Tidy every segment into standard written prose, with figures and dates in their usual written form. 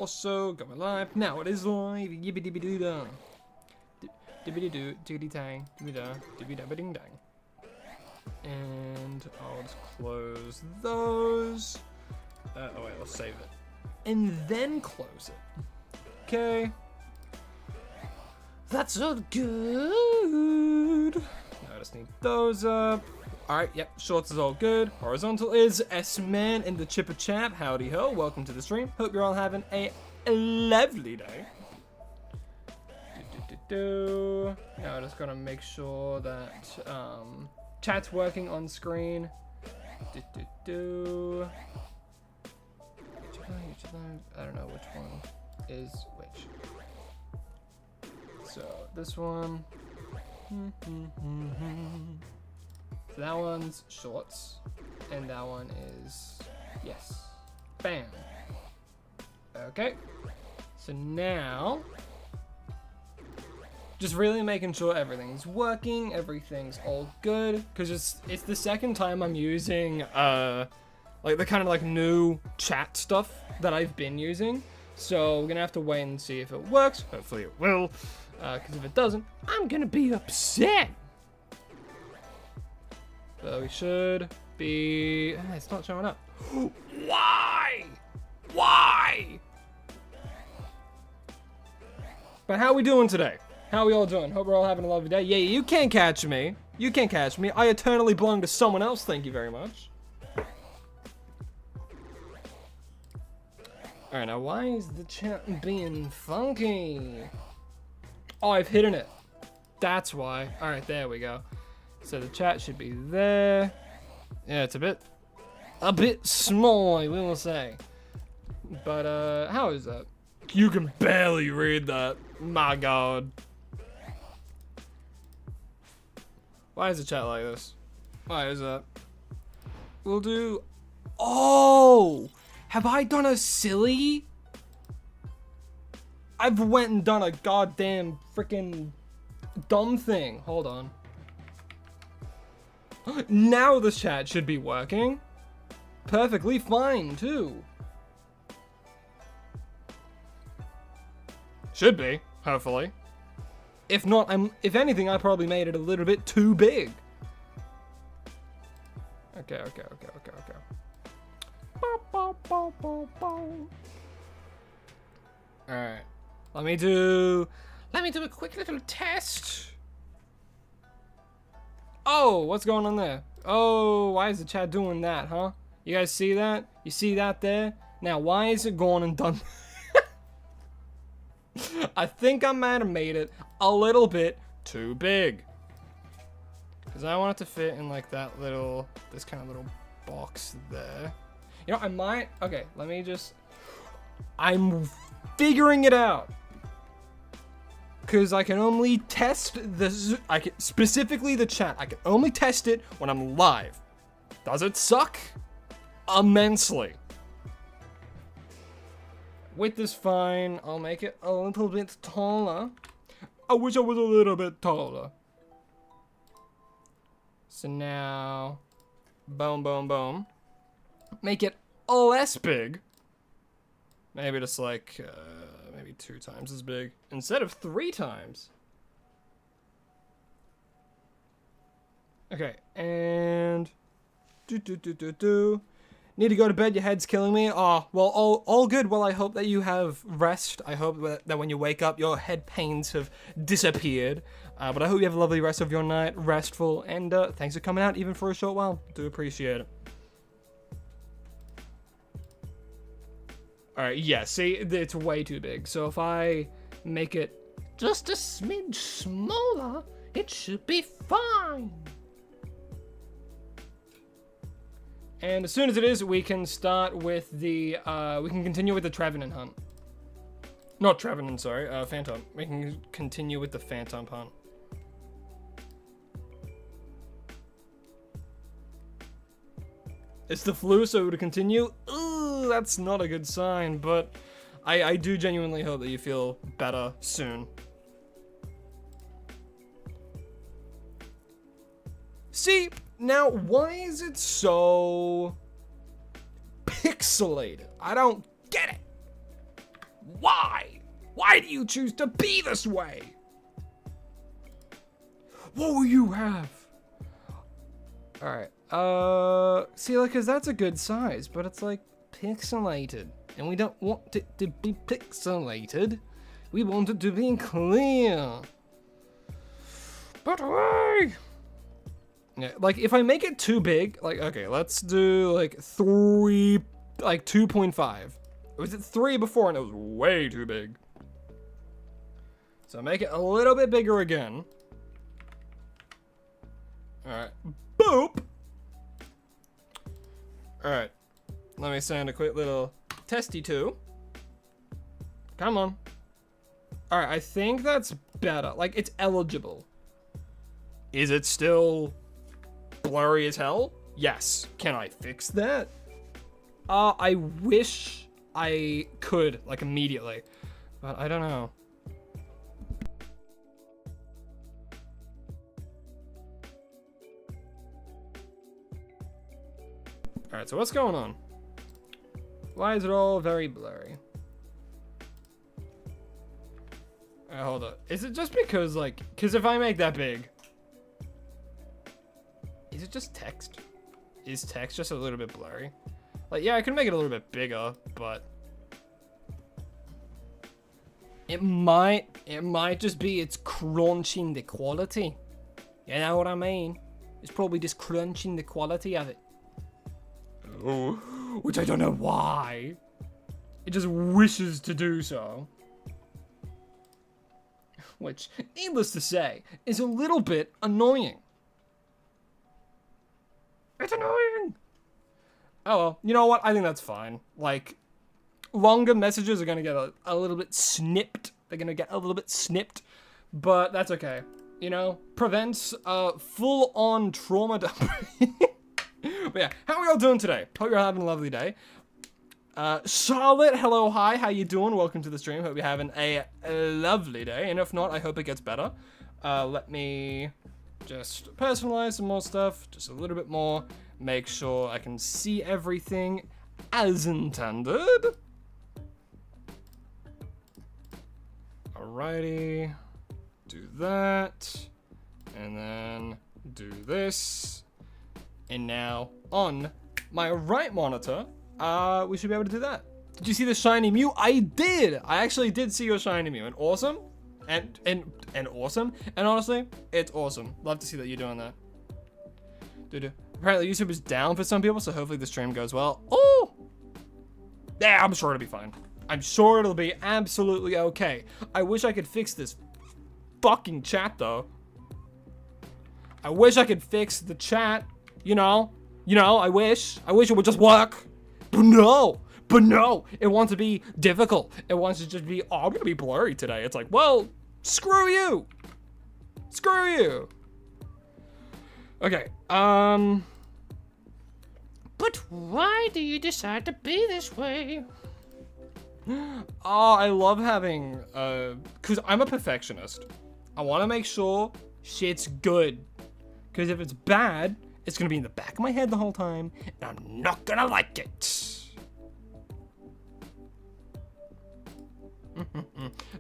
Also going live. Now it is live. Yibbity dibby doo da. Dibbity doo, diggity tang, dibby da, dibby da ding dang. And I'll just close those. Oh wait, I'll save it. And then close it. Okay. That's all good. Now I just need those up. Alright, yep, shorts is all good. Horizontal is S-Man in the Chipper Chap. Howdy ho, welcome to the stream. Hope you're all having a lovely day. Now I just gotta make sure that chat's working on screen. I don't know which one is which. So this one. So that one's shorts, and that one is yes. Bam. Okay. So now, just really making sure everything's working, everything's all good, because it's the second time I'm using like the kind of like new chat stuff that I've been using. So we're gonna have to wait and see if it works. Hopefully it will, because if it doesn't, I'm gonna be upset. So we should be. It's not showing up. Why? Why? But how are we doing today? How are we all doing? Hope we're all having a lovely day. Yeah, you can't catch me. You can't catch me. I eternally belong to someone else. Thank you very much. Alright, now why is the chat being funky? Oh, I've hidden it. That's why. Alright, there we go. So the chat should be there. Yeah, it's a bit small, I will say. But, how is that? You can barely read that. My God. Why is the chat like this? Why is that? We'll do... Oh! Have I done a silly? I've went and done a goddamn freaking dumb thing. Hold on. Now the chat should be working. Perfectly fine, too. Should be, hopefully. If not, if anything, I probably made it a little bit too big. Okay. Alright. Let me do a quick little test. Oh, what's going on there? Oh, why is the chat doing that, huh? You guys see that? You see that there? Now, why is it going and done? I think I might have made it a little bit too big. Because I want it to fit in like that little, this kind of little box there. You know, I might, okay, let me just, I'm figuring it out. Because I can only test specifically the chat. I can only test it when I'm live. Does it suck? Immensely. Width is fine. I'll make it a little bit taller. I wish I was a little bit taller. So now, boom. Make it less big. Maybe just like, maybe 2 times as big instead of 3 times. Okay, and need to go to bed. Your head's killing me. Oh, well, all good. Well, I hope that you have rest. I hope that when you wake up, your head pains have disappeared. But I hope you have a lovely rest of your night, restful, and thanks for coming out even for a short while. Do appreciate it. Alright, yeah, see, it's way too big. So if I make it just a smidge smaller, it should be fine. And as soon as it is, we can start with the, we can continue with the Trevenant hunt. Not Trevenant, sorry, Phantom. We can continue with the Phantom hunt. It's the flu, so to continue, that's not a good sign, but I do genuinely hope that you feel better soon. See, now why is it so pixelated? I don't get it. Why? Why do you choose to be this way? What will you have? Alright, see, like, cause that's a good size, but it's like pixelated. And we don't want it to be pixelated. We want it to be clear. But why? Yeah, like, if I make it too big, like, okay, let's do, like, 2.5. It was at 3 before, and it was way too big. So make it a little bit bigger again. Alright, boop! Alright, let me send a quick little testy too. Come on. Alright, I think that's better. Like, it's eligible. Is it still blurry as hell? Yes. Can I fix that? I wish I could, like, immediately. But I don't know. Alright, so what's going on? Why is it all very blurry? Alright, hold up. Is it just because, like, because if I make that big, is it just text? Is text just a little bit blurry? Like, yeah, I can make it a little bit bigger, but it might just be it's crunching the quality. You know what I mean? It's probably just crunching the quality of it. Oh, which I don't know why. It just wishes to do so. Which, needless to say, is a little bit annoying. It's annoying! Oh well, you know what? I think that's fine. Like, longer messages are gonna get a little bit snipped. They're gonna get a little bit snipped, but that's okay. You know, prevents full-on trauma dumping. But yeah, how are we all doing today? Hope you're having a lovely day. Charlotte, hello, hi, how you doing? Welcome to the stream. Hope you're having a lovely day, and if not, I hope it gets better. Let me just personalize some more stuff, just a little bit more. Make sure I can see everything as intended. Alrighty, do that, and then do this. And now, on my right monitor, we should be able to do that. Did you see the shiny Mew? I did! I actually did see your shiny Mew, and awesome. And awesome. And honestly, it's awesome. Love to see that you're doing that. Apparently YouTube is down for some people, so hopefully the stream goes well. Oh! Yeah, I'm sure it'll be fine. I'm sure it'll be absolutely okay. I wish I could fix this fucking chat, though. I wish I could fix the chat. You know, I wish it would just work, but no, it wants to be difficult. It wants to just be, oh, I'm gonna be blurry today. It's like, well, screw you. Okay, but why do you decide to be this way? Oh, I love having, cause I'm a perfectionist. I wanna make sure shit's good, cause if it's bad, it's gonna be in the back of my head the whole time, and I'm not gonna like it.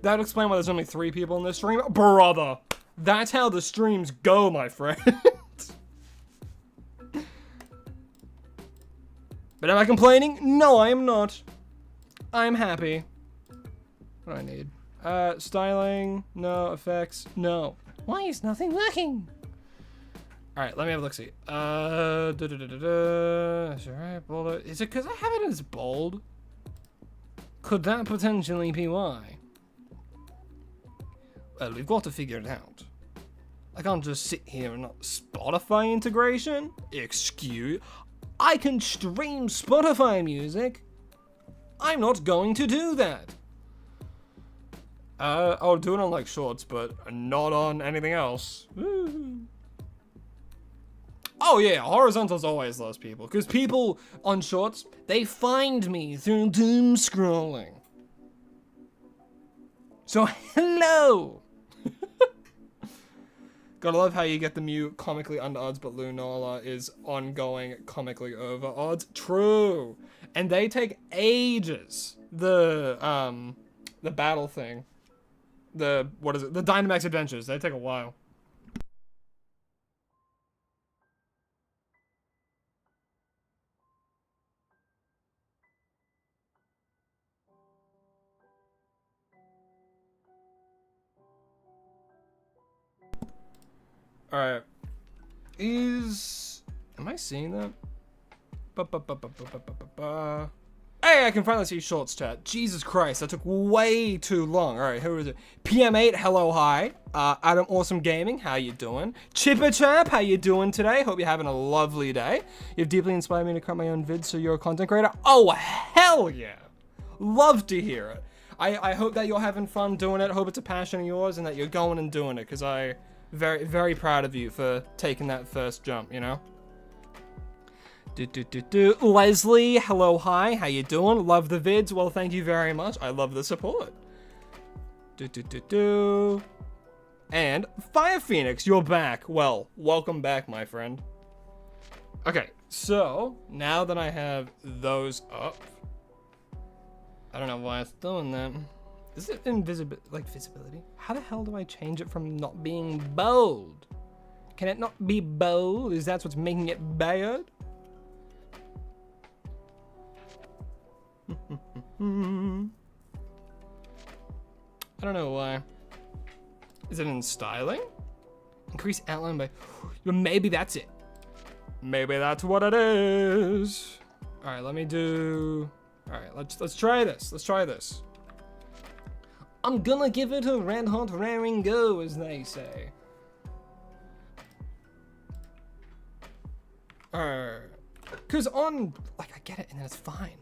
That would explain why there's only 3 people in this stream. Brother, that's how the streams go, my friend. But am I complaining? No, I am not. I'm happy. What do I need? Styling, no. Effects, no. Why is nothing working? Alright, let me have a look-see. Is it because I have it as bold? Could that potentially be why? Well, we've got to figure it out. I can't just sit here and not Spotify integration? I can stream Spotify music. I'm not going to do that. I'll do it on like shorts, but not on anything else. Woo. Oh yeah, horizontals always loves people, because people on shorts, they find me through doom scrolling. So hello! Gotta love how you get the Mew comically under odds, but Lunala is ongoing comically over odds. True! And they take ages. The the battle thing. What is it? The Dynamax Adventures. They take a while. Alright. Am I seeing that? Hey, I can finally see shorts chat. Jesus Christ, that took way too long. Alright, who is it? PM8, hello, hi. Adam Awesome Gaming, how you doing? Chipper Champ, how you doing today? Hope you're having a lovely day. You've deeply inspired me to create my own vids, so you're a content creator? Oh, hell yeah. Love to hear it. I hope that you're having fun doing it. Hope it's a passion of yours and that you're going and doing it, because I very, very proud of you for taking that first jump, you know? Leslie, hello, hi, how you doing? Love the vids. Well, thank you very much. I love the support. And Fire Phoenix, you're back. Well, welcome back, my friend. Okay, so now that I have those up, I don't know why it's doing that. Is it visibility? How the hell do I change it from not being bold? Can it not be bold? Is that what's making it bad? I don't know why. Is it in styling? Increase outline by... Maybe that's it. Maybe that's what it is. All right, let me do... All right, let's try this. Let's try this. I'm gonna give it a red hot raring go, as they say. Cause on, like, I get it, and then it's fine.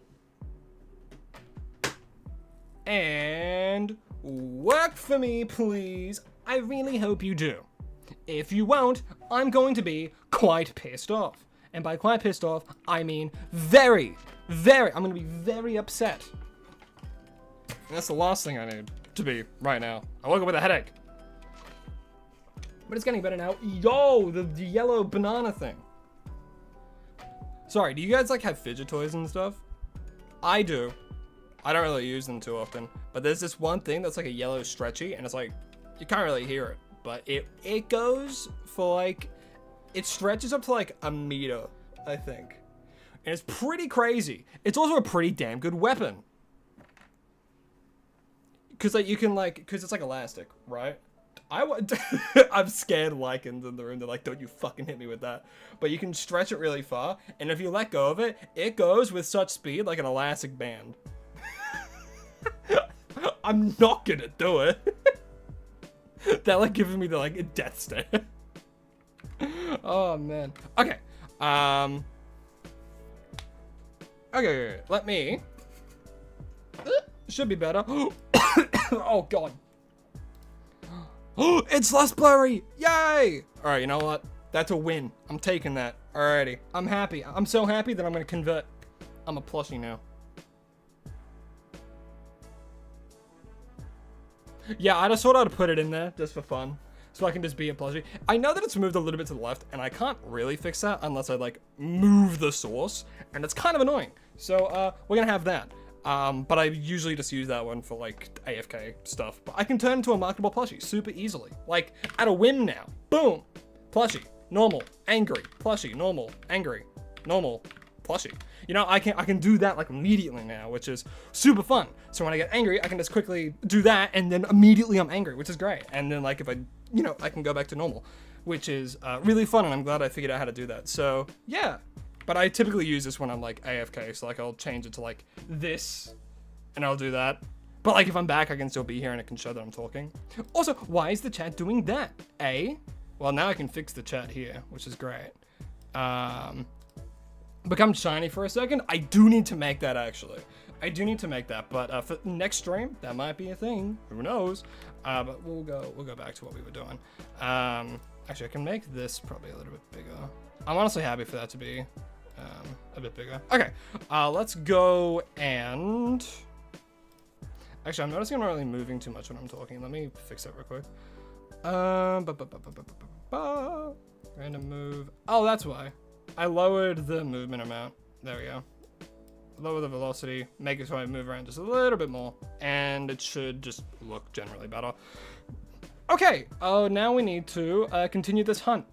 And work for me, please. I really hope you do. If you won't, I'm going to be quite pissed off. And by quite pissed off, I mean very, very, I'm gonna be very upset. And that's the last thing I need to be right now. I woke up with a headache. But it's getting better now. Yo, the yellow banana thing. Sorry, do you guys like have fidget toys and stuff? I do. I don't really use them too often, but there's this one thing that's like a yellow stretchy, and it's like, you can't really hear it, but it goes for like, it stretches up to like a meter, I think. And it's pretty crazy. It's also a pretty damn good weapon. Cause like you can like, cause it's like elastic, right? I'm scared lichens in the room. They're like, don't you fucking hit me with that. But you can stretch it really far, and if you let go of it, it goes with such speed like an elastic band. I'm not gonna do it. They're like giving me the like death stare. Oh man. Okay. Okay. Let me. Should be better. Oh god. It's less blurry. Yay! All right. You know what? That's a win. I'm taking that. Alrighty. I'm happy. I'm so happy that I'm gonna convert. I'm a plushie now. Yeah, I just thought I'd put it in there just for fun, so I can just be a plushie. I know that it's moved a little bit to the left, and I can't really fix that unless I like move the source, and it's kind of annoying. So we're gonna have that. But I usually just use that one for like AFK stuff. But I can turn into a marketable plushie super easily, like at a whim now. Boom, plushie, normal, angry, plushie, normal, angry, normal, plushie. You know, I can do that like immediately now, which is super fun. So when I get angry, I can just quickly do that, and then immediately I'm angry, which is great. And then like if I can go back to normal, which is really fun, and I'm glad I figured out how to do that. So yeah, but I typically use this when I'm like AFK, so like I'll change it to like this, and I'll do that. But like if I'm back, I can still be here and it can show that I'm talking. Also, why is the chat doing that? Well, now I can fix the chat here, which is great. Become shiny for a second. I do need to make that actually. I do need to make that, but for next stream, that might be a thing. Who knows? But we'll go back to what we were doing. Actually, I can make this probably a little bit bigger. I'm honestly happy for that to be a bit bigger. Okay, let's go and... Actually, I'm noticing I'm not really moving too much when I'm talking. Let me fix that real quick. Random move. Oh, that's why. I lowered the movement amount. There we go. lower the velocity, make it so I move around just a little bit more, and it should just look generally better. Okay, now we need to continue this hunt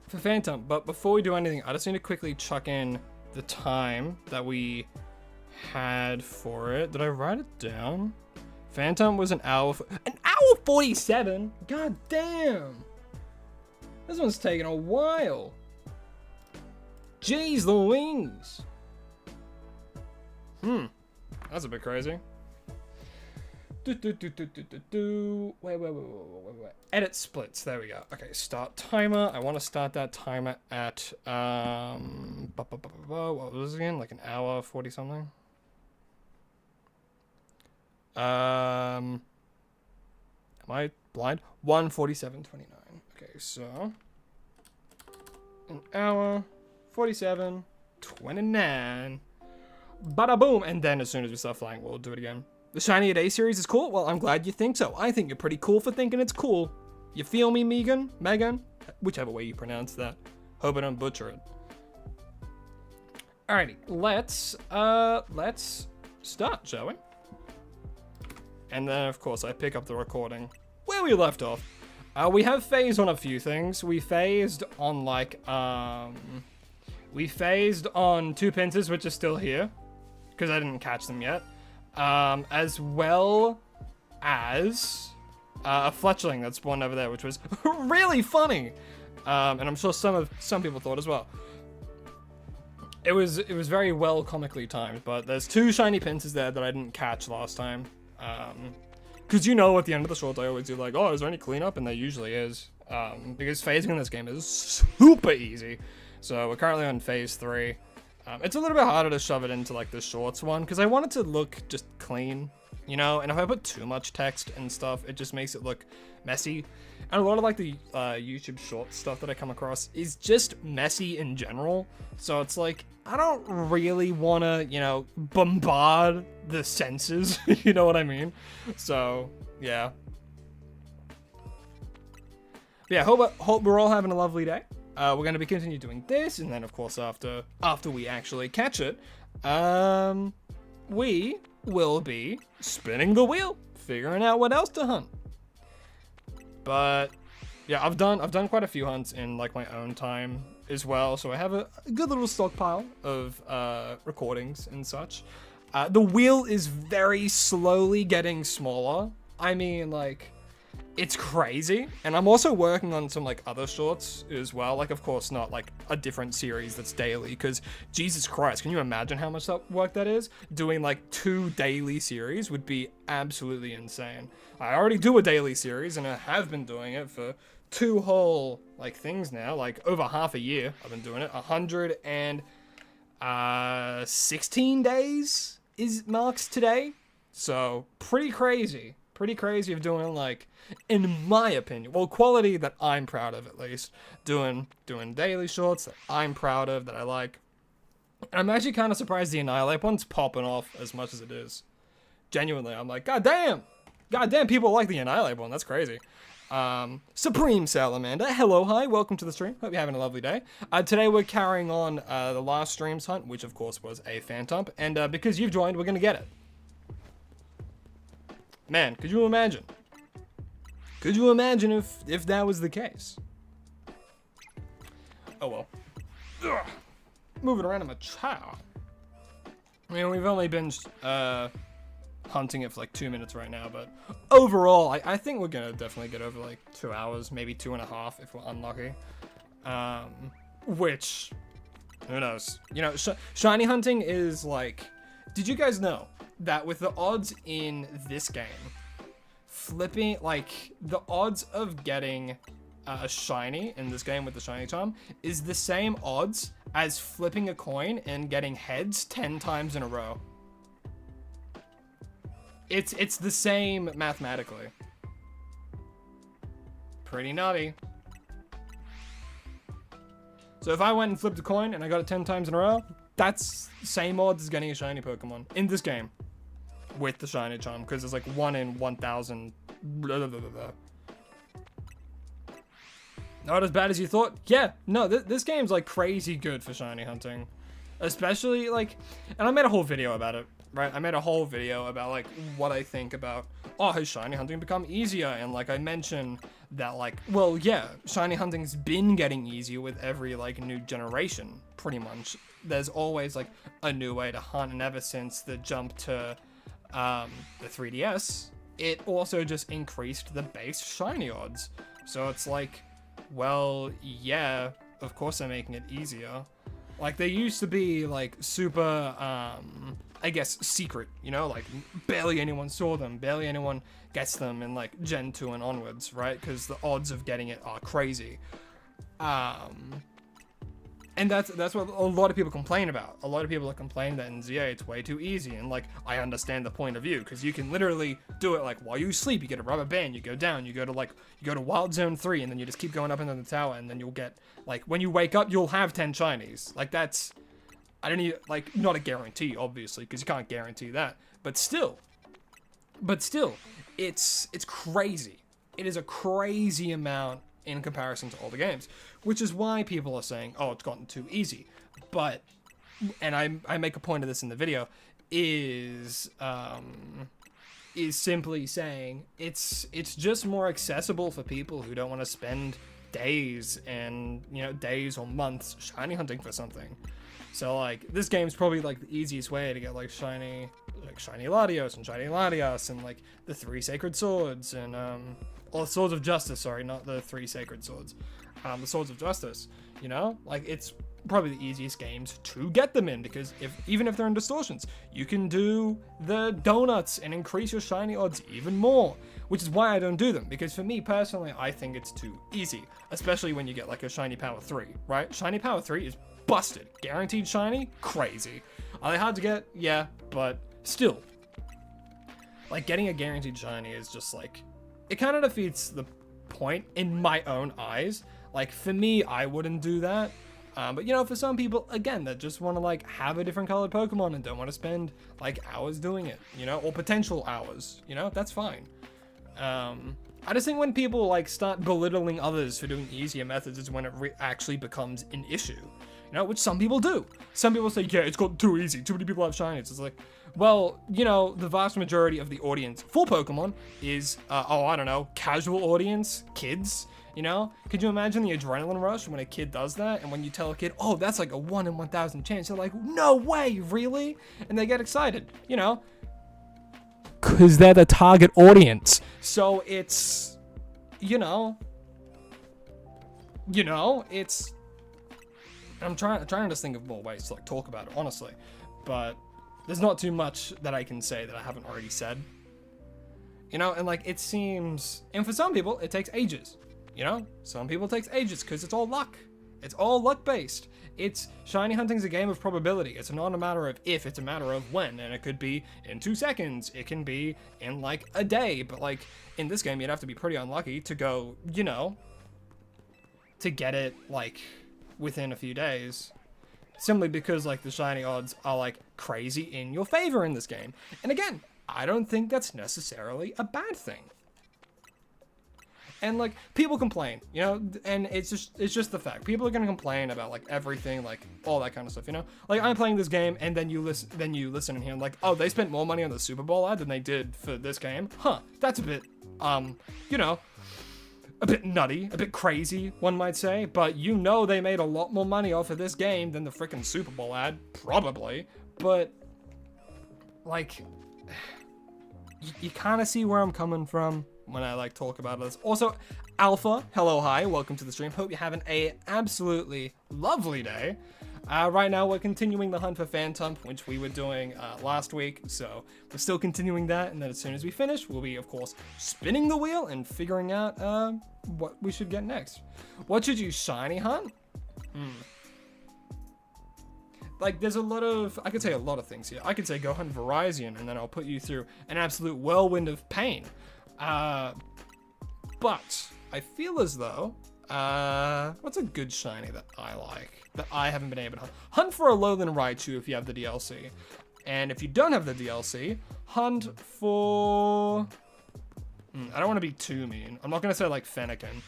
for Phantom. But before we do anything, I just need to quickly chuck in the time that we had for it. Did I write it down? Phantom was an hour 47? God damn. This one's taking a while. Jeez Louise. That's a bit crazy. Wait. Edit splits. There we go. Okay, start timer. I want to start that timer at what was it again? Like an hour 40 something. Am I blind? 1:47:29. Okay, so an hour 47:29. Bada boom, and then as soon as we start flying, we'll do it again. The Shiny A Day series is cool? Well, I'm glad you think so. I think you're pretty cool for thinking it's cool. You feel me, Megan? Whichever way you pronounce that. Hope I don't butcher it. Alrighty, let's start, shall we? And then, of course, I pick up the recording where we left off. We have phased on a few things. We phased on, like, we phased on 2 pincers, which are still here, because I didn't catch them yet. As well as a fletchling that spawned over there, which was really funny, and I'm sure some people thought as well. It was very well comically timed, but there's 2 shiny pincers there that I didn't catch last time, because you know at the end of the short I always do like, oh, is there any cleanup? And there usually is, because phasing in this game is super easy. So we're currently on phase 3. It's a little bit harder to shove it into like the shorts one because I want it to look just clean, you know, and if I put too much text and stuff, it just makes it look messy. And a lot of like the YouTube short stuff that I come across is just messy in general. So it's like, I don't really want to, you know, bombard the senses, you know what I mean? So yeah. But yeah, hope we're all having a lovely day. We're going to be continue doing this, and then of course after we actually catch it, we will be spinning the wheel, figuring out what else to hunt. But yeah, I've done quite a few hunts in like my own time as well, so I have a good little stockpile of recordings and such. The wheel is very slowly getting smaller. I mean, like, it's crazy, and I'm also working on some like other shorts as well, like of course not like a different series that's daily, because Jesus Christ, can you imagine how much work that is? Doing like 2 daily series would be absolutely insane. I already do a daily series, and I have been doing it for 2 whole like things now, like over half a year I've been doing it. 116 days is marks today, so pretty crazy of doing, like, in my opinion, well, quality that I'm proud of, at least, doing daily shorts that I'm proud of, that I like. And I'm actually kind of surprised the Annihilate one's popping off as much as it is. Genuinely, I'm like, god damn, people like the Annihilate one, that's crazy. Supreme Salamander, hello, hi, welcome to the stream, hope you're having a lovely day. Today we're carrying on the last stream's hunt, which of course was a Phantom, and because you've joined, we're gonna get it. Man, could you imagine? Could you imagine if that was the case? Oh well. Ugh. Moving around in my chow. I mean, we've only been hunting it for like 2 minutes right now, but overall, I think we're gonna definitely get over like 2 hours, maybe 2.5 if we're unlucky. Which, who knows? You know, shiny hunting is like, did you guys know that with the odds in this game, flipping, like, the odds of getting a shiny in this game with the shiny charm is the same odds as flipping a coin and getting heads 10 times in a row. It's the same mathematically. Pretty nutty. So if I went and flipped a coin and I got it 10 times in a row, that's same odds as getting a shiny Pokemon in this game with the shiny charm, because it's like 1 in 1,000. Not as bad as you thought. Yeah, no, this game's like crazy good for shiny hunting. Especially, like, and I made a whole video about it, right? I made a whole video about, like, what I think about, oh, has shiny hunting become easier? And, like, I mentioned that, like, well, yeah, shiny hunting's been getting easier with every, like, new generation, pretty much. There's always, like, a new way to hunt, and ever since the jump to the 3DS, it also just increased the base shiny odds. So it's like, well, yeah, of course they're making it easier. Like, they used to be, like, super, I guess, secret, you know? Like, barely anyone saw them, barely anyone gets them in, like, Gen 2 and onwards, right? Because the odds of getting it are crazy. And that's what a lot of people complain about. A lot of people are complaining that in ZA it's way too easy, and, like, I understand the point of view, because you can literally do it, like, while you sleep. You get a rubber band, you go down, you go to Wild Zone 3, and then you just keep going up into the tower, and then you'll get, like, when you wake up, you'll have 10 shinies. Like, that's, I don't need, like, not a guarantee, obviously, because you can't guarantee that, but still, it's crazy. It is a crazy amount in comparison to all the games, which is why people are saying, oh, it's gotten too easy. But, and I make a point of this in the video, is simply saying it's just more accessible for people who don't want to spend days and, you know, days or months shiny hunting for something. So, like, this game's probably, like, the easiest way to get, like, shiny Latios and shiny Latias and, like, the 3 sacred swords and, or Swords of Justice, sorry, not the 3 sacred swords. The Swords of Justice, you know? Like, it's probably the easiest games to get them in, because even if they're in distortions, you can do the donuts and increase your shiny odds even more, which is why I don't do them, because for me personally, I think it's too easy, especially when you get, like, a shiny power 3, right? Shiny power 3 is busted. Guaranteed shiny? Crazy. Are they hard to get? Yeah, but still. Like, getting a guaranteed shiny is just, like, it kind of defeats the point in my own eyes. Like, for me, I wouldn't do that. But, you know, for some people, again, that just want to, like, have a different colored Pokemon and don't want to spend, like, hours doing it, you know, or potential hours, you know, that's fine. I just think when people, like, start belittling others for doing easier methods is when it actually becomes an issue, you know, which some people do. Some people say, yeah, it's gotten too easy, too many people have shinies. It's like, well, you know, the vast majority of the audience for Pokemon is, oh, I don't know, casual audience, kids, you know? Could you imagine the adrenaline rush when a kid does that? And when you tell a kid, oh, that's like a 1 in 1,000 chance, they're like, no way, really? And they get excited, you know? Because they're the target audience. So it's, you know, it's, I'm trying to just think of more ways to, like, talk about it, honestly. But there's not too much that I can say that I haven't already said. You know, and, like, it seems, and for some people, it takes ages. You know, some people it takes ages because it's all luck. It's all luck based. It's shiny hunting's a game of probability. It's not a matter of if, it's a matter of when. And it could be in 2 seconds. It can be in, like, a day. But, like, in this game, you'd have to be pretty unlucky to go, you know, to get it, like, within a few days. Simply because, like, the shiny odds are, like, crazy in your favor in this game. And again, I don't think that's necessarily a bad thing. And, like, people complain, you know, and it's just the fact. People are gonna complain about, like, everything, like, all that kind of stuff, you know? Like, I'm playing this game, and then you listen and hear, like, oh, they spent more money on the Super Bowl ad than they did for this game? Huh, that's a bit, you know, a bit nutty, a bit crazy, one might say, but you know they made a lot more money off of this game than the freaking Super Bowl ad, probably, but, like, you kind of see where I'm coming from when I, like, talk about this. Also, Alpha, hello, hi, welcome to the stream. Hope you're having a absolutely lovely day. Right now, we're continuing the hunt for Phantom, which we were doing last week, so we're still continuing that, and then as soon as we finish, we'll be, of course, spinning the wheel and figuring out what we should get next. What should you shiny hunt? Like, there's a lot of, I could say a lot of things here. I could say go hunt Verizon, and then I'll put you through an absolute whirlwind of pain. But I feel as though, what's a good shiny that I like, that I haven't been able to hunt? Hunt for a Lowland Raichu if you have the DLC. And if you don't have the DLC, hunt for, I don't want to be too mean. I'm not going to say, like, Fennekin.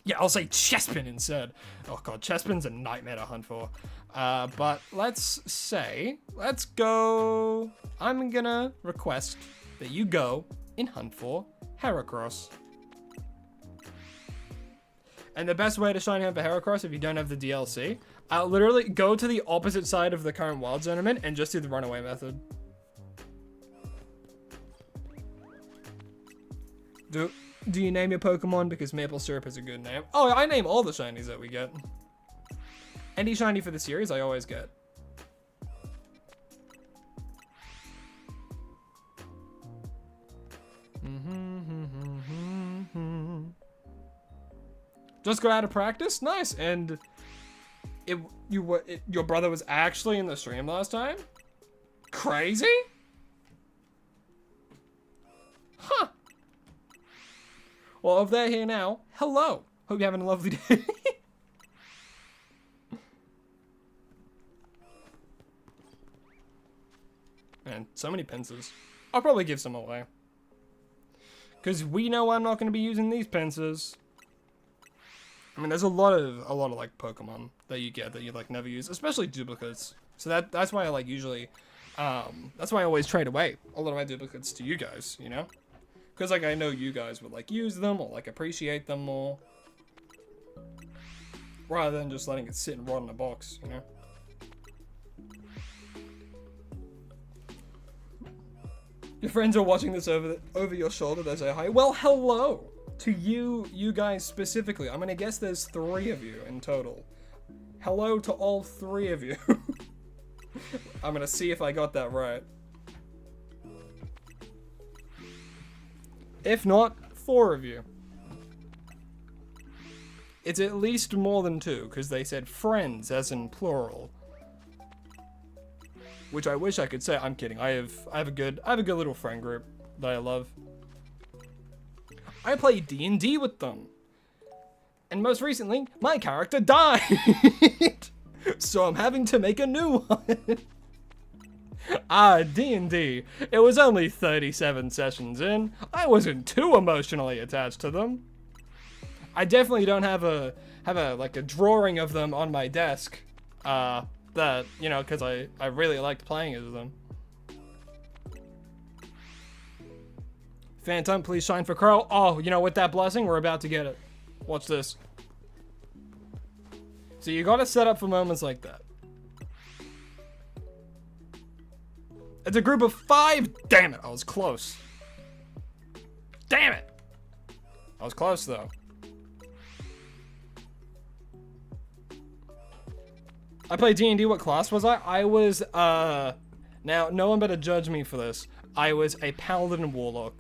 Yeah, I'll say Chespin instead. Oh god, Chespin's a nightmare to hunt for. But let's go. I'm gonna request that you go and hunt for Heracross. And the best way to shine him for Heracross if you don't have the DLC, literally go to the opposite side of the current wild zone and just do the runaway method. Do you name your Pokemon? Because Maple Syrup is a good name. Oh, I name all the shinies that we get. Any shiny for the series, I always get. Just got out of practice? Nice. And your brother was actually in the stream last time? Crazy? Huh. Well, if they're here now, hello. Hope you're having a lovely day. Man, so many pincers. I'll probably give some away. Because we know I'm not going to be using these pincers. I mean, there's a lot of like Pokemon that you get that you like never use, especially duplicates. So that's why I like usually, that's why I always trade away a lot of my duplicates to you guys, you know? Because, like, I know you guys would, like, use them or, like, appreciate them more. Rather than just letting it sit and rot in a box, you know? Your friends are watching this over your shoulder. They say hi. Well, hello to you guys specifically. I'm going to guess there's 3 of you in total. Hello to all 3 of you. I'm going to see if I got that right. If not, 4 of you. It's at least more than 2, because they said friends, as in plural. Which I wish I could say. I'm kidding. I have a good little friend group that I love. I play D&D with them. And most recently, my character died. So I'm having to make a new one. D&D. It was only 37 sessions in. I wasn't too emotionally attached to them. I definitely don't have a like a drawing of them on my desk. That, you know, because I really liked playing as them. Phantom, please shine for Crow. Oh, you know, with that blessing, we're about to get it. Watch this. So you gotta set up for moments like that. It's a group of 5. Damn it, I was close. Damn it. I was close, though. I played D&D. What class was I? I was, now, no one better judge me for this. I was a Paladin Warlock.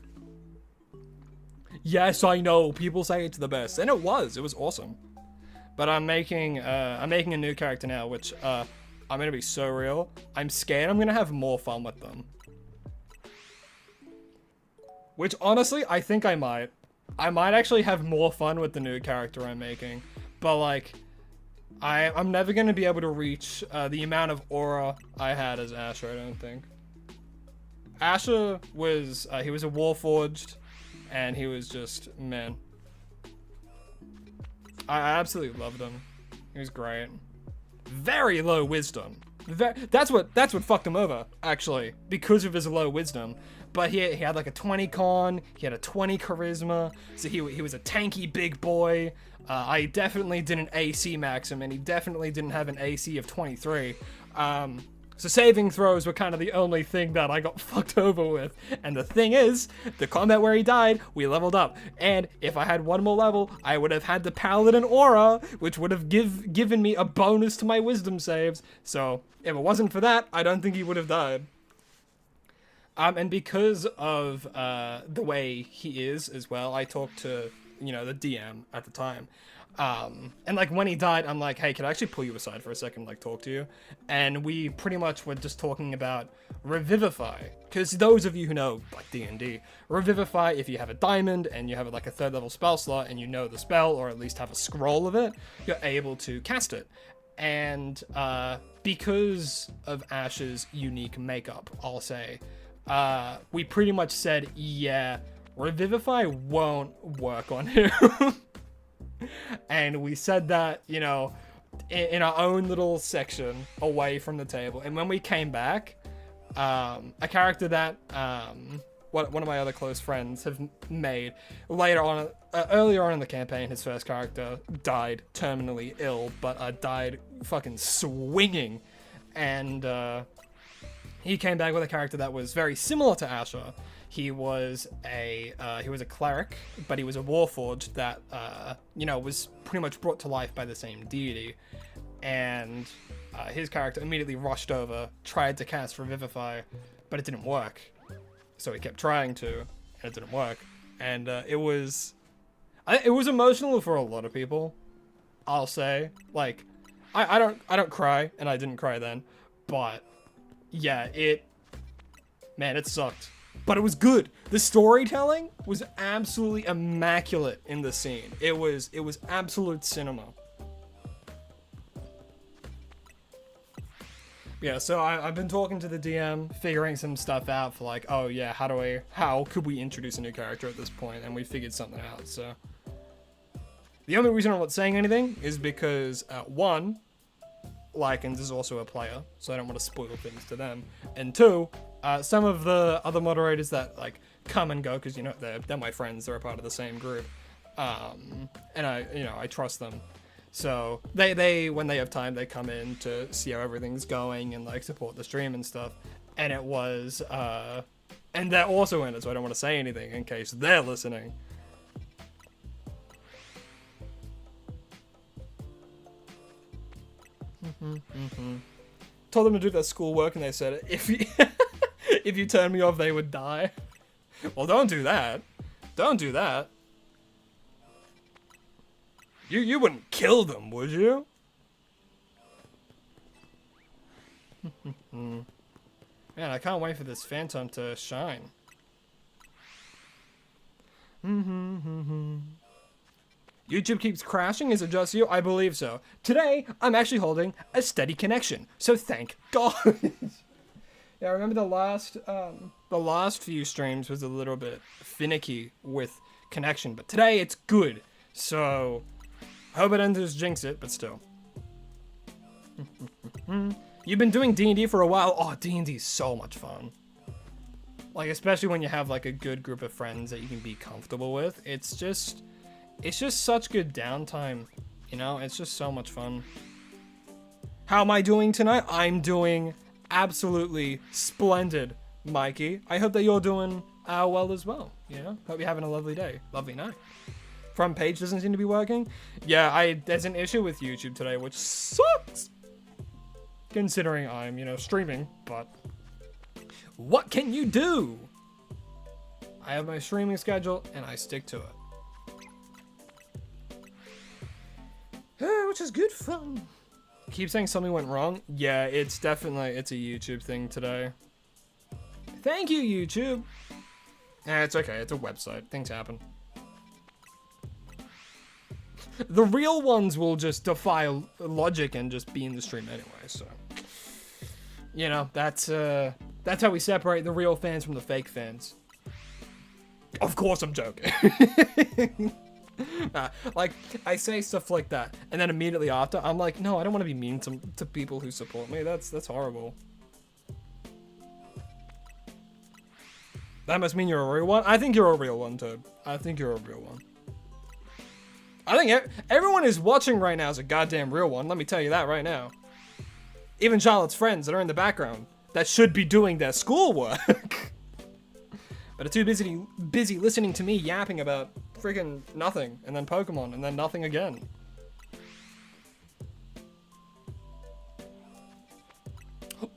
Yes, I know. People say it's the best. And it was. It was awesome. But I'm making a new character now, which, I'm gonna be so real. I'm scared I'm gonna have more fun with them. Which, honestly, I think I might. I might actually have more fun with the new character I'm making. But, like, I'm never gonna be able to reach the amount of aura I had as Asher, I don't think. Asher was, he was a Warforged, and he was just, man. I absolutely loved him. He was great. Very low wisdom. That's what fucked him over, actually, because of his low wisdom. But he had like a 20 con, he had a 20 charisma, so he was a tanky big boy. I definitely didn't AC max him, and he definitely didn't have an AC of 23. So saving throws were kind of the only thing that I got fucked over with. And the thing is, the combat where he died, we leveled up. And if I had one more level, I would have had the Paladin Aura, which would have given me a bonus to my wisdom saves. So if it wasn't for that, I don't think he would have died. And because of the way he is as well, I talked to, you know, the DM at the time. And like when he died, I'm like, hey, can I actually pull you aside for a second, like talk to you? And we pretty much were just talking about Revivify. Because those of you who know like D&D, Revivify, if you have a diamond and you have like a 3rd level spell slot and you know the spell, or at least have a scroll of it, you're able to cast it. And because of Ash's unique makeup, I'll say, we pretty much said, yeah, Revivify won't work on him. And we said that, you know, in our own little section away from the table. And when we came back, a character that one of my other close friends have made later on, earlier on in the campaign, his first character died terminally ill, but died fucking swinging. And he came back with a character that was very similar to Asher. He was a cleric, but he was a warforged that you know, was pretty much brought to life by the same deity. And his character immediately rushed over, tried to cast Revivify, but it didn't work. So he kept trying to, and it didn't work. And it was emotional for a lot of people, I'll say. Like, I don't cry, and I didn't cry then, but yeah, it sucked. But it was good. The storytelling was absolutely immaculate in the scene. It was absolute cinema. Yeah, so I've been talking to the DM, figuring some stuff out for like, oh yeah, how could we introduce a new character at this point? And we figured something out, so. The only reason I'm not saying anything is because, one, Lycans is also a player, so I don't want to spoil things to them. And two, some of the other moderators that like come and go, because you know they're my friends, they're a part of the same group, and I trust them. So they when they have time, they come in to see how everything's going and like support the stream and stuff. And it was and they're also in it, so I don't want to say anything in case they're listening. Told them to do their schoolwork, and they said if you turn me off, they would die. Well, don't do that. Don't do that. You wouldn't kill them, would you? Man, I can't wait for this phantom to shine. YouTube keeps crashing. Is it just you? I believe so. Today, I'm actually holding a steady connection, so thank God. Yeah, I remember the last few streams was a little bit finicky with connection, but today it's good. So, hope it enters jinx it, but still. You've been doing D&D for a while. Oh, D&D is so much fun. Like, especially when you have like a good group of friends that you can be comfortable with. It's just such good downtime, you know? It's just so much fun. How am I doing tonight? I'm doing absolutely splendid, Mikey. I hope that you're doing well as well, you know? Hope you're having a lovely day, lovely night. Front page doesn't seem to be working. Yeah, there's an issue with YouTube today, which sucks. Considering I'm, you know, streaming, but what can you do? I have my streaming schedule and I stick to it. Which is good fun. Keep saying something went wrong. Yeah, it's a YouTube thing today. Thank you, YouTube. It's okay. It's a website. Things happen. The real ones will just defy logic and just be in the stream anyway. So, you know, that's how we separate the real fans from the fake fans. Of course, I'm joking. Like, I say stuff like that, and then immediately after, I'm like, no, I don't want to be mean to people who support me. That's horrible. That must mean you're a real one? I think you're a real one, too. I think you're a real one. I think everyone who's watching right now is a goddamn real one. Let me tell you that right now. Even Charlotte's friends that are in the background that should be doing their schoolwork. But are too busy listening to me yapping about freaking nothing, and then Pokemon, and then nothing again.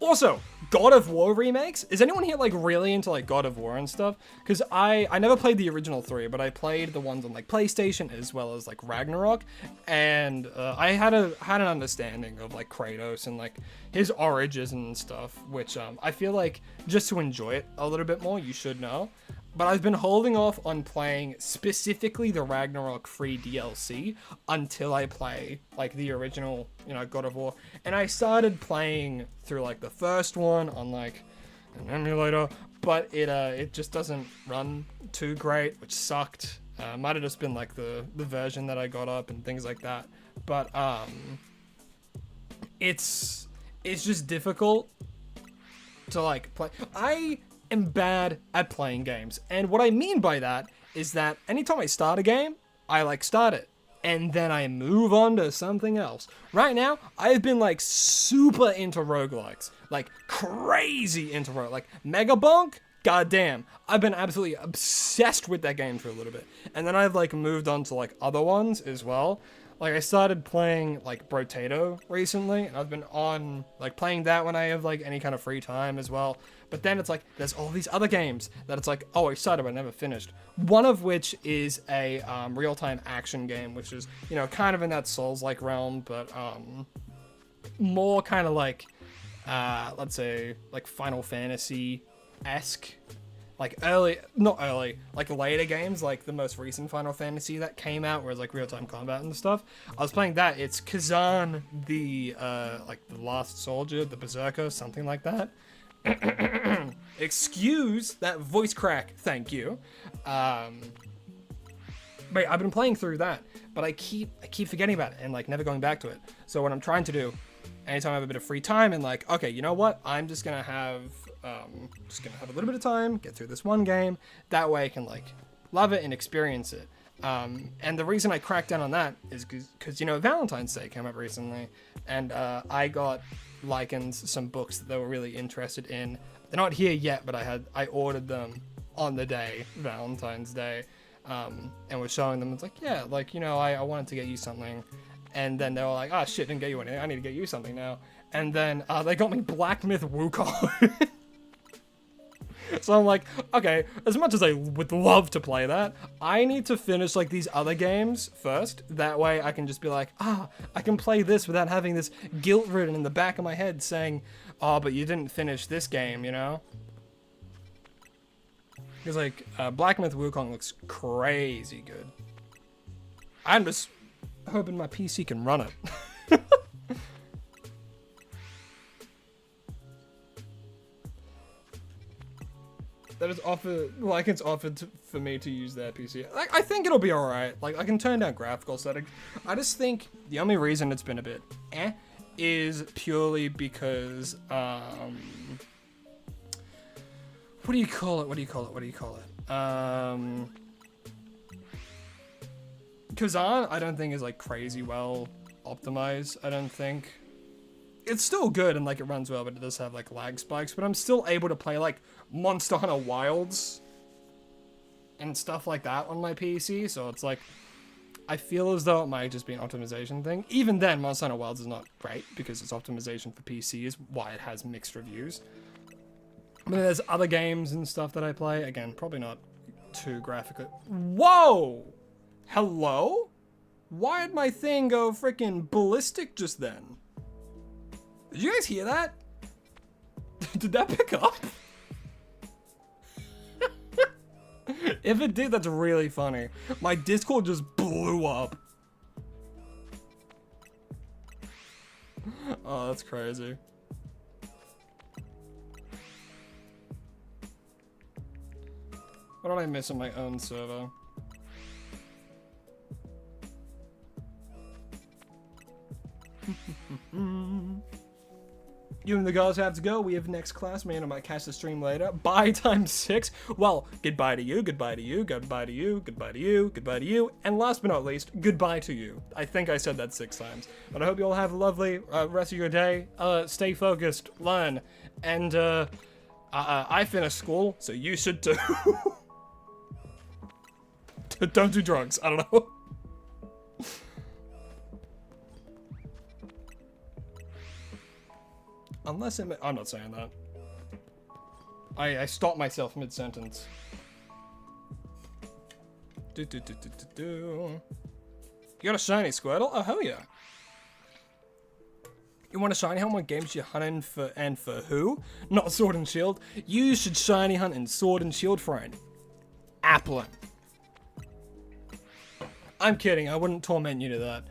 Also, God of War remakes? Is anyone here like really into like God of War and stuff? Because I never played the original 3, but I played the ones on like PlayStation as well as like Ragnarok, and I had an understanding of like Kratos and like his origins and stuff, which I feel like just to enjoy it a little bit more, you should know. But I've been holding off on playing specifically the Ragnarok free DLC until I play like the original, you know, God of War. And I started playing through like the first one on like an emulator, but it just doesn't run too great, which sucked. Might have just been like the version that I got up and things like that. But it's just difficult to like play. I am bad at playing games, and what I mean by that is that anytime I start a game, I like start it, and then I move on to something else. Right now, I've been like super into roguelikes, like crazy into roguelikes, like Mega Bonk. Goddamn, I've been absolutely obsessed with that game for a little bit, and then I've like moved on to like other ones as well. Like I started playing like Brotato recently, and I've been on like playing that when I have like any kind of free time as well. But then it's like there's all these other games that it's like, oh, I started but I never finished. One of which is a real-time action game, which is, you know, kind of in that Souls-like realm, but more kind of like let's say like Final Fantasy-esque. Like like later games, like the most recent Final Fantasy that came out, where it's like real-time combat and stuff. I was playing that. It's Kazan, the like the last soldier, the berserker, something like that. Excuse that voice crack. Thank you. But I've been playing through that, but I keep forgetting about it and like never going back to it. So what I'm trying to do, anytime I have a bit of free time and like, okay, you know what? I'm just gonna have a little bit of time, get through this one game. That way I can like love it and experience it. And the reason I cracked down on that is because, you know, Valentine's Day came up recently, and I got Lycans some books that they were really interested in. They're not here yet, but I ordered them on the day, Valentine's Day, and was showing them. It's like, yeah, like, you know, I wanted to get you something. And then they were like, oh shit, didn't get you anything. I need to get you something now. And then they got me Black Myth Wukong. So I'm like, okay, as much as I would love to play that, I need to finish like these other games first. That way I can just be like, I can play this without having this guilt ridden in the back of my head saying, oh, but you didn't finish this game, you know? Because like Black Myth Wukong looks crazy good. I'm just hoping my PC can run it. That is offered, like it's offered for me to use their PC. Like, I think it'll be alright. Like, I can turn down graphical settings. I just think the only reason it's been a bit is purely because, what do you call it? Kazan, I don't think is like crazy well optimized, I don't think. It's still good and like it runs well, but it does have like lag spikes, but I'm still able to play like Monster Hunter Wilds and stuff like that on my PC, so it's like, I feel as though it might just be an optimization thing. Even then, Monster Hunter Wilds is not great because its optimization for PC is why it has mixed reviews. But then there's other games and stuff that I play, again, probably not too graphically. Whoa! Hello? Why did my thing go freaking ballistic just then? Did you guys hear that? Did that pick up? If it did, that's really funny. My Discord just blew up. Oh, that's crazy. What did I miss on my own server? You and the girls have to go. We have next class. Man, I might catch the stream later. Bye times 6. Well, goodbye to you, goodbye to you, goodbye to you, goodbye to you, goodbye to you, and last but not least, goodbye to you. I think I said that 6 times. But I hope you all have a lovely rest of your day. Stay focused, learn, and I finished school, so you should too. Don't do drugs. I don't know. Unless it... I'm not saying that. I stopped myself mid-sentence. You got a shiny Squirtle? Oh, hell yeah. You want a shiny hunt? What games you hunting for and for who? Not Sword and Shield. You should shiny hunt in Sword and Shield for an Applin. I'm kidding. I wouldn't torment you to that.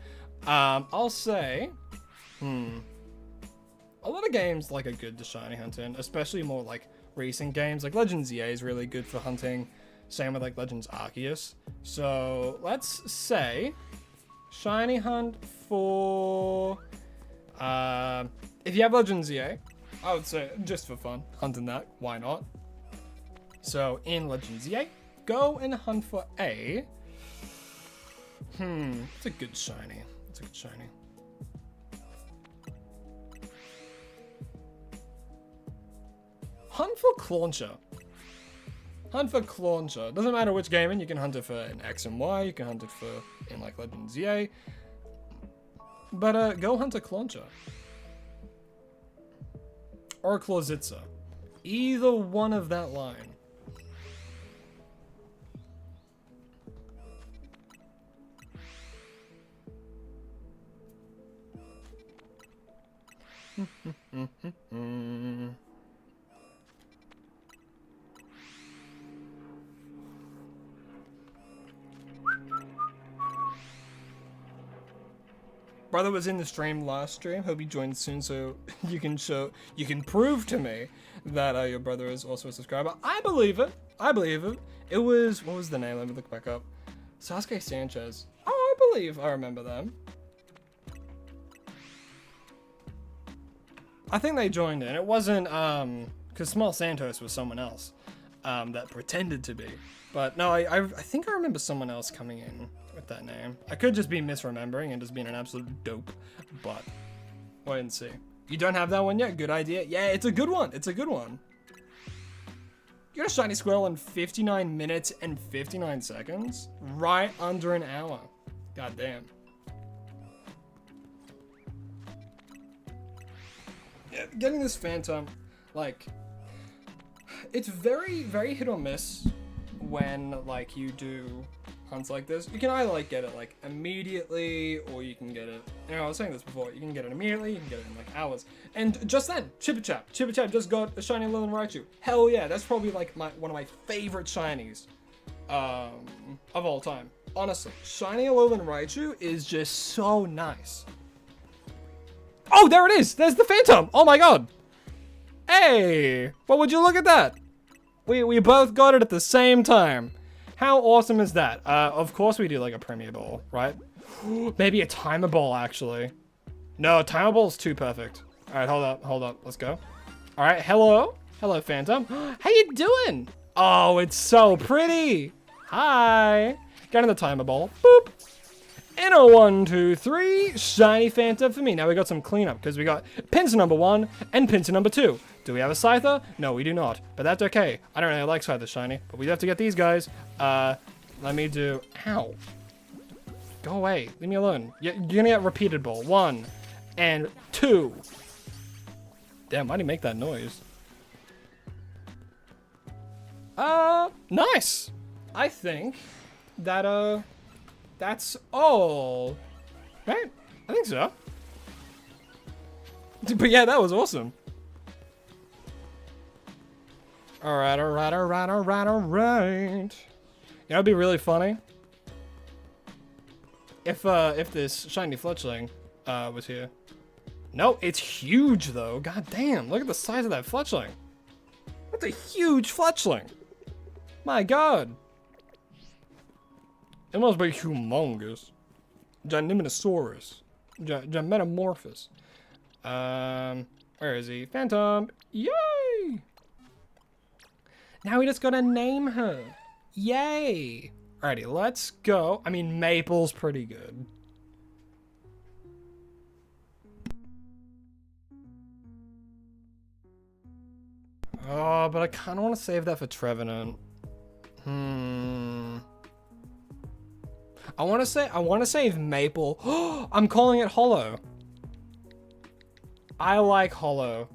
I'll say... A lot of games like are good to shiny hunt in, especially more like recent games. Like Legends EA is really good for hunting Same with like Legends Arceus. So let's say shiny hunt for if you have Legends EA, I would say just for fun, hunting that, why not? So in Legends EA, go and hunt for a it's a good shiny. It's a good shiny. Hunt for Clauncher. Hunt for Clauncher. Doesn't matter which game in, you can hunt it for in X and Y, you can hunt it for in like Legends EA. But go hunt a Clauncher. Or a Clawzitza. Either one of that line. Brother was in the stream last stream. Hope he joined soon so you can prove to me that your brother is also a subscriber. I believe it. I believe it. It was, what was the name? Let me look back up. Sasuke Sanchez. Oh, I believe I remember them. I think they joined in. It wasn't, because Small Santos was someone else that pretended to be. But no, I think I remember someone else coming in with that name. I could just be misremembering and just being an absolute dope, but wait and see. You don't have that one yet? Good idea. Yeah, it's a good one. It's a good one. You got a shiny squirrel in 59 minutes and 59 seconds? Right under an hour. God damn. Yeah, getting this Phantom, like, it's very, very hit or miss when, like, you do hunts like this. You can either, like, get it, like, immediately, or you can get it, you know, I was saying this before, you can get it immediately, you can get it in, like, hours. And just then, Chipper Chap just got a shiny Alolan Raichu. Hell yeah, that's probably, like, one of my favorite shinies of all time. Honestly, shiny Alolan Raichu is just so nice. Oh, there it is! There's the Phantom! Oh my god! Hey! Well, would you look at that? We both got it at the same time. How awesome is that? Of course we do like a Premier Ball, right? Maybe a Timer Ball, actually. No, Timer Ball's too perfect. Alright, hold up, let's go. Alright, hello, Phantom. How you doing? Oh, it's so pretty. Hi. Get in the Timer Ball, boop. And a 1, 2, 3, shiny Phantom for me. Now we got some cleanup because we got Pinsir number 1 and Pinsir number 2. Do we have a Scyther? No, we do not, but that's okay. I don't really like Scyther shiny, but we have to get these guys. Let me do, ow. Go away, leave me alone. You're gonna get repeated ball. 1 and 2. Damn, why did he make that noise? Nice. I think that, that's all. Right? I think so. But yeah, that was awesome. Alright. You know, it'd be really funny if this shiny Fletchling was here. No, it's huge though. God damn, look at the size of that Fletchling. That's a huge Fletchling. My god. It must be humongous. Gigantosaurus. Gigantomorphous. Where is he? Phantom. Yay! Now we just gotta name her. Yay! Alrighty, let's go. I mean, Maple's pretty good. Oh, but I kinda wanna save that for Trevenant. I want to save Maple. I'm calling it Hollow. I like Hollow.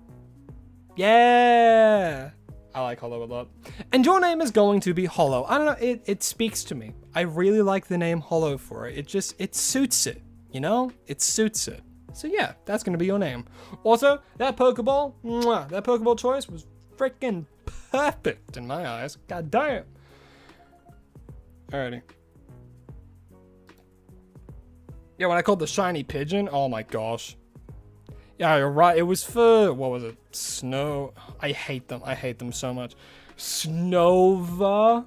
Yeah. I like Hollow a lot. And your name is going to be Hollow. I don't know, it speaks to me. I really like the name Hollow for it. It suits it, you know? It suits it. So yeah, that's going to be your name. Also, that Pokeball, that Pokeball choice was freaking perfect in my eyes. God damn. Alrighty. Yeah, when I called the shiny pigeon, oh my gosh. Yeah, you're right. It was for, what was it? Snow. I hate them. I hate them so much. Snova.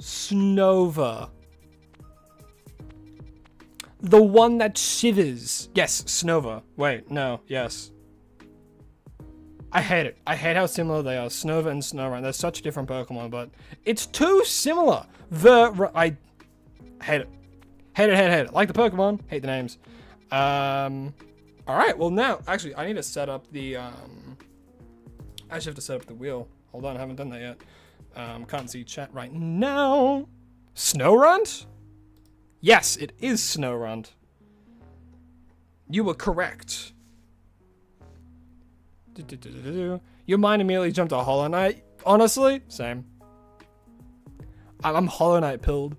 Snova. The one that shivers. Yes, Snova. Wait, no, yes. I hate it. I hate how similar they are. Snova and Snorunt. They're such different Pokemon, but it's too similar. I hate it. Hate it. Like the Pokemon, hate the names. Alright, well now, actually, I need to set up the, I actually have to set up the wheel. Hold on, I haven't done that yet. Can't see chat right now. Snorunt? Yes, it is Snorunt. You were correct. Your mind immediately jumped to Hollow Knight. Honestly, same. I'm Hollow Knight pilled.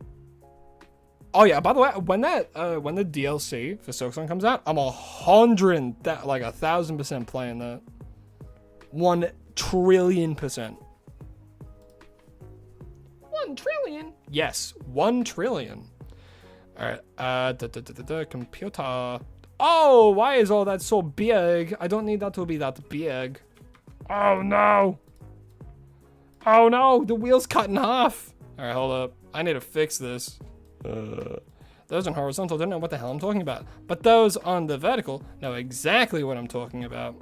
Oh yeah, by the way, when the DLC for Silksong comes out, I'm 1,000% playing that. 1,000,000,000,000%. 1 trillion? Yes, 1 trillion. Alright, computer. Oh, why is all that so big? I don't need that to be that big. Oh no! Oh no, the wheel's cut in half. Alright, hold up. I need to fix this. Those on horizontal don't know what the hell I'm talking about. But those on the vertical know exactly what I'm talking about.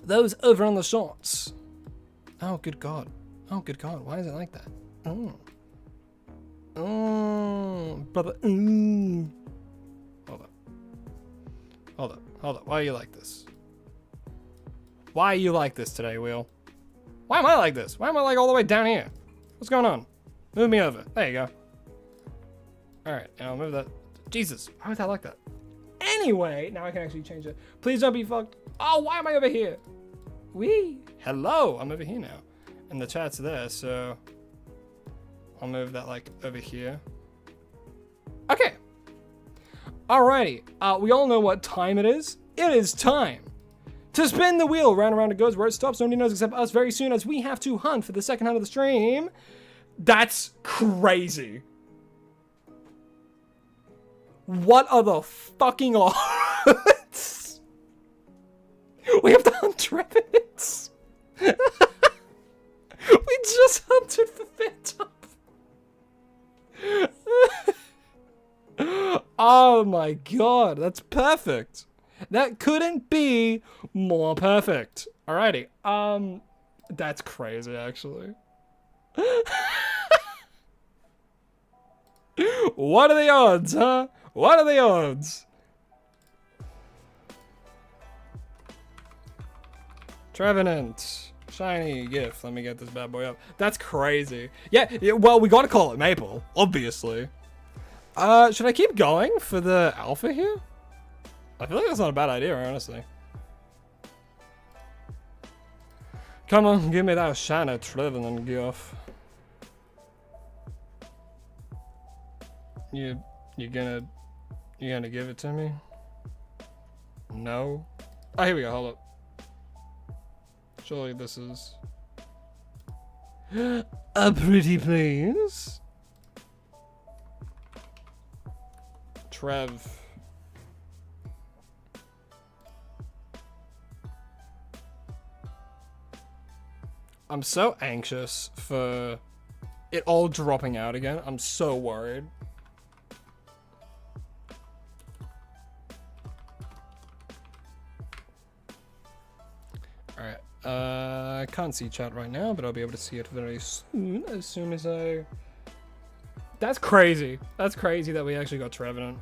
Those over on the shorts. Oh, good God. Oh, good God. Why is it like that? Brother. Hold up. Why are you like this? Why are you like this today, Wheel? Why am I like this? Why am I like all the way down here? What's going on? Move me over. There you go. Alright, and I'll move that. Jesus, why was that like that? Anyway, now I can actually change it. Please don't be fucked. Oh, why am I over here? Wee. Hello, I'm over here now. And the chat's there, so I'll move that like over here. Okay. Alrighty, we all know what time it is. It is time to spin the wheel. Round and round it goes. Where it stops, nobody knows except us very soon, as we have to hunt for the second hunt of the stream. That's crazy. What are the fucking odds? We have to hunt Trevenants. We just hunted for Phantom. Oh my God, that's perfect. That couldn't be more perfect. Alrighty, that's crazy actually. What are the odds, huh? What are the odds? Trevenant. Shiny gift. Let me get this bad boy up. That's crazy. Yeah, well, we gotta call it Maple, obviously. Should I keep going for the alpha here? I feel like that's not a bad idea, honestly. Come on, give me that shiny Trevenant gift. You gonna give it to me? No. Oh, here we go. Hold up. Surely this is a pretty place. Trev. I'm so anxious for it all dropping out again. I'm so worried. Alright, I can't see chat right now, but I'll be able to see it very soon, as soon as I... That's crazy. That's crazy that we actually got Trevenant.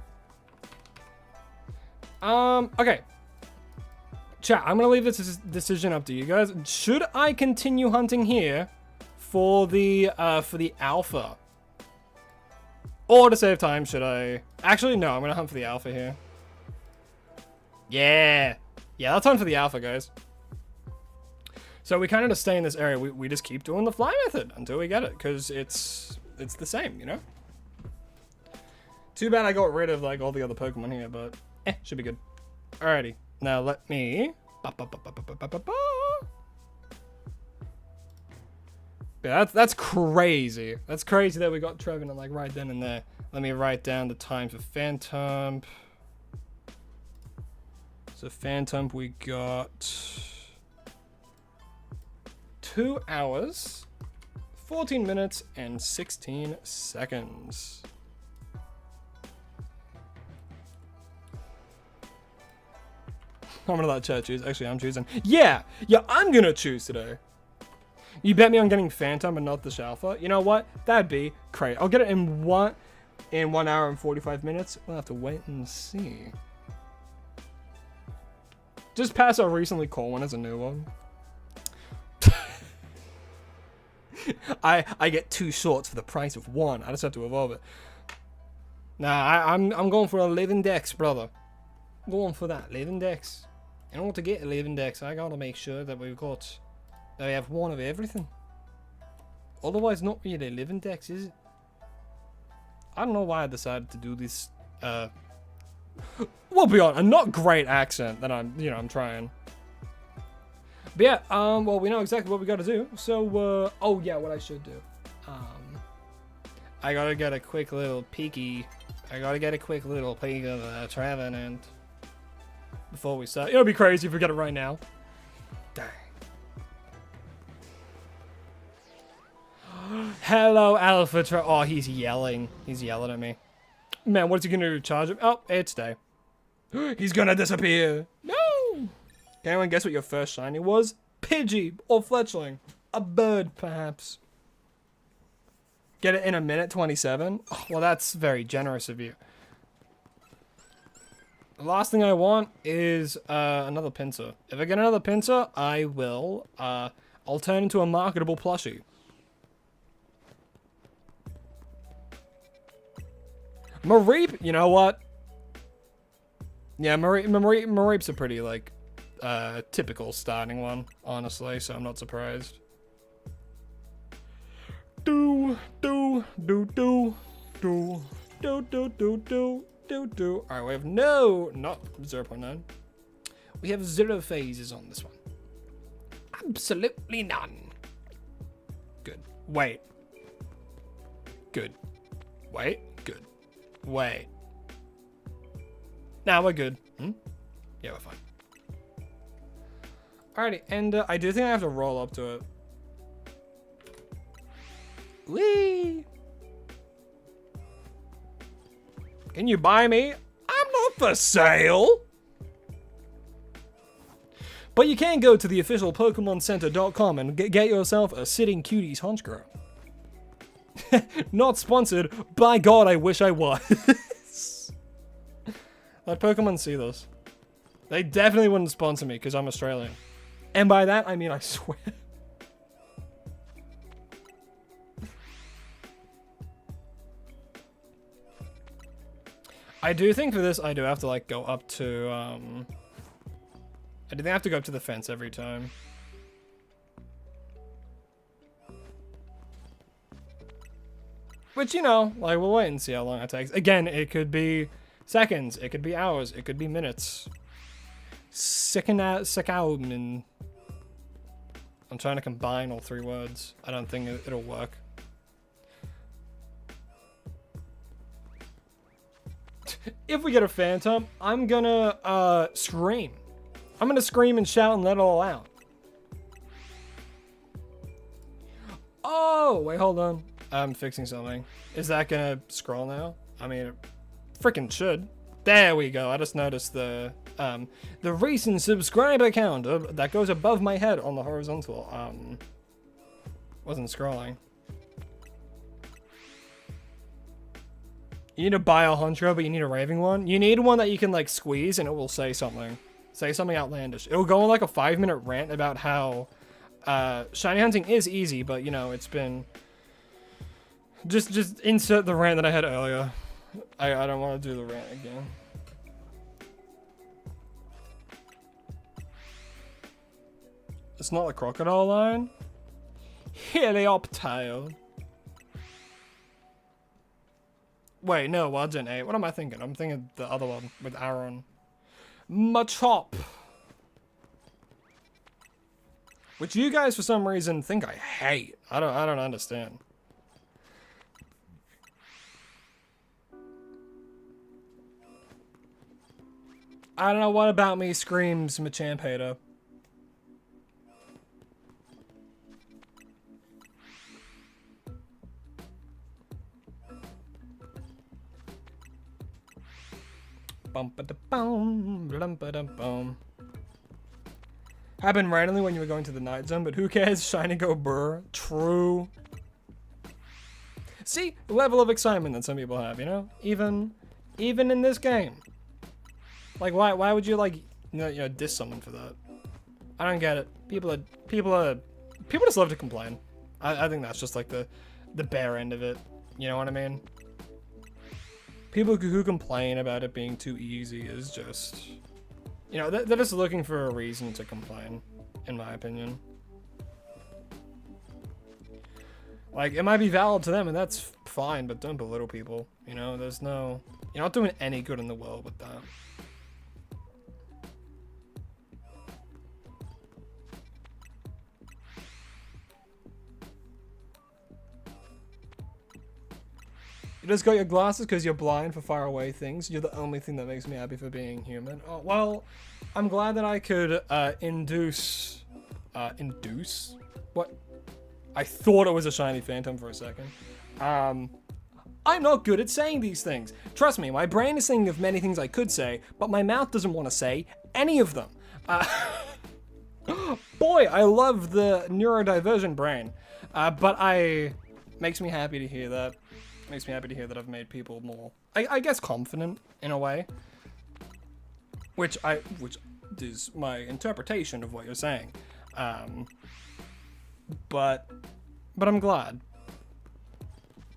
Okay. Chat, I'm gonna leave this decision up to you guys. Should I continue hunting here for the alpha? Or to save time, should I... Actually, no, I'm gonna hunt for the alpha here. Yeah. Yeah, let's hunt for the alpha, guys. So we kind of just stay in this area. We just keep doing the fly method until we get it, because it's the same, you know? Too bad I got rid of like all the other Pokemon here, but should be good. Alrighty, now let me... Yeah, that's crazy. That's crazy that we got Trevenant like right then and there. Let me write down the time for Phantom. So Phantom, we got 2 hours, 14 minutes and 16 seconds. I'm gonna let chat choose. Actually, I'm choosing. Yeah, I'm gonna choose today. You bet me on getting Phantom and not the Shalfa. You know what? That'd be great. I'll get it in 1 hour and 45 minutes. We'll have to wait and see. Just pass our recently caught one as a new one. I get 2 swords for the price of 1. I just have to evolve it. Nah, I'm going for a living dex, brother. Going for that living dex. In order to get a living dex, I gotta make sure that we have 1 of everything. Otherwise, not really a living dex, is it? I don't know why I decided to do this. We'll be on a not great accent that I'm trying. But yeah, well, we know exactly what we gotta do. So, oh yeah, what I should do. I gotta get a quick little peeky. I gotta get a quick little peek of Trevenant before we start. It'll be crazy if we get it right now. Dang. Hello, Alpha. Oh, he's yelling. He's yelling at me. Man, what's he gonna do? Charge him? Oh, it's day. He's gonna disappear. No! Can anyone guess what your first shiny was? Pidgey or Fletchling. A bird, perhaps. Get it in 1:27? Oh, well, that's very generous of you. The last thing I want is another Pinsir. If I get another Pinsir, I will. I'll turn into a marketable plushie. Mareep, you know what? Yeah, Mareep's a pretty, like, typical starting one, honestly, so I'm not surprised. Alright, we have not 0.9. We have 0 phases on this one. Absolutely none. Good. Wait. Good. Wait. Good. Wait. Now we're good. Yeah, we're fine. Alrighty, and I do think I have to roll up to it. Whee! Can you buy me? I'm not for sale! But you can go to the official PokemonCenter.com and get yourself a Sitting Cuties Honchkrow. Not sponsored. By God, I wish I was. Let Pokemon see this. They definitely wouldn't sponsor me because I'm Australian. And by that, I mean I swear. I do think for this, I do have to, like, go up to, I do think I have to go up to the fence every time. Which, you know, like, we'll wait and see how long it takes. Again, it could be seconds, it could be hours, it could be minutes. Second, I'm trying to combine all 3 words. I don't think it'll work. If we get a Phantom, I'm gonna scream. I'm gonna scream and shout and let it all out. Oh, wait, hold on. I'm fixing something. Is that gonna scroll now? I mean, it freaking should. There we go. I just noticed the recent subscriber count that goes above my head on the horizontal. Wasn't scrolling. You need to buy a Honchkrow, but you need a raving one. You need one that you can, like, squeeze and it will say something. Say something outlandish. It'll go on, like, a 5-minute rant about how shiny hunting is easy, but, you know, it's been... Just insert the rant that I had earlier. I don't want to do the rant again. It's not the crocodile line. Helioptile. Wait, no, Wadgen 8. What am I thinking? I'm thinking the other one with Aaron. Machoke. Which you guys, for some reason, think I hate. I don't understand. I don't know what about me screams Machamp hater. Happened randomly when you were going to the night zone, but who cares? Shiny go brr. True. See, the level of excitement that some people have, you know? Even in this game. Like, why would you, like, diss someone for that? I don't get it. People just love to complain. I think that's just, like, the bare end of it. You know what I mean? People who complain about it being too easy is just... You know, they're just looking for a reason to complain, in my opinion. Like, it might be valid to them, and that's fine, but don't belittle people. You know, there's no... You're not doing any good in the world with that. You just got your glasses because you're blind for far away things. You're the only thing that makes me happy for being human. Oh, well, I'm glad that I could induce... Induce? What? I thought it was a shiny phantom for a second. I'm not good at saying these things. Trust me, my brain is thinking of many things I could say, but my mouth doesn't want to say any of them. Boy, I love the neurodivergent brain. But makes me happy to hear that. Makes me happy to hear that I've made people more, I guess, confident in a way. Which is my interpretation of what you're saying. But I'm glad.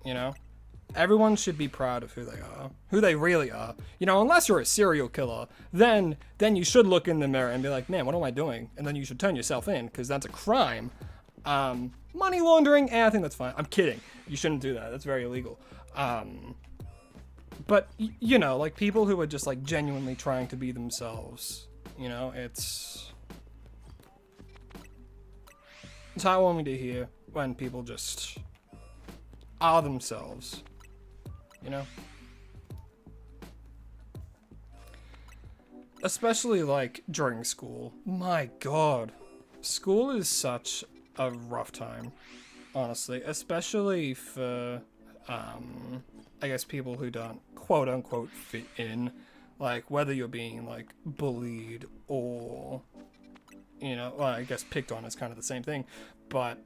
You know? Everyone should be proud of who they are. Who they really are. You know, unless you're a serial killer, then you should look in the mirror and be like, man, what am I doing? And then you should turn yourself in, because that's a crime. Money laundering, I think that's fine. I'm kidding. You shouldn't do that. That's very illegal. But, you know, like, people who are just, like, genuinely trying to be themselves, you know, it's heartwarming to hear when people just are themselves, you know? Especially, like, during school. My God. School is such a rough time, honestly, especially for, I guess people who don't quote-unquote fit in, like, whether you're being, like, bullied or, you know, well, I guess picked on is kind of the same thing, but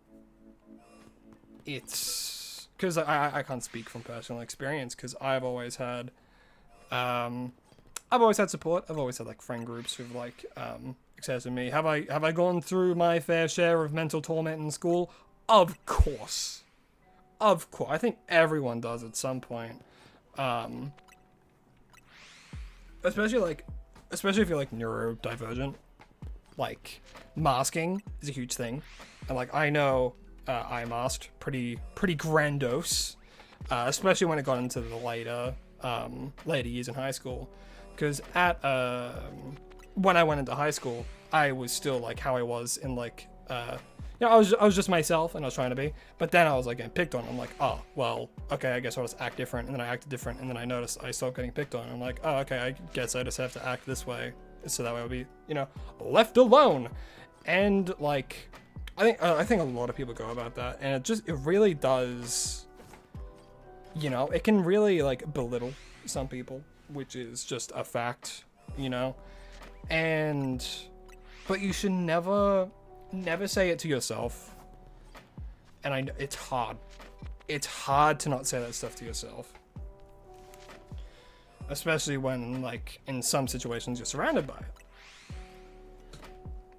it's, because I can't speak from personal experience, because I've always had support. I've always had, like, friend groups who've, like, accepted me. Have I gone through my fair share of mental torment in school? Of course. Of course. I think everyone does at some point. Especially if you're, like, neurodivergent. Like, masking is a huge thing. And, like, I know I masked pretty grandiose. Especially when it got into the later years in high school. Because when I went into high school, I was still, like, how I was in, like, you know, I was just myself, and I was trying to be, but then I was, like, getting picked on. I'm like, oh, well, okay, I guess I'll just act different, and then I acted different, and then I noticed I stopped getting picked on. I'm like, oh, okay, I guess I just have to act this way, so that way I'll be, you know, left alone. And, like, I think a lot of people go about that, and it really does, you know, it can really, like, belittle some people, which is just a fact, you know, but you should never say it to yourself. And it's hard to not say that stuff to yourself, especially when, like, in some situations you're surrounded by it,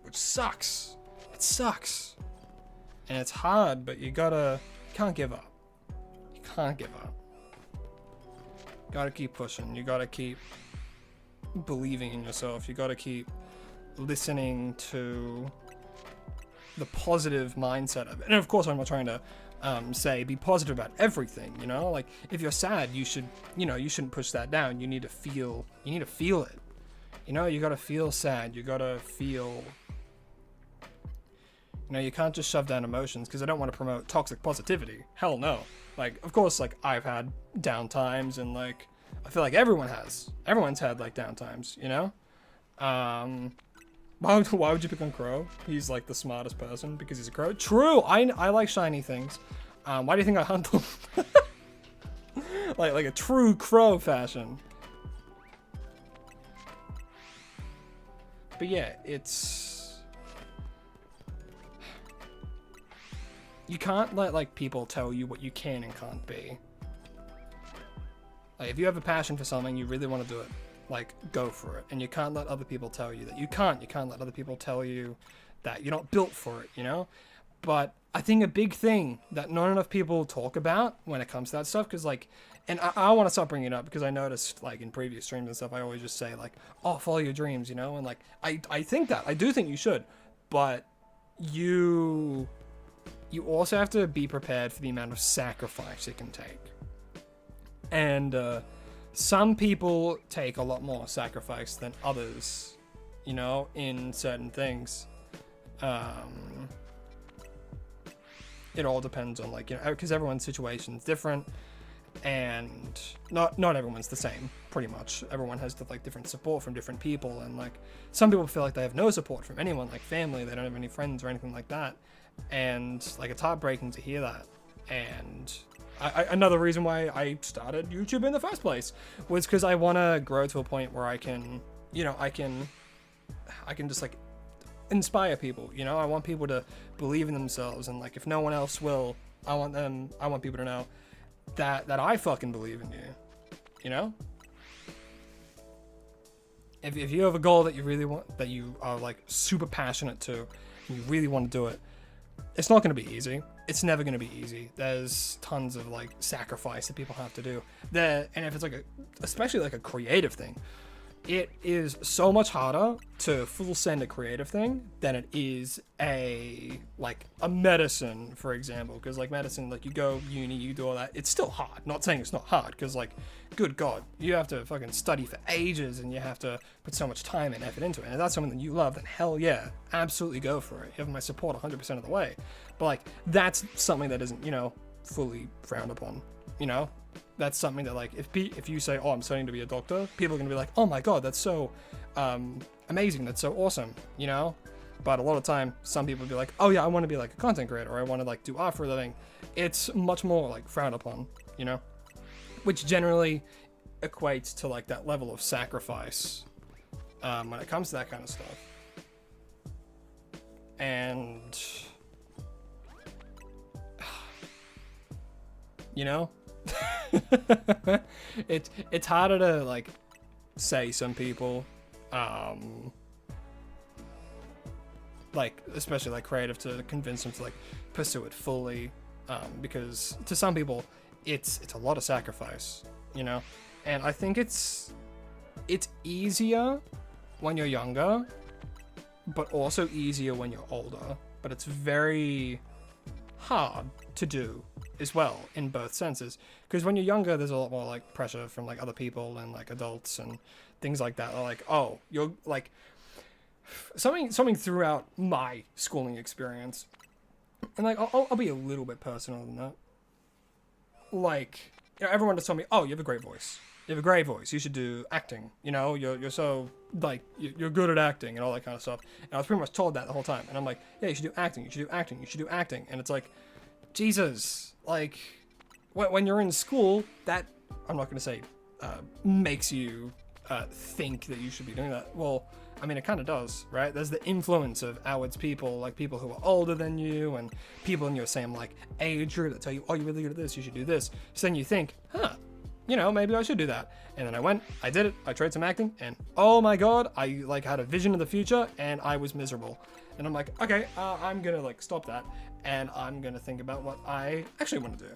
which sucks. It sucks, and it's hard, but you can't give up. You can't give up. Gotta keep pushing. You gotta keep believing in yourself. You gotta keep listening to the positive mindset of it. And of course, I'm not trying to say be positive about everything, you know? Like, if you're sad, you shouldn't push that down. You need to feel it. You know, you gotta feel sad. You gotta feel, you know, you can't just shove down emotions, because I don't want to promote toxic positivity. Hell no. Like, of course, like, I've had down times, and, like, I feel like everyone's had, like, down times, you know? Why would you pick on Crow? He's, like, the smartest person because he's a crow. True, I like shiny things. Why do you think I hunt them? like a true crow fashion. But yeah, it's... You can't let, like, people tell you what you can and can't be. Like, if you have a passion for something, you really want to do it, like, go for it. And you can't let other people tell you that you can't. You can't let other people tell you that you're not built for it, you know? But I think a big thing that not enough people talk about when it comes to that stuff, because, like, and I want to stop bringing it up because I noticed, like, in previous streams and stuff, I always just say, like, oh, follow your dreams, you know? And, like, I think that. I do think you should. But you also have to be prepared for the amount of sacrifice it can take. And some people take a lot more sacrifice than others, you know, in certain things. It all depends on, like, you know, because everyone's situation's different, and not everyone's the same, pretty much. Everyone has, like, different support from different people, and, like, some people feel like they have no support from anyone, like family, they don't have any friends or anything like that, and, like, it's heartbreaking to hear that. And another reason why I started YouTube in the first place was because I want to grow to a point where I can, you know, I can just, like, inspire people, you know? I want people to believe in themselves, and, like, if no one else will, I want people to know that I fucking believe in you, you know? If you have a goal that you really want, that you are, like, super passionate to, and you really want to do it, it's not going to be easy. It's never going to be easy. There's tons of, like, sacrifice that people have to do there. And if it's, like, especially, like, a creative thing, it is so much harder to full send a creative thing than it is a medicine, for example. Because, like, medicine, like, you go uni, you do all that, it's still hard. Not saying it's not hard, because, like, good God, you have to fucking study for ages, and you have to put so much time and effort into it. And if that's something that you love, then hell yeah, absolutely go for it. You have my support 100% of the way. But, like, that's something that isn't, you know, fully frowned upon, you know? That's something that, like, if you say, oh, I'm studying to be a doctor, people are going to be like, oh my God, that's so amazing, that's so awesome, you know? But a lot of time, some people will be like, oh yeah, I want to be, like, a content creator, or I want to, like, do art for a living. It's much more, like, frowned upon, you know? Which generally equates to, like, that level of sacrifice when it comes to that kind of stuff. And, you know? It's harder to, like, say some people, like, especially, like, creative, to convince them to, like, pursue it fully, because to some people it's a lot of sacrifice, you know? And I think it's easier when you're younger, but also easier when you're older, but it's very hard to do as well in both senses, because when you're younger there's a lot more, like, pressure from, like, other people and, like, adults and things like that. They're like, oh, you're, like, something throughout my schooling experience, and, like, I'll be a little bit personal than that. Like, you know, everyone just told me, oh, you have a great voice, you should do acting, you know, you're so, like, you're good at acting and all that kind of stuff. And I was pretty much told that the whole time, and I'm like, yeah, you should do acting, and it's like, Jesus, like, when you're in school, that, I'm not going to say, makes you think that you should be doing that. Well, I mean, it kind of does, right? There's the influence of outwards people, like people who are older than you, and people in your same, like, age group that tell you, oh, you're really good at this, you should do this. So then you think, huh, you know, maybe I should do that. And then I went, I did it, I tried some acting, and oh my God, I, like, had a vision of the future, and I was miserable. And I'm like, okay, I'm gonna, like, stop that, and I'm gonna think about what I actually want to do.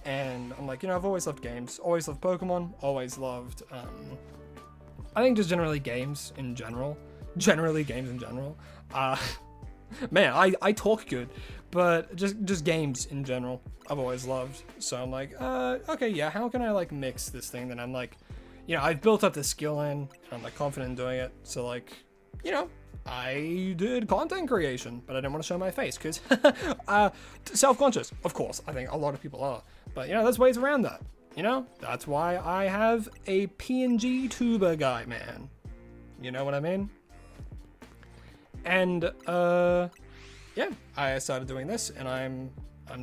And I'm like, you know, I've always loved games, always loved Pokemon, always loved, I think just generally games in general. Man, I talk good, but just games in general, I've always loved. So I'm like, okay, yeah, how can I, like, mix this thing that I'm, like, you know, I've built up the skill in, and I'm, like, confident in doing it. So, like, you know, I did content creation, but I didn't want to show my face because self-conscious, of course. I think a lot of people are, but, you know, there's ways around that. You know, that's why I have a PNG tuber guy, man. You know what I mean? And yeah, I started doing this, and I'm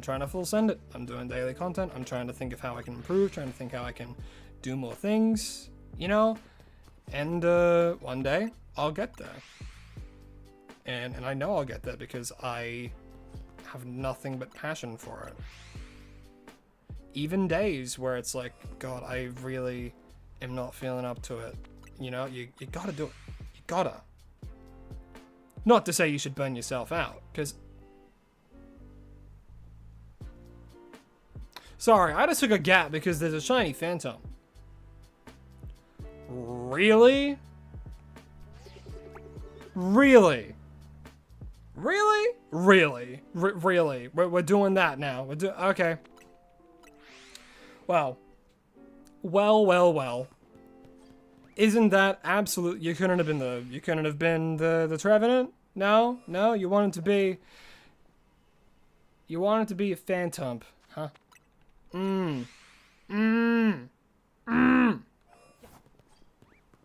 trying to full send it. I'm doing daily content. I'm trying to think of how I can improve, trying to think how I can do more things, you know? And one day I'll get there. And I know I'll get there because I have nothing but passion for it. Even days where it's like, God, I really am not feeling up to it. You know, you gotta do it. You gotta. Not to say you should burn yourself out, because... Sorry, I just took a gap because there's a shiny phantom. Really? Really? Really? Really? Really? We're doing that now. Okay. Well. Well. Isn't that absolute? You couldn't have been the Trevenant? No? You wanted to be a phantom, huh?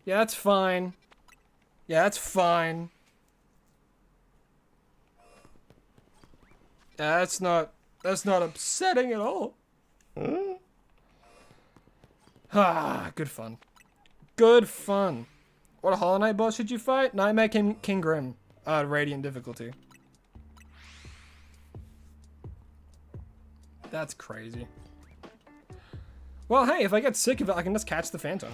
Yeah, that's fine. Yeah, that's not upsetting at all. Good fun. Good fun. What Hollow Knight boss should you fight? Nightmare King Grim. Radiant difficulty. That's crazy. Well, hey, if I get sick of it, I can just catch the phantom.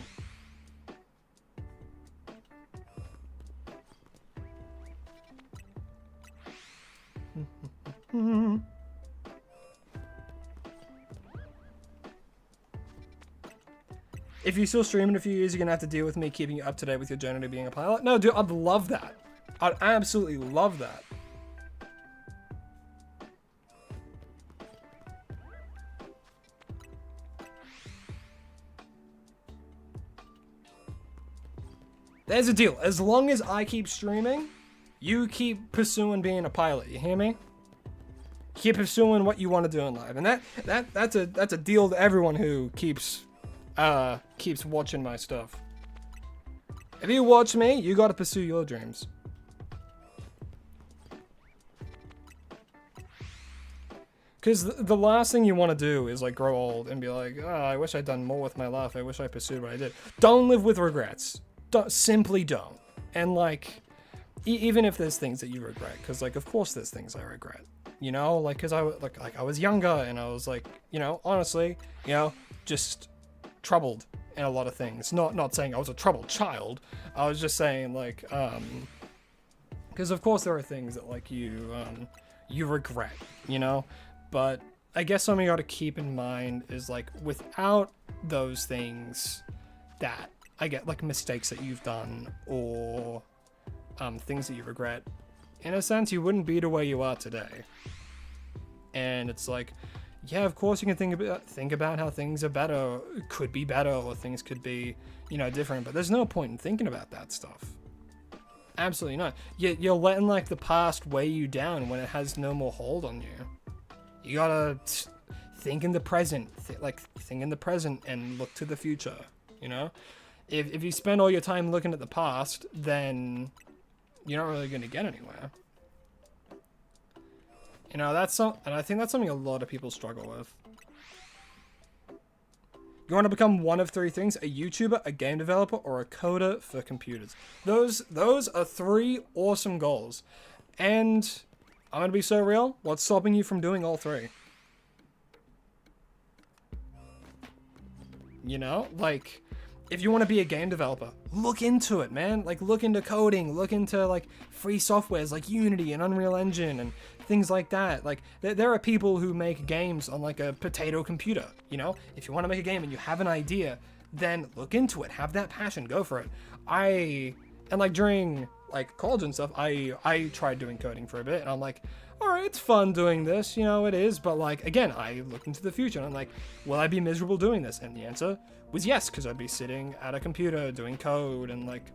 If you still stream in a few years, you're gonna have to deal with me keeping you up to date with your journey to being a pilot. No, dude, I'd love that. I'd absolutely love that. There's a deal. As long as I keep streaming, you keep pursuing being a pilot. You hear me? Keep pursuing what you want to do in life, and that's a deal to everyone who keeps watching my stuff. If you watch me, you got to pursue your dreams. Because the last thing you want to do is like grow old and be like, oh, I wish I'd done more with my life. I wish I pursued what I did. Don't live with regrets. Simply don't. And like, even if there's things that you regret, because like, of course there's things I regret. You know, like, because I was younger and I was like, you know, honestly, you know, just troubled in a lot of things. Not saying I was a troubled child. I was just saying like, because of course there are things that like you regret, you know. But I guess something you got to keep in mind is like, without those things that I get, like mistakes that you've done or things that you regret, in a sense, you wouldn't be the way you are today. And it's like, yeah, of course you can think about how things are better, could be better, or things could be, you know, different. But there's no point in thinking about that stuff. Absolutely not. You're letting like the past weigh you down when it has no more hold on you. You gotta think in the present, think in the present and look to the future. You know, if you spend all your time looking at the past, then you're not really gonna get anywhere. You know, and I think that's something a lot of people struggle with. You want to become one of three things: a YouTuber, a game developer, or a coder for computers. Those are three awesome goals. And I'm gonna be so real, what's stopping you from doing all three? You know, like, if you want to be a game developer, look into it, man. Like, look into coding, look into like free softwares like Unity and Unreal Engine and things like that. Like, there are people who make games on like a potato computer, you know? If you want to make a game and you have an idea, then look into it, have that passion, go for it. And like during like college and stuff, I tried doing coding for a bit and I'm like, all right, it's fun doing this, you know, it is. But like, again, I look into the future and I'm like, will I be miserable doing this? And the answer was yes, because I'd be sitting at a computer doing code and like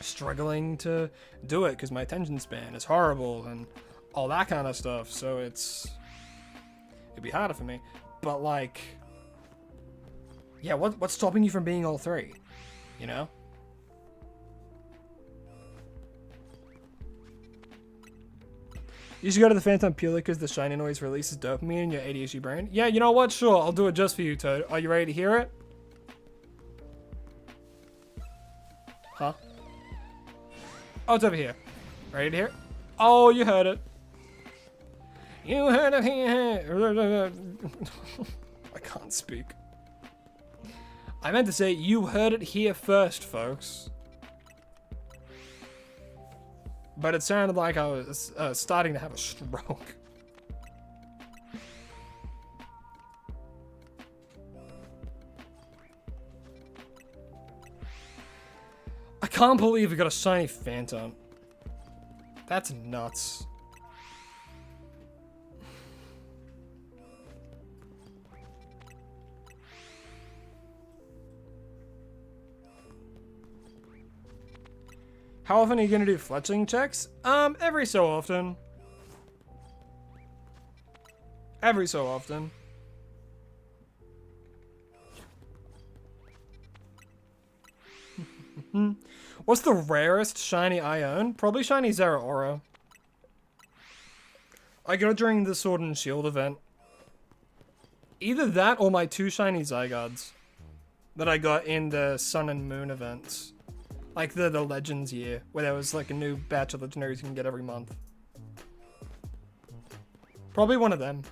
struggling to do it because my attention span is horrible and all that kind of stuff. So it'd be harder for me. But like, yeah, what's stopping you from being all three? You know? You should go to the Phantom purely because the shiny noise releases dopamine in your ADHD brain. Yeah, you know what? Sure, I'll do it just for you, Toad. Are you ready to hear it? Huh? Oh, it's over here. Ready to hear it? Oh, you heard it. You heard it here. I can't speak. I meant to say, you heard it here first, folks. But it sounded like I was starting to have a stroke. I can't believe we got a shiny Phantom. That's nuts. How often are you gonna do fletching checks? Every so often. Every so often. What's the rarest shiny I own? Probably shiny Zeraora. I got it during the Sword and Shield event. Either that or my 2 shiny Zygardes that I got in the Sun and Moon events. Like the Legends year, where there was like a new batch of legendaries you can get every month. Probably one of them.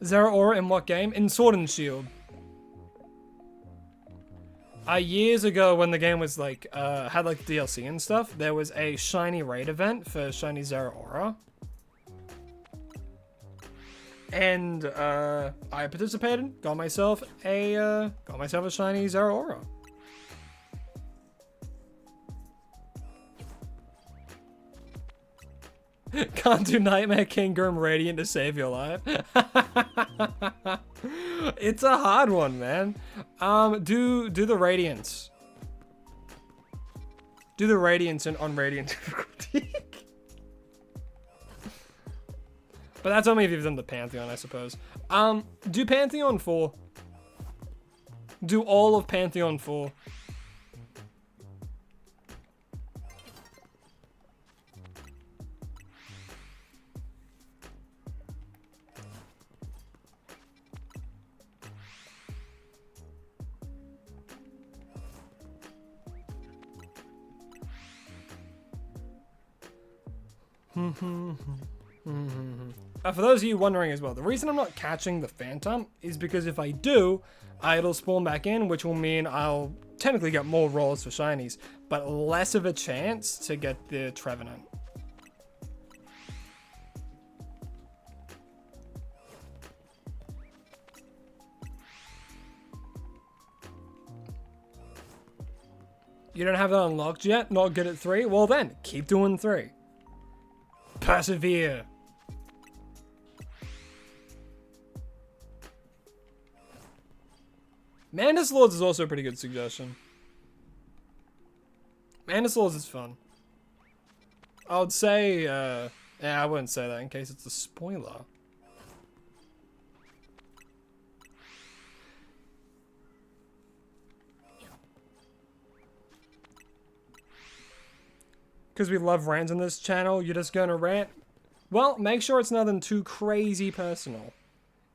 Zeraora in what game? In Sword and Shield. Years ago when the game was like, had like DLC and stuff, there was a shiny raid event for shiny Zeraora. And, I participated, got myself a shiny Zeraora. Can't do Nightmare King Grim Radiant to save your life. It's a hard one, man. Do the Radiance. Do the Radiance on Radiant difficulty. But that's only if you've done the Pantheon, I suppose. Do Pantheon 4. Do all of Pantheon 4. For those of you wondering as well, the reason I'm not catching the Phantom is because if I do, it'll spawn back in, which will mean I'll technically get more rolls for shinies, but less of a chance to get the Trevenant. You don't have that unlocked yet? Not good at 3? Well then, keep doing 3. Persevere. Mandus Lords is also a pretty good suggestion. Mandus Lords is fun. I would say, yeah, I wouldn't say that in case it's a spoiler. Because we love rants on this channel, you're just gonna rant? Well, make sure it's nothing too crazy personal.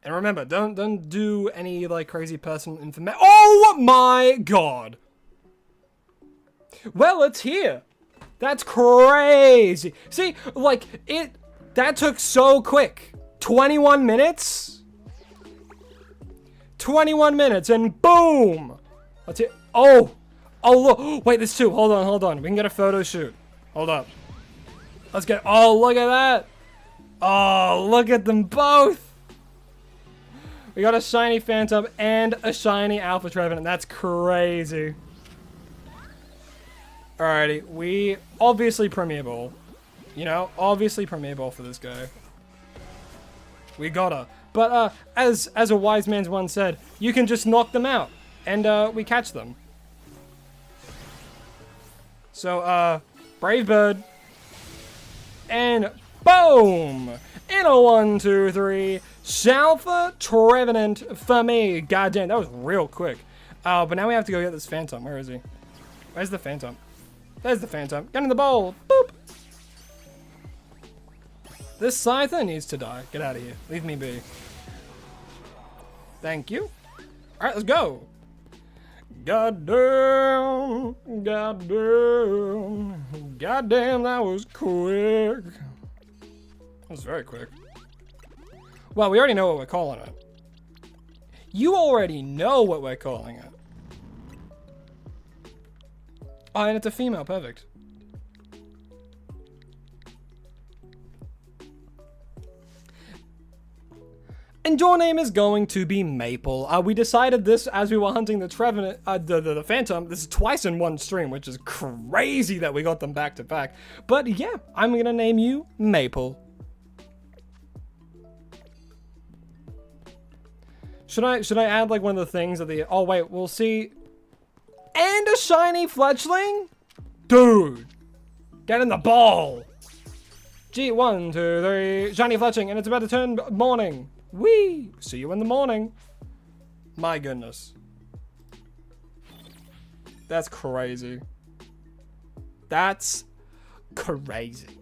And remember, don't do any like crazy personal information. Oh my god! Well, it's here. That's crazy. See, like that took so quick. 21 minutes? 21 minutes and boom! That's it. Oh, look. Wait, there's 2. Hold on. We can get a photo shoot. Hold up. Let's get, oh, look at that. Oh, look at them both. We got a shiny Phantom and a shiny Alpha Trevenant. That's crazy. Alrighty, we obviously Premier Ball. You know, obviously Premier Ball for this guy. We gotta. But as a wise man once said, you can just knock them out, and we catch them. So Brave Bird, and boom! In a 1, 2, 3, Alpha Trevenant for me. Goddamn, that was real quick. But now we have to go get this Phantom. Where is he? Where's the Phantom? There's the Phantom. Get in the bowl. Boop. This Scyther needs to die. Get out of here. Leave me be. Thank you. All right, let's go. Goddamn, goddamn, goddamn, that was quick. That was very quick. Well, we already know what we're calling it. You already know what we're calling it. Oh, and it's a female, perfect. And your name is going to be Maple. We decided this as we were hunting the Trevenant, the Phantom. This is twice in one stream, which is crazy that we got them back to back. But yeah, I'm gonna name you Maple. Should I add like one of the things at the? Oh wait, we'll see. And a shiny fledgling, dude. Get in the ball. G 1, 2, 3, shiny fletching, and it's about to turn morning. Wee! See you in the morning. My goodness. That's crazy. That's crazy.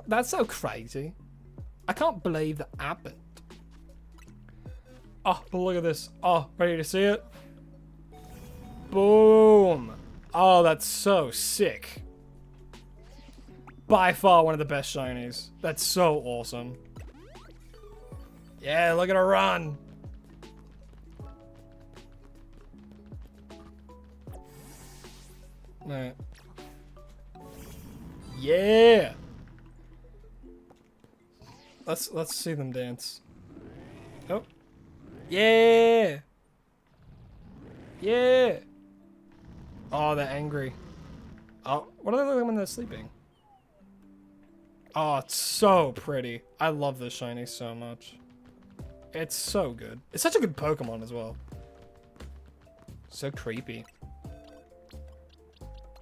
That's so crazy. I can't believe that happened. Oh, but look at this. Oh, ready to see it? Boom. Oh, that's so sick. By far one of the best shinies. That's so awesome. Yeah, look at her run. Alright. Yeah. Let's see them dance. Oh. Yeah. Yeah. Oh, they're angry. Oh, what are they looking when they're sleeping? Oh, it's so pretty. I love this shiny so much. It's so good. It's such a good Pokemon as well. So creepy.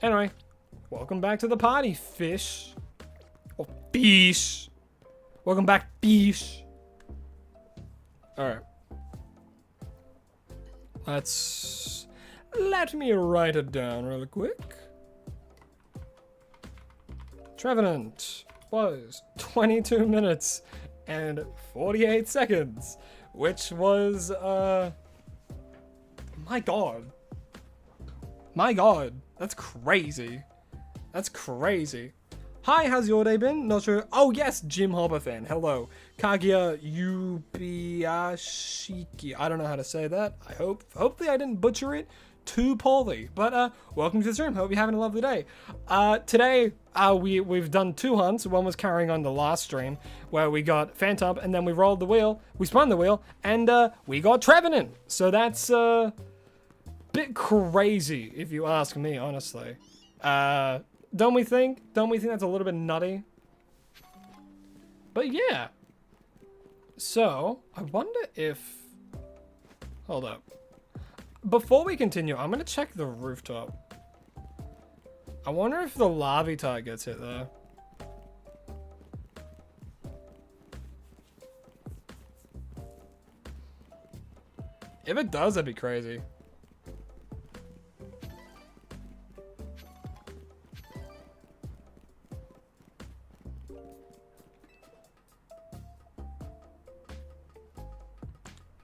Anyway, welcome back to the party, fish. Or fish. Welcome back, fish. Alright. Let me write it down real quick. Trevenant was 22 minutes and 48 seconds, which was, my god. My god, that's crazy. That's crazy. Hi, how's your day been? Not sure. Oh yes, Jim Hopper fan. Hello. Kaguya Yubiyashiki. I don't know how to say that. Hopefully I didn't butcher it too poorly. But welcome to the stream. Hope you're having a lovely day. Today we've done 2 hunts. One was carrying on the last stream where we got Phantom, and then we rolled the wheel. We spun the wheel, and we got Trevenant. So that's bit crazy if you ask me, honestly. Don't we think that's a little bit nutty? But yeah. So, I wonder if... Hold up. Before we continue, I'm gonna check the rooftop. I wonder if the Larvitar gets hit there. If it does, that'd be crazy.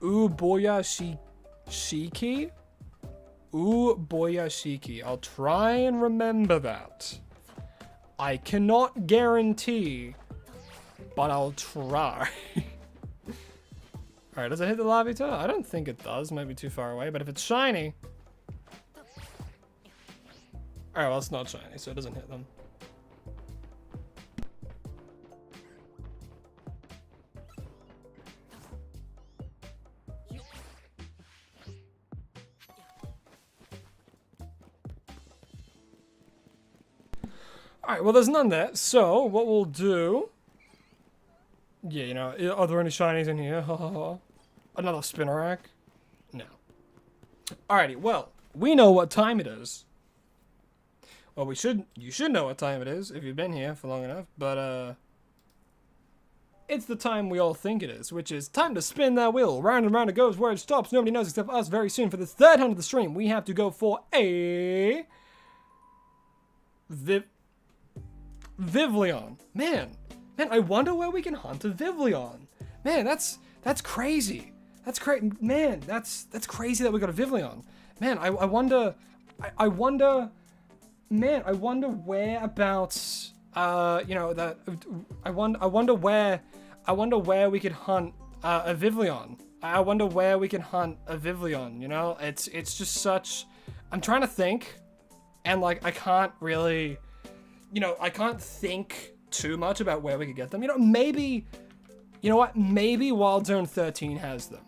Uboyashiki? Uboyashiki. I'll try and remember that. I cannot guarantee, but I'll try. Alright, does it hit the Larvitar? I don't think it does. Maybe too far away, but if it's shiny... Alright, well, it's not shiny, so it doesn't hit them. Alright, well, there's none there, so what we'll do... Yeah, you know, are there any shinies in here? Another Spinarak? No. Alrighty, well, we know what time it is. Well, you should know what time it is if you've been here for long enough, but, it's the time we all think it is, which is time to spin that wheel. Round and round it goes, where it stops, nobody knows except us. Very soon, for the 3rd hunt of the stream, we have to go for a... Vivillon. Man, I wonder where we can hunt a Vivillon. Man, that's crazy. That's great, man. That's crazy that we got a Vivillon. Man, I wonder, I wonder, man, I wonder whereabouts. You know that. I wonder where we could hunt a Vivillon. I wonder where we can hunt a Vivillon. You know, it's just such. I'm trying to think, and like I can't really, you know, I can't think too much about where we could get them. You know, maybe, you know what? Maybe Wild Zone 13 has them.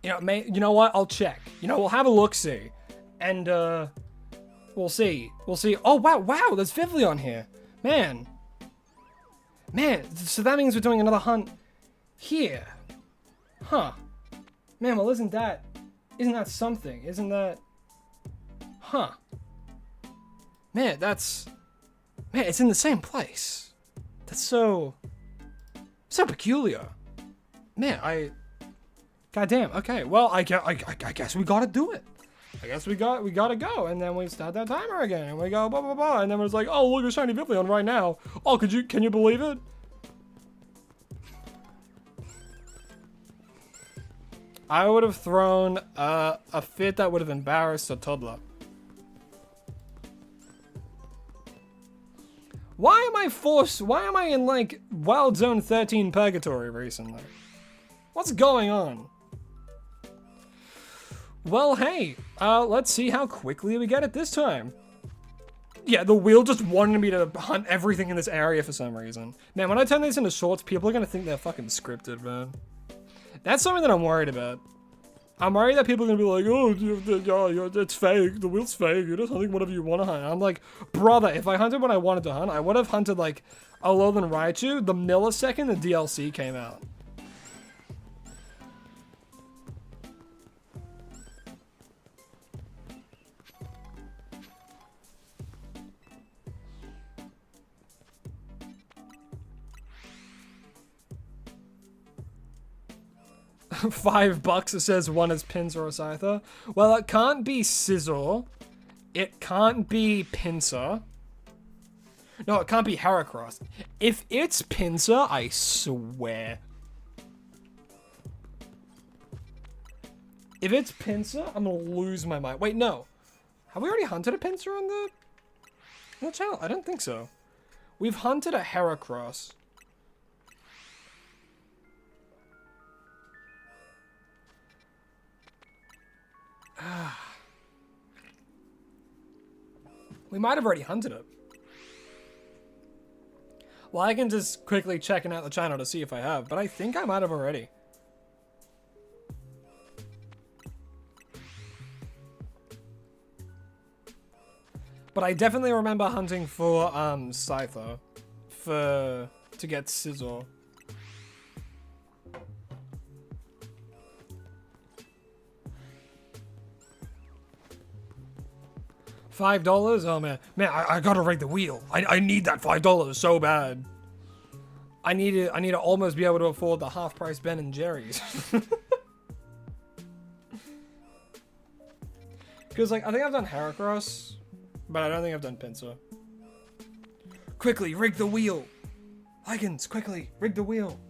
You know, you know what? I'll check. You know, we'll have a look-see, and we'll see. We'll see. Oh wow, there's Vivillon here, man. So that means we're doing another hunt here, huh? Man, well, isn't that something? Isn't that, huh? Man, it's in the same place. That's so peculiar. Man, goddamn. Okay, well, I guess we gotta do it. I guess we gotta go, and then we start that timer again, and we go blah blah blah, and then it's like, oh, look, a shiny Vivillon right now. Oh, can you believe it? I would have thrown a fit that would have embarrassed a toddler. Why am I in like Wild Zone 13 purgatory recently? What's going on? Well, hey, let's see how quickly we get it this time. Yeah, the wheel just wanted me to hunt everything in this area for some reason. Man, when I turn these into shorts, people are gonna think they're fucking scripted, man. That's something that I'm worried about. I'm worried that people are gonna be like, oh, it's fake, the wheel's fake, you're just hunting whatever you want to hunt. I'm like, brother, if I hunted what I wanted to hunt, I would have hunted like Alolan Raichu the millisecond the DLC came out. $5 it says one is Pinsir or Scyther. Well, it can't be Scizor. It can't be Pinsir. No, it can't be Heracross. If it's Pinsir, I swear. If it's Pinsir, I'm gonna lose my mind. Wait, no. Have we already hunted a Pinsir on the channel? I don't think so. We've hunted a Heracross. We might have already hunted it. Well, I can just quickly check out the channel to see if I have, but I think I might have already. But I definitely remember hunting for Scyther to get Scizor. $5? Oh man, I gotta rig the wheel. I need that $5 so bad. I need to almost be able to afford the half-price Ben and Jerry's. Because like I think I've done Heracross, but I don't think I've done Pinsir. Quickly rig the wheel, Higgins! Quickly rig the wheel.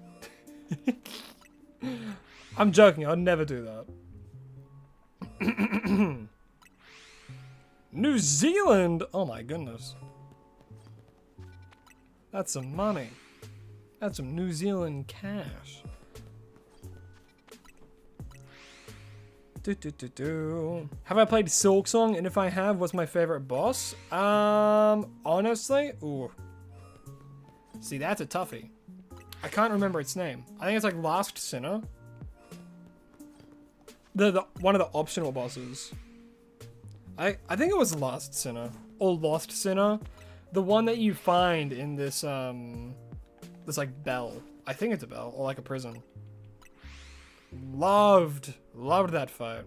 I'm joking. I'll never do that. New Zealand! Oh my goodness. That's some money. That's some New Zealand cash. Have I played Silksong? And if I have, what's my favorite boss? Honestly, ooh. See, that's a toughie. I can't remember its name. I think it's like Last Sinner. The one of the optional bosses. I think it was Last Sinner or Lost Sinner, the one that you find in this this like bell. I think it's a bell or like a prison. Loved that fight.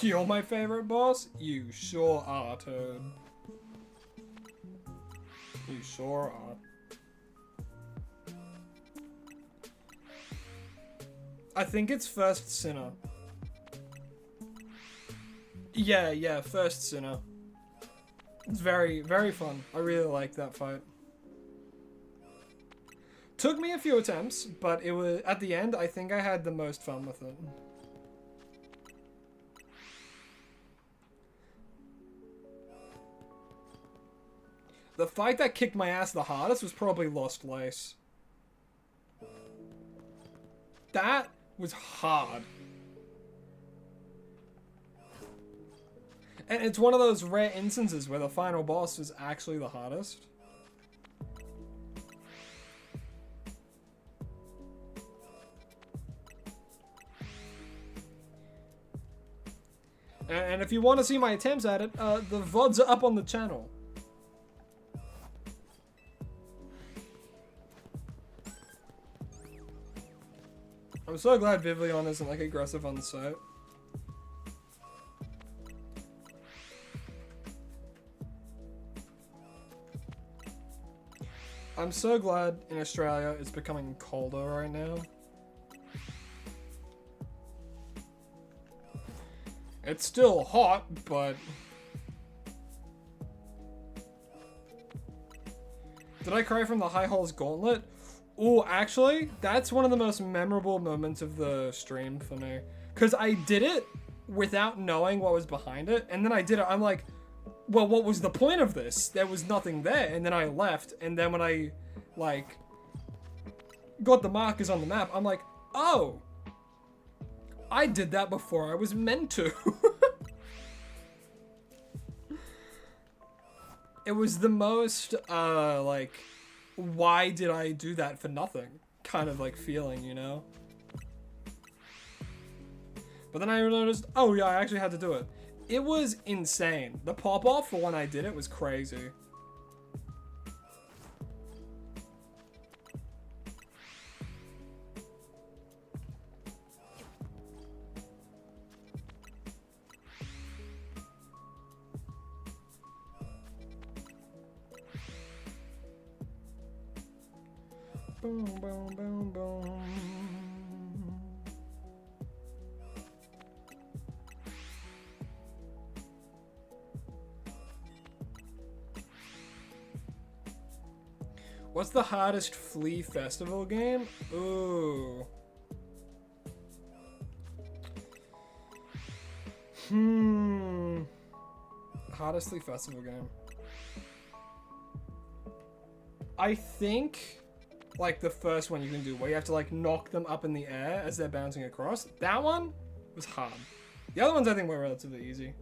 You're my favorite boss? You sure are, Toad. You sure are. I think it's First Sinner. Yeah, First Sinner. It's very, very fun. I really like that fight. Took me a few attempts, but it was at the end, I think I had the most fun with it. The fight that kicked my ass the hardest was probably Lost Lace. That was hard. And it's one of those rare instances where the final boss is actually the hardest. And if you want to see my attempts at it, the VODs are up on the channel. I'm so glad Vivillon isn't like aggressive on the site. I'm so glad in Australia it's becoming colder right now. It's still hot, but... Did I cry from the High Halls Gauntlet? Oh, actually, that's one of the most memorable moments of the stream for me. Because I did it without knowing what was behind it, and then I did it, I'm like, well, what was the point of this? There was nothing there, and then I left, and then when I, like, got the markers on the map, I'm like, oh, I did that before I was meant to. It was the most, like, why did I do that for nothing kind of like feeling, you know? But then I noticed, oh yeah, I actually had to do it. It was insane. The pop-off for when I did it was crazy. Boom, boom, boom, boom. What's the hardest Flea Festival game? Ooh. Hardest Flea Festival game. I think... like the first one you can do, where you have to like knock them up in the air as they're bouncing across. That one was hard. The other ones I think were relatively easy.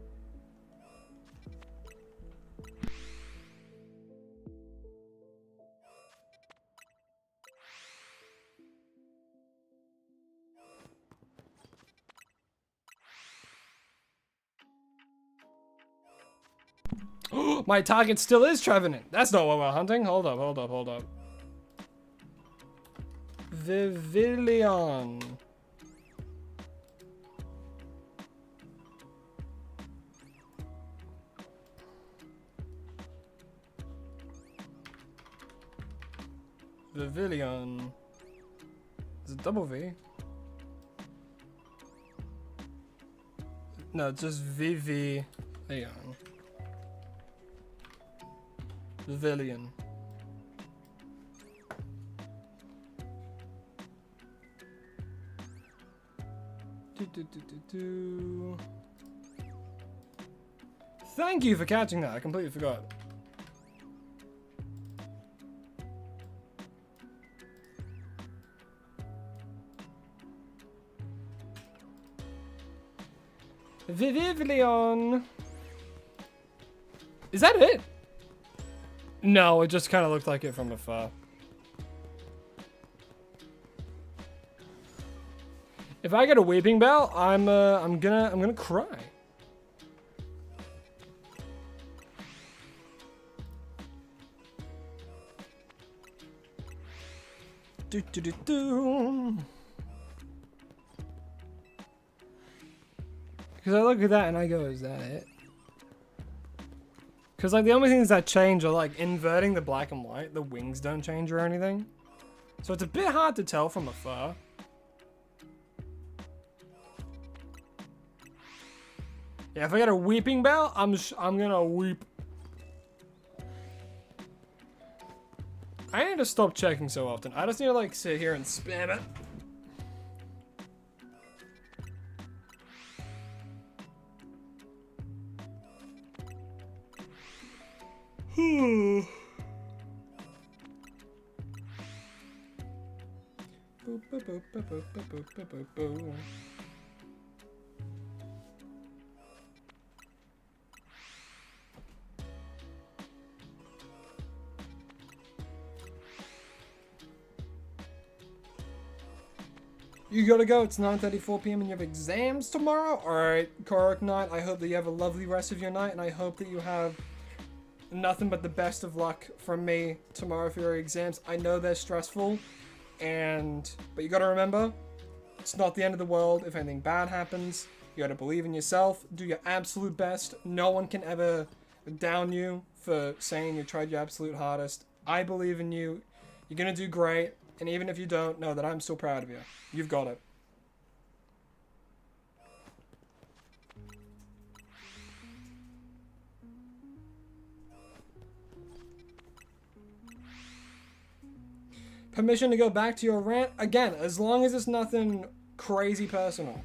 My target still is Trevenant. That's not what we're hunting. Hold up. Vivillon. Vivillon. Is it double V? No, just Vivillon. Vivillon. Thank you for catching that. I completely forgot. Vivillon. Is that it? No, it just kind of looked like it from afar. If I get a weeping bell, I'm gonna cry. Do do do do. Because I look at that and I go, is that it? Because like the only things that change are like inverting the black and white. The wings don't change or anything. So it's a bit hard to tell from afar. Yeah, if I get a weeping bell, I'm gonna weep. I need to stop checking so often. I just need to like sit here and spam it. You gotta go, it's 9:34 p.m. and you have exams tomorrow? Alright, Korok Knight, I hope that you have a lovely rest of your night, and I hope that you have nothing but the best of luck from me tomorrow for your exams. I know they're stressful, but you gotta remember, it's not the end of the world if anything bad happens. You gotta believe in yourself, do your absolute best. No one can ever down you for saying you tried your absolute hardest. I believe in you, you're gonna do great. And even if you don't, know that I'm still proud of you. You've got it. Permission to go back to your rant? Again, as long as it's nothing crazy personal.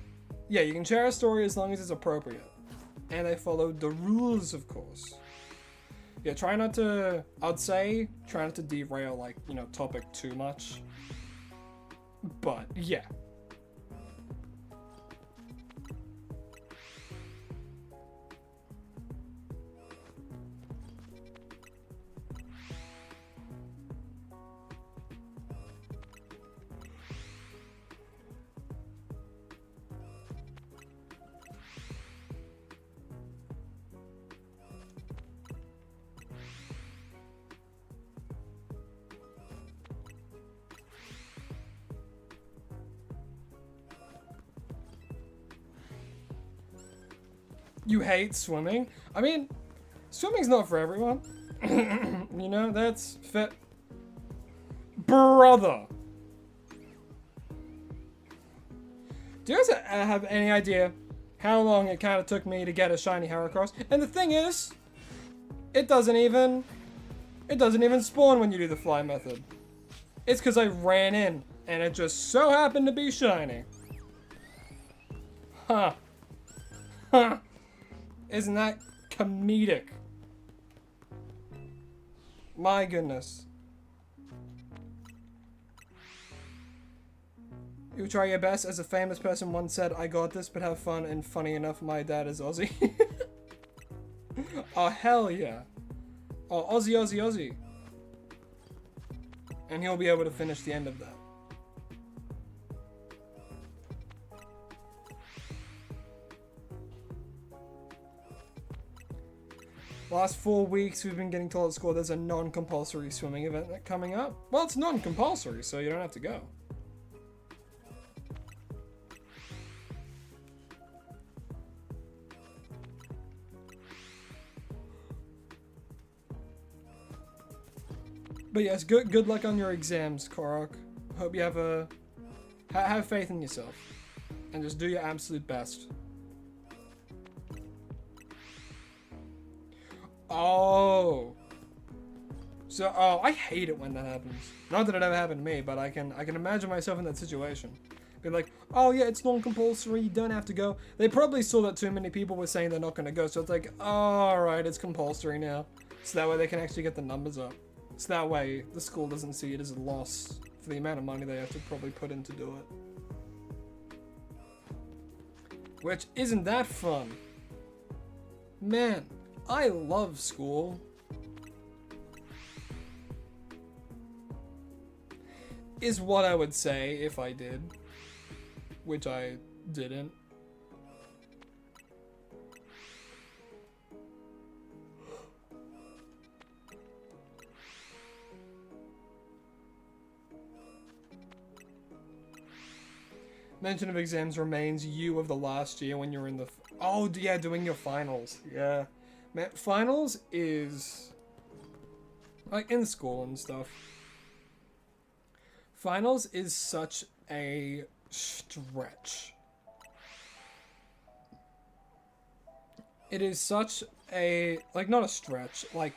Yeah, you can share a story as long as it's appropriate. And I followed the rules, of course. Yeah, try not to, I'd say, try not to derail, like, you know, topic too much. But, yeah. You hate swimming? I mean, swimming's not for everyone. You know, that's fit. Brother! Do you guys have any idea how long it kind of took me to get a shiny Heracross? And the thing is, it doesn't even spawn when you do the fly method. It's because I ran in, and it just so happened to be shiny. Huh. Huh. Isn't that comedic? My goodness. You try your best. As a famous person once said, I got this, but have fun, and funny enough, my dad is Aussie. Oh, hell yeah. Oh, Aussie, Aussie, Aussie. And he'll be able to finish the end of that. Last 4 weeks, we've been getting told at school there's a non-compulsory swimming event coming up. Well, it's non-compulsory, so you don't have to go. But yes, good luck on your exams, Korok. Hope you have faith in yourself, and just do your absolute best. Oh. So, I hate it when that happens. Not that it ever happened to me, but I can imagine myself in that situation. Be like, oh yeah, it's non-compulsory, you don't have to go. They probably saw that too many people were saying they're not going to go, so it's like, alright, it's compulsory now. So that way they can actually get the numbers up. So that way the school doesn't see it as a loss for the amount of money they have to probably put in to do it. Which isn't that fun. Man. I love school. Is what I would say if I did. Which I didn't. Mention of exams remains you of the last year when you're in the... Oh, yeah, doing your finals. Yeah. Man, finals is, like, in school and stuff, finals is such a stretch. it is such a, like, not a stretch, like,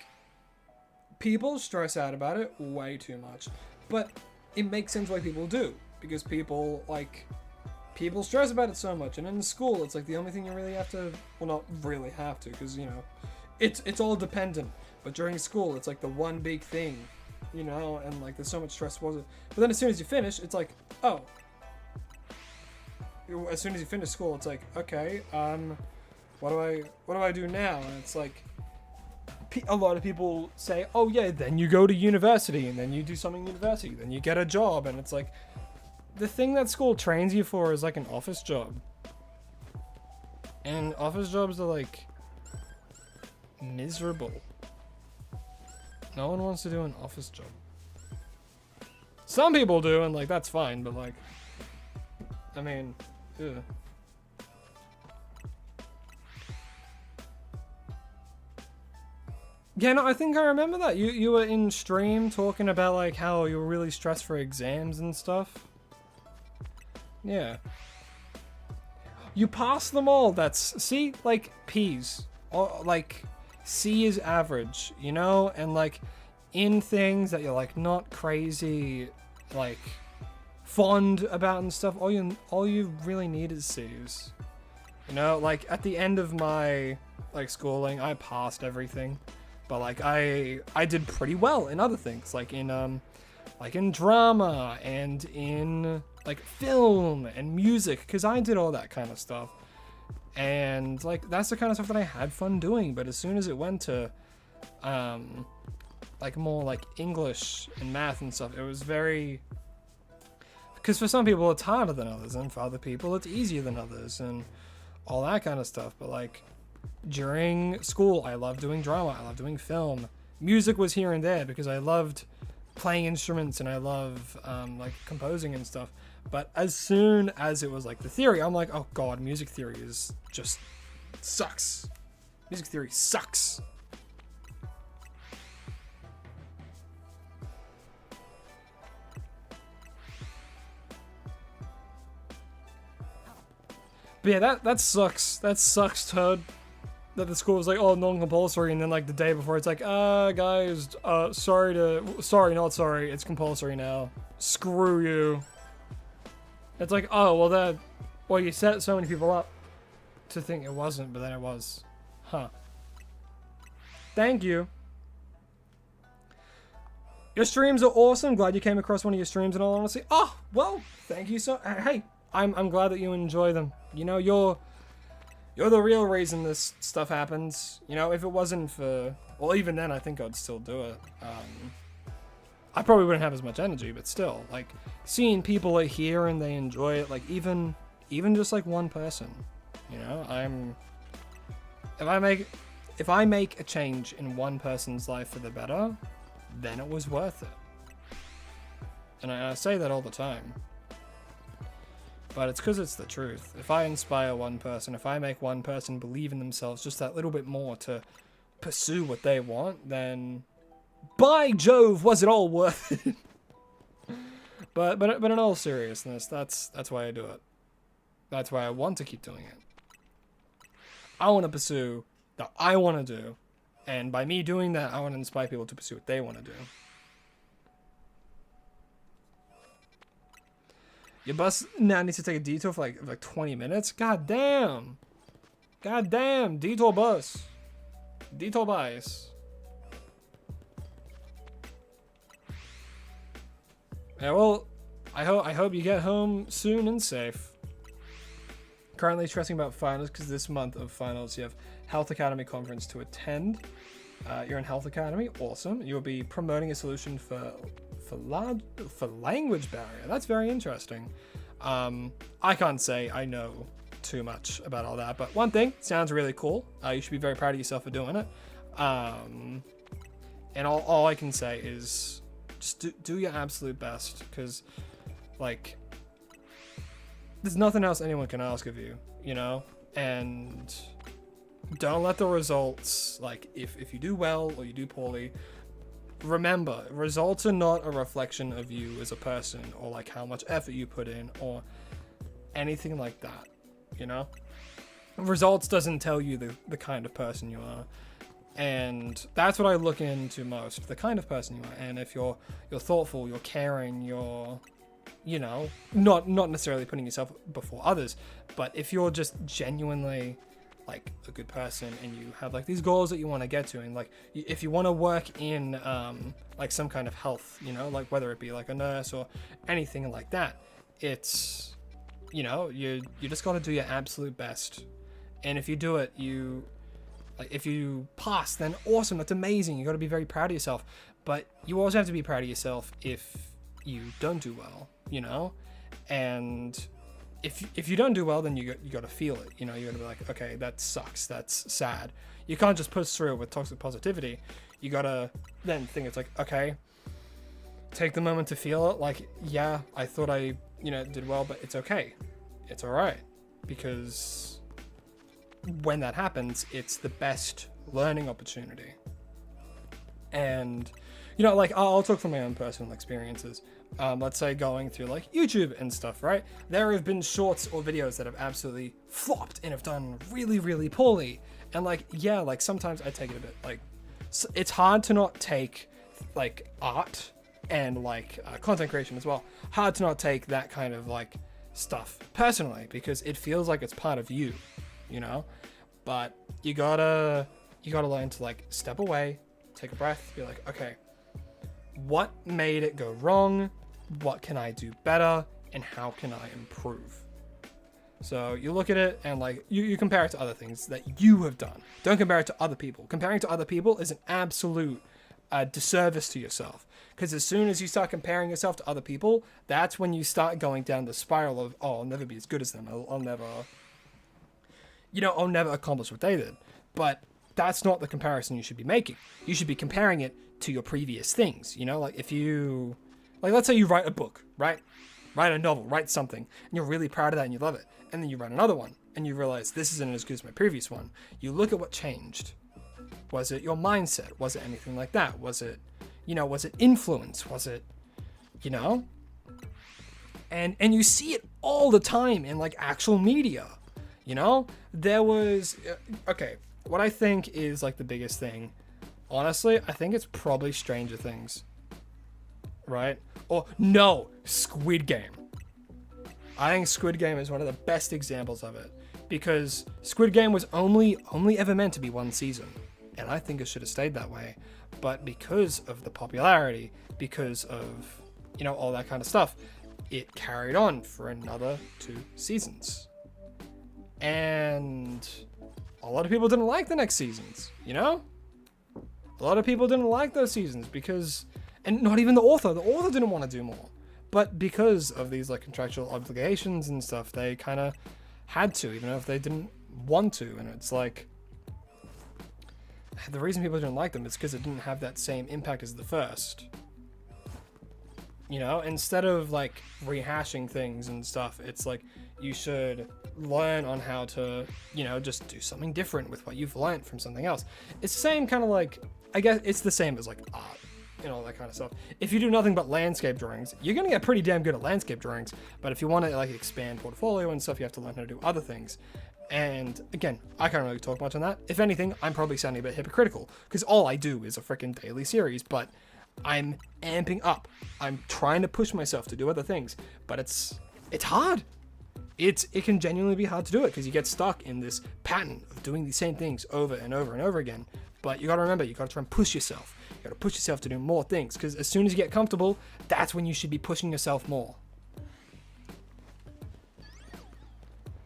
people stress out about it way too much, but it makes sense why people do, because people stress about it so much, and in school, it's like the only thing you really have to, well, not really have to, because, you know, it's all dependent, but during school, it's like the one big thing, you know, and like there's so much stress towards it, but then as soon as you finish, it's like, oh, as soon as you finish school, it's like, okay, what do I do now? And it's like, a lot of people say, oh yeah, then you go to university, and then you do something in university, then you get a job, and it's like, the thing that school trains you for is like an office job. And office jobs are like, miserable. No one wants to do an office job. Some people do, and like, that's fine, but like, I mean, ugh. Yeah, no, I think I remember that. You were in stream talking about like how you were really stressed for exams and stuff. Yeah. You passed them all. That's, see, like P's. Or like C is average, you know? And like in things that you're like not crazy like fond about and stuff, all you really need is C's. You know, like at the end of my like schooling, I passed everything. But like I did pretty well in other things, like in drama and in like film and music, because I did all that kind of stuff, and like that's the kind of stuff that I had fun doing. But as soon as it went to like more like English and math and stuff, it was very, because for some people it's harder than others, and for other people it's easier than others, and all that kind of stuff. But like during school, I loved doing drama, I loved doing film. Music was here and there because I loved playing instruments and I love like composing and stuff. But as soon as it was like the theory, I'm like, oh god, music theory is just sucks. Music theory sucks. But yeah, that sucks. That sucks, Toad. That the school was like, oh, non-compulsory, and then like the day before, it's like, guys, sorry, not sorry, it's compulsory now. Screw you. It's like, oh, well, you set so many people up to think it wasn't, but then it was. Huh. Thank you. Your streams are awesome. Glad you came across one of your streams in all honesty. Oh, well, thank you so, hey, I'm glad that you enjoy them. You know, you're the real reason this stuff happens. You know, if it wasn't for, well, even then, I think I'd still do it. I probably wouldn't have as much energy, but still, like, seeing people are here and they enjoy it, like, even just like one person, you know, if I make a change in one person's life for the better, then it was worth it. And I say that all the time. But it's because it's the truth. If I inspire one person, if I make one person believe in themselves just that little bit more to pursue what they want, then by Jove, was it all worth it? but in all seriousness, that's why I do it. That's why I want to keep doing it. I want to pursue that I want to do, and by me doing that, I want to inspire people to pursue what they want to do. Your bus now needs to take a detour for like 20 minutes? God damn. God damn. Detour bus. Detour bus. Yeah, well, I hope you get home soon and safe. Currently stressing about finals because this month of finals you have Health Academy conference to attend. You're in Health Academy. Awesome. You'll be promoting a solution for language barrier. That's very interesting. I can't say I know too much about all that, but one thing sounds really cool. You should be very proud of yourself for doing it. And all I can say is just do your absolute best, because like there's nothing else anyone can ask of you, you know? And don't let the results, like if you do well or you do poorly, remember, results are not a reflection of you as a person, or like how much effort you put in, or anything like that, you know? results doesn't tell you the kind of person you are. And that's what I look into most, the kind of person you are. And if you're thoughtful, you're caring, you're, you know, not necessarily putting yourself before others, but if you're just genuinely like a good person and you have like these goals that you want to get to, and like if you want to work in like some kind of health, you know, like whether it be like a nurse or anything like that, it's, you know, you just got to do your absolute best. And if you do it, like if you pass, then awesome, that's amazing. You got to be very proud of yourself. But you also have to be proud of yourself if you don't do well, you know? And if you don't do well, then you got to feel it. You know, you got to be like, okay, that sucks. That's sad. You can't just push through with toxic positivity. You got to then think it's like, okay, take the moment to feel it. Like, yeah, I thought I, you know, did well, but it's okay. It's all right. Because when that happens, it's the best learning opportunity. And, you know, like I'll talk from my own personal experiences. Let's say going through like YouTube and stuff, right? There have been shorts or videos that have absolutely flopped and have done really, really poorly. And like, yeah, like sometimes I take it a bit like, it's hard to not take like art and like content creation as well. Hard to not take that kind of like stuff personally, because it feels like it's part of you, you know? But you gotta learn to like step away, take a breath, be like, okay, what made it go wrong? What can I do better? And how can I improve? So you look at it and like you compare it to other things that you have done. Don't compare it to other people. Comparing to other people is an absolute disservice to yourself. Because as soon as you start comparing yourself to other people, that's when you start going down the spiral of, oh, I'll never be as good as them. I'll never accomplish what they did. But that's not the comparison you should be making. You should be comparing it to your previous things. You know, like if you, like let's say you write a book, right? Write a novel, write something, and you're really proud of that and you love it. And then you write another one and you realize this isn't as good as my previous one. You look at what changed. Was it your mindset? Was it anything like that? Was it, you know, was it influence? Was it, you know? And you see it all the time in like actual media, you know? There was, okay, what I think is like the biggest thing, honestly, I think it's probably Stranger Things, right? Or no, Squid Game. I think Squid Game is one of the best examples of it, because Squid Game was only ever meant to be one season, and I think it should have stayed that way. But because of the popularity, because of, you know, all that kind of stuff, it carried on for another 2 seasons. And a lot of people didn't like the next seasons, you know? A lot of people didn't like those seasons because, and not even the author didn't want to do more. But because of these like contractual obligations and stuff, they kind of had to, even if they didn't want to. And it's like, the reason people didn't like them is because it didn't have that same impact as the first. You know, instead of like rehashing things and stuff, it's like you should learn on how to, you know, just do something different with what you've learned from something else. It's the same kind of like, I guess it's the same as like art and all that kind of stuff. If you do nothing but landscape drawings, you're going to get pretty damn good at landscape drawings. But if you want to like expand portfolio and stuff, you have to learn how to do other things. And again, I can't really talk much on that. If anything, I'm probably sounding a bit hypocritical because all I do is a freaking daily series, but I'm amping up. I'm trying to push myself to do other things, but it's hard. It can genuinely be hard to do it because you get stuck in this pattern of doing these same things over and over and over again. But you got to remember, you got to try and push yourself. You got to push yourself to do more things, because as soon as you get comfortable, that's when you should be pushing yourself more.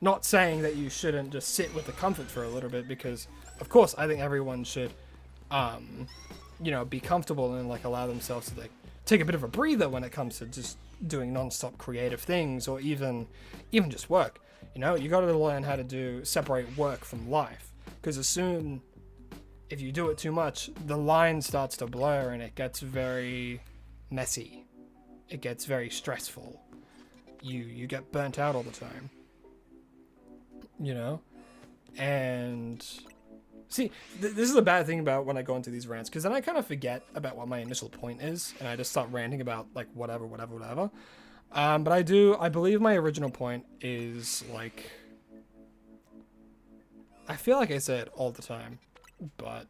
Not saying that you shouldn't just sit with the comfort for a little bit, because of course I think everyone should, you know, be comfortable and like allow themselves to like take a bit of a breather when it comes to just doing non-stop creative things, or even just work. You know, you got to learn how to separate work from life, because if you do it too much, the line starts to blur and it gets very messy. It gets very stressful. You get burnt out all the time. You know? And see, this is the bad thing about when I go into these rants, because then I kind of forget about what my initial point is, and I just start ranting about like whatever. But I believe my original point is like, I feel like I say it all the time, but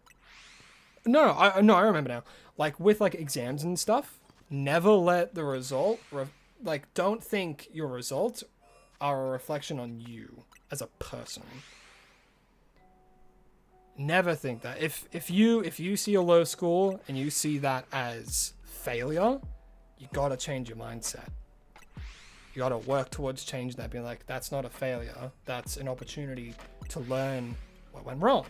no, I remember now. Like with like exams and stuff, never let the result like don't think your results are a reflection on you as a person. Never think that. If you see a low score and you see that as failure, you gotta change your mindset. You gotta work towards changing that, being like, that's not a failure. That's an opportunity to learn what went wrong,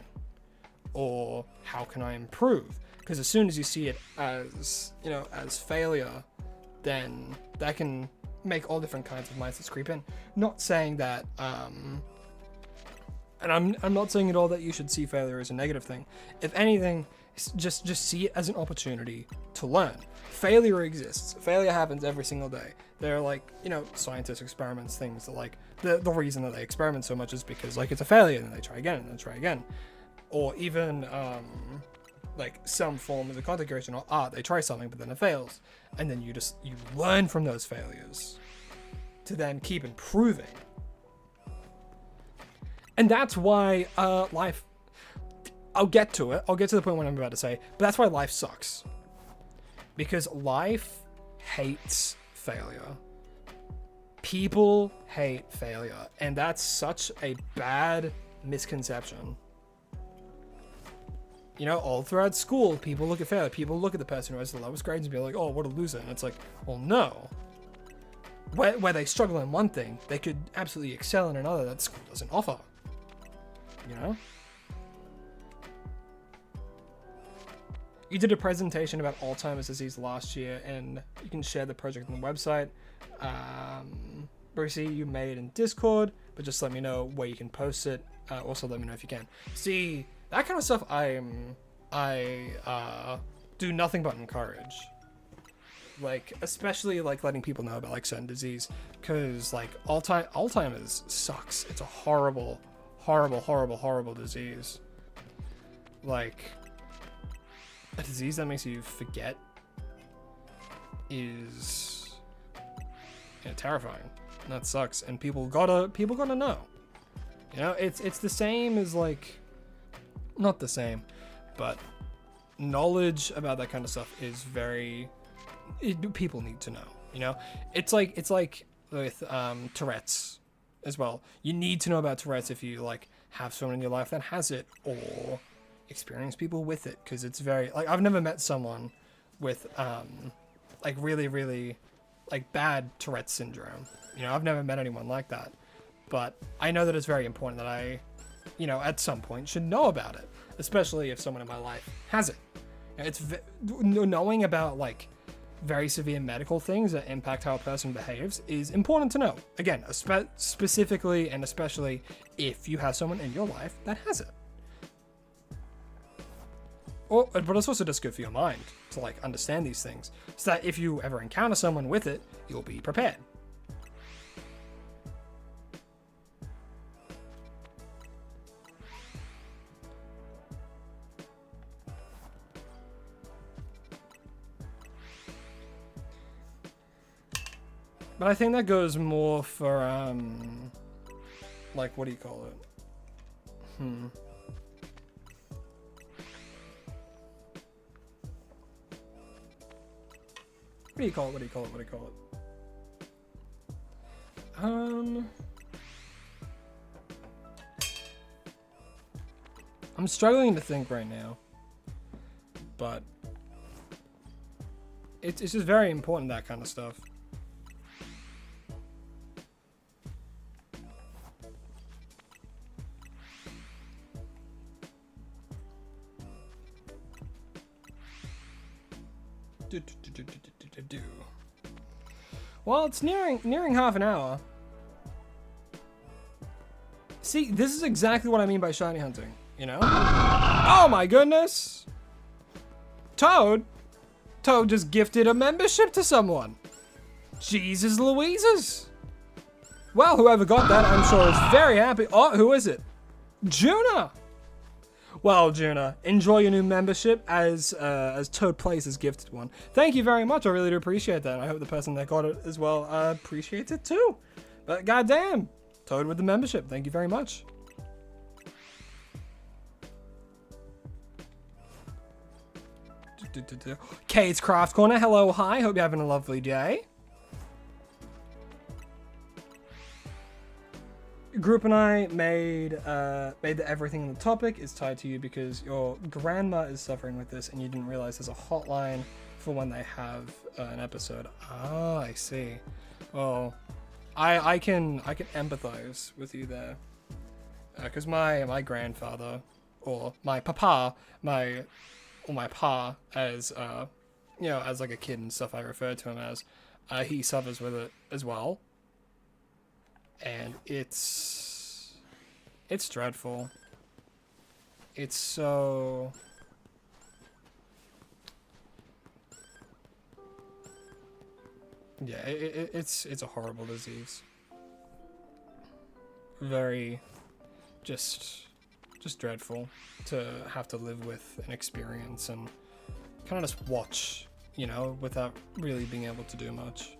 or how can I improve? Because as soon as you see it as, you know, as failure, then that can make all different kinds of mindsets creep in. Not saying that, and I'm not saying at all that you should see failure as a negative thing. If anything, just see it as an opportunity to learn. Failure exists. Failure happens every single day. They're like, you know, scientists experiments, things that like, the reason that they experiment so much is because like it's a failure and then they try again and then try again. Or even like some forms of content creation or art, they try something but then it fails. And then you learn from those failures to then keep improving. And that's why life, I'll get to it. I'll get to the point what I'm about to say, but that's why life sucks. Because life hates failure. People hate failure. And that's such a bad misconception. You know, all throughout school, people look at failure. People look at the person who has the lowest grades and be like, oh, what a loser. And it's like, well, no. Where they struggle in one thing, they could absolutely excel in another that school doesn't offer. You know? You did a presentation about Alzheimer's disease last year, and you can share the project on the website. Brucey, you made in Discord, but just let me know where you can post it. Also, let me know if you can. See, that kind of stuff I do nothing but encourage. Like, especially like letting people know about like certain disease, because like Alzheimer's sucks. It's a horrible, horrible, horrible, horrible disease. Like, a disease that makes you forget is, you know, terrifying. And that sucks. And people gotta know. You know, it's the same as like, not the same, but knowledge about that kind of stuff is people need to know. You know, it's like with Tourette's as well. You need to know about Tourette's if you like have someone in your life that has it or experience people with it, because it's very like, I've never met someone with like really, really like bad Tourette's syndrome. You know, I've never met anyone like that, but I know that it's very important that I, you know, at some point should know about it, especially if someone in my life has it. You know, it's knowing about like very severe medical things that impact how a person behaves is important to know. Again, specifically and especially if you have someone in your life that has it. But it's also just good for your mind to like understand these things, so that if you ever encounter someone with it, you'll be prepared. But I think that goes more for like, what do you call it? What do you call it? I'm struggling to think right now, but it's just very important, that kind of stuff. Well, it's nearing half an hour. See, this is exactly what I mean by shiny hunting, you know? Oh my goodness! Toad just gifted a membership to someone. Jesus Louises! Well, whoever got that, I'm sure is very happy. Oh, who is it? Juna! Well, Juna, enjoy your new membership as Toad Plays has gifted one. Thank you very much. I really do appreciate that. I hope the person that got it as well appreciates it too. But goddamn, Toad with the membership. Thank you very much. Kate's Craft Corner. Hello, hi. Hope you're having a lovely day. Group and I made that everything in the topic is tied to you because your grandma is suffering with this and you didn't realize there's a hotline for when they have an episode. Oh, I see. Well, I can empathize with you there. Because my grandfather, or my papa, my pa, as as like a kid and stuff, I refer to him as, he suffers with it as well, and it's dreadful. It's so. Yeah, it's a horrible disease. Very. Just dreadful to have to live with and experience and kind of just watch, without really being able to do much.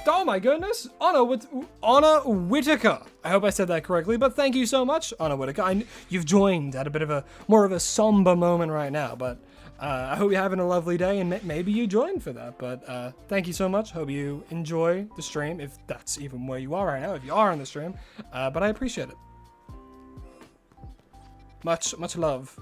Oh my goodness! Anna Whitaker. I hope I said that correctly, but thank you so much, Anna Whitaker. You've joined at a bit of more of a somber moment right now, but I hope you're having a lovely day, and maybe you joined for that. But thank you so much. Hope you enjoy the stream, if that's even where you are right now, if you are on the stream. But I appreciate it. Much love.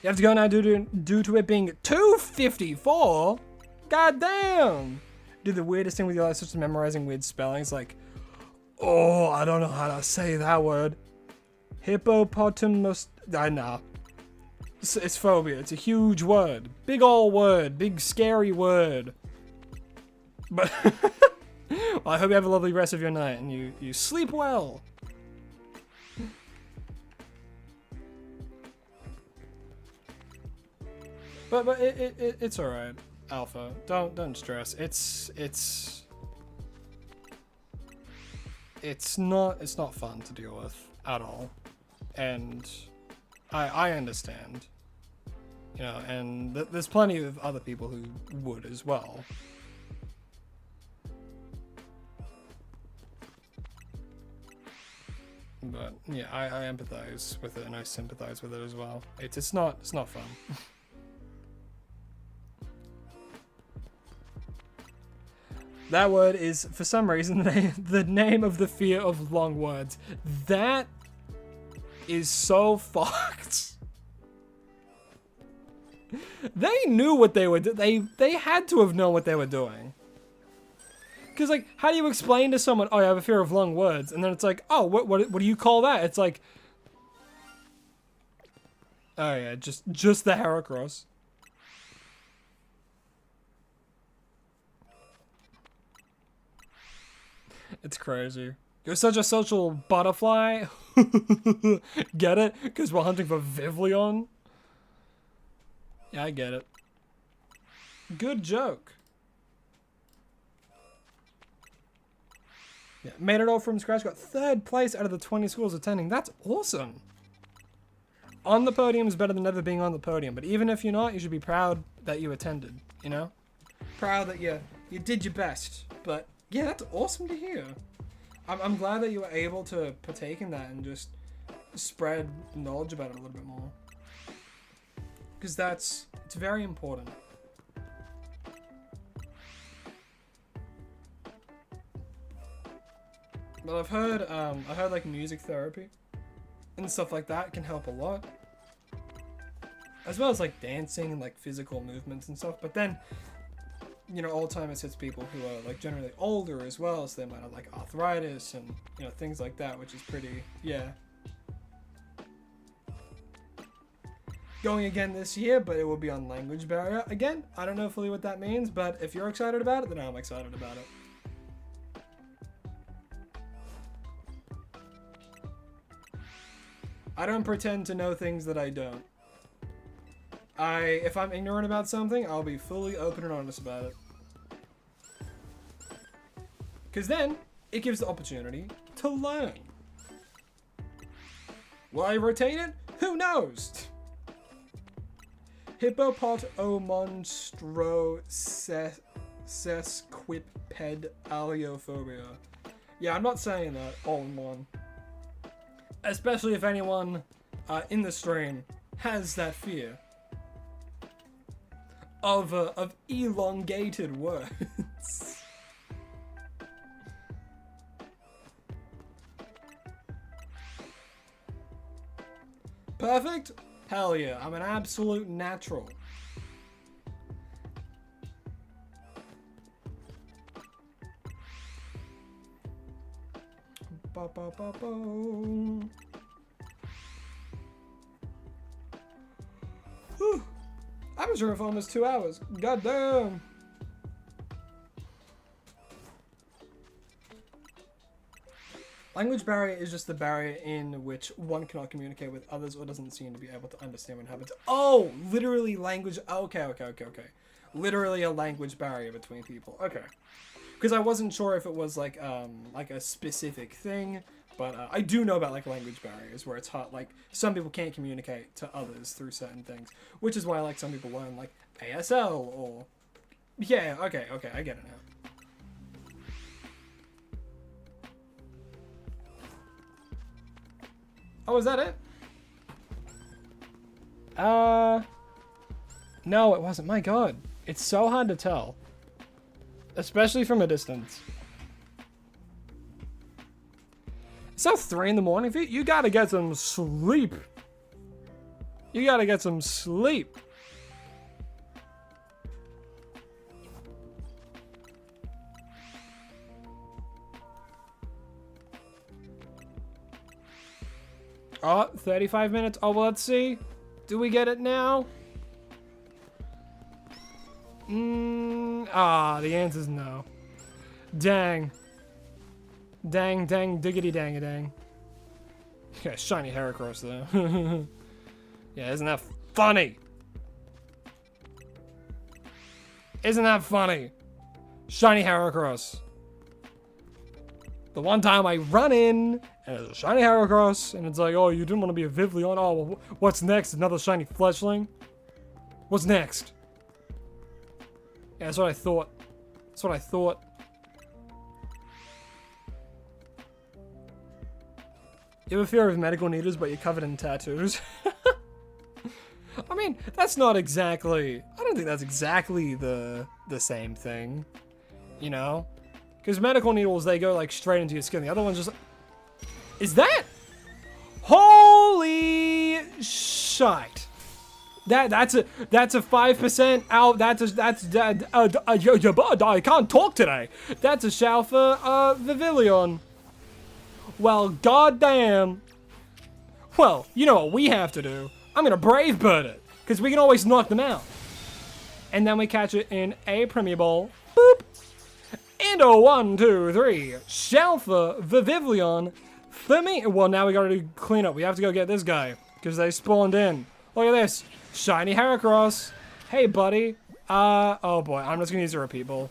You have to go now due to it being 2:54? God damn! Do the weirdest thing with your life, such as memorizing weird spellings, like, oh, I don't know how to say that word. Hippopotamus. Nah. It's phobia. It's a huge word. Big ol' word. Big scary word. But well, I hope you have a lovely rest of your night and you sleep well. But it's alright, Alpha. Don't stress. It's not fun to deal with at all, and I understand, and there's plenty of other people who would as well. But yeah, I empathize with it and I sympathize with it as well. It's not fun. That word is, for some reason, the name of the fear of long words. That is so fucked. They knew what they were doing. They had to have known what they were doing. Because, like, how do you explain to someone, oh, I have a fear of long words? And then it's like, oh, what do you call that? It's like, oh yeah, just the Heracross. It's crazy. You're such a social butterfly. Get it? Because we're hunting for Vivillon. Yeah, I get it. Good joke. Yeah, made it all from scratch. Got 3rd place out of the 20 schools attending. That's awesome. On the podium is better than never being on the podium. But even if you're not, you should be proud that you attended. Proud that you did your best. But yeah, that's awesome to hear. I'm glad that you were able to partake in that and just spread knowledge about it a little bit more. Because it's very important. But I've heard like music therapy and stuff like that can help a lot. As well as like dancing and like physical movements and stuff. But then, Alzheimer's hits people who are like generally older as well, so they might have like arthritis and things like that, which is pretty, yeah. Going again this year, but it will be on language barrier. Again, I don't know fully what that means, but if you're excited about it, then I'm excited about it. I don't pretend to know things that I don't. If I'm ignorant about something, I'll be fully open and honest about it. Because then, it gives the opportunity to learn. Will I retain it? Who knows? Hippopotomonstro sesquiped aliophobia. Yeah, I'm not saying that all in one. Especially if anyone in the stream has that fear of elongated words. Perfect? Hell yeah, I'm an absolute natural. Ba, ba, ba, ba. Whew. I was here for almost 2 hours. God damn. Language barrier is just the barrier in which one cannot communicate with others or doesn't seem to be able to understand what happens. Oh, literally language. Okay. Literally a language barrier between people. Okay. Because I wasn't sure if it was like a specific thing, but I do know about like language barriers where it's hard. Like some people can't communicate to others through certain things, which is why like some people learn like ASL or yeah. Okay, I get it now. Oh, is that it? No, it wasn't. My God, it's so hard to tell. Especially from a distance. It's now 3 in the morning for you. You gotta get some sleep. You gotta get some sleep. Oh, 35 minutes. Oh, well, let's see. Do we get it now? The answer's no. Dang. Dang, diggity dang a dang. Yeah, shiny Heracross though. Yeah, isn't that funny? Isn't that funny? Shiny Heracross. The one time I run in, and there's a shiny Heracross, and it's like, oh, you didn't want to be a Vivillon? Oh, well, what's next? Another shiny Fletchling? What's next? Yeah, that's what I thought. That's what I thought. You have a fear of medical needles, but you're covered in tattoos. I mean, that's not exactly... I don't think that's exactly the same thing. You know? Because medical needles, they go, like, straight into your skin. The other one's just... Is that... Holy shite. That's a 5% out. I can't talk today. That's a shout for Vivillon. Well, goddamn. Well, you know what we have to do. I'm gonna brave bird it, because we can always knock them out. And then we catch it in a Premier Ball. Boop. And a 1, 2, 3. Shout for Vivillon for me. Well, now we gotta do cleanup. We have to go get this guy, because they spawned in. Look at this. Shiny Heracross. Hey, buddy. Oh boy, I'm just gonna use a repeat ball.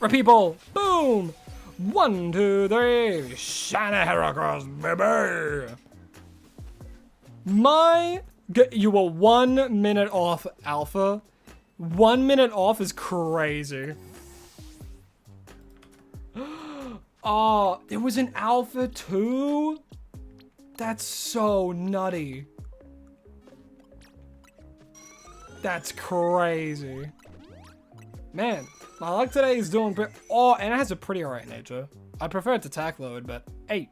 Repeat ball. Boom. 1, 2, 3. Shiny Heracross, baby. You were 1 minute off alpha. 1 minute off is crazy. Oh, it was an alpha too? That's so nutty. That's crazy. Man, my luck today is doing pretty... Oh, and it has a pretty alright nature. I prefer it to attack load, but hey.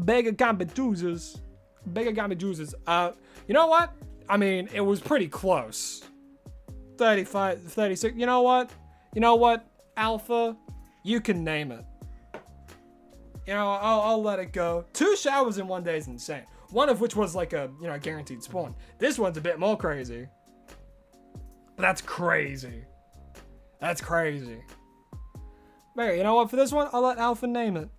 Bega Gambituzes. Bega Gambituzes. You know what? I mean, it was pretty close. 35, 36. You know what? You know what? Alpha, you can name it. You know, I'll let it go. 2 showers in 1 day is insane. One of which was like a, you know, guaranteed spawn. This one's a bit more crazy. But that's crazy. That's crazy. But you know what? For this one, I'll let Alpha name it.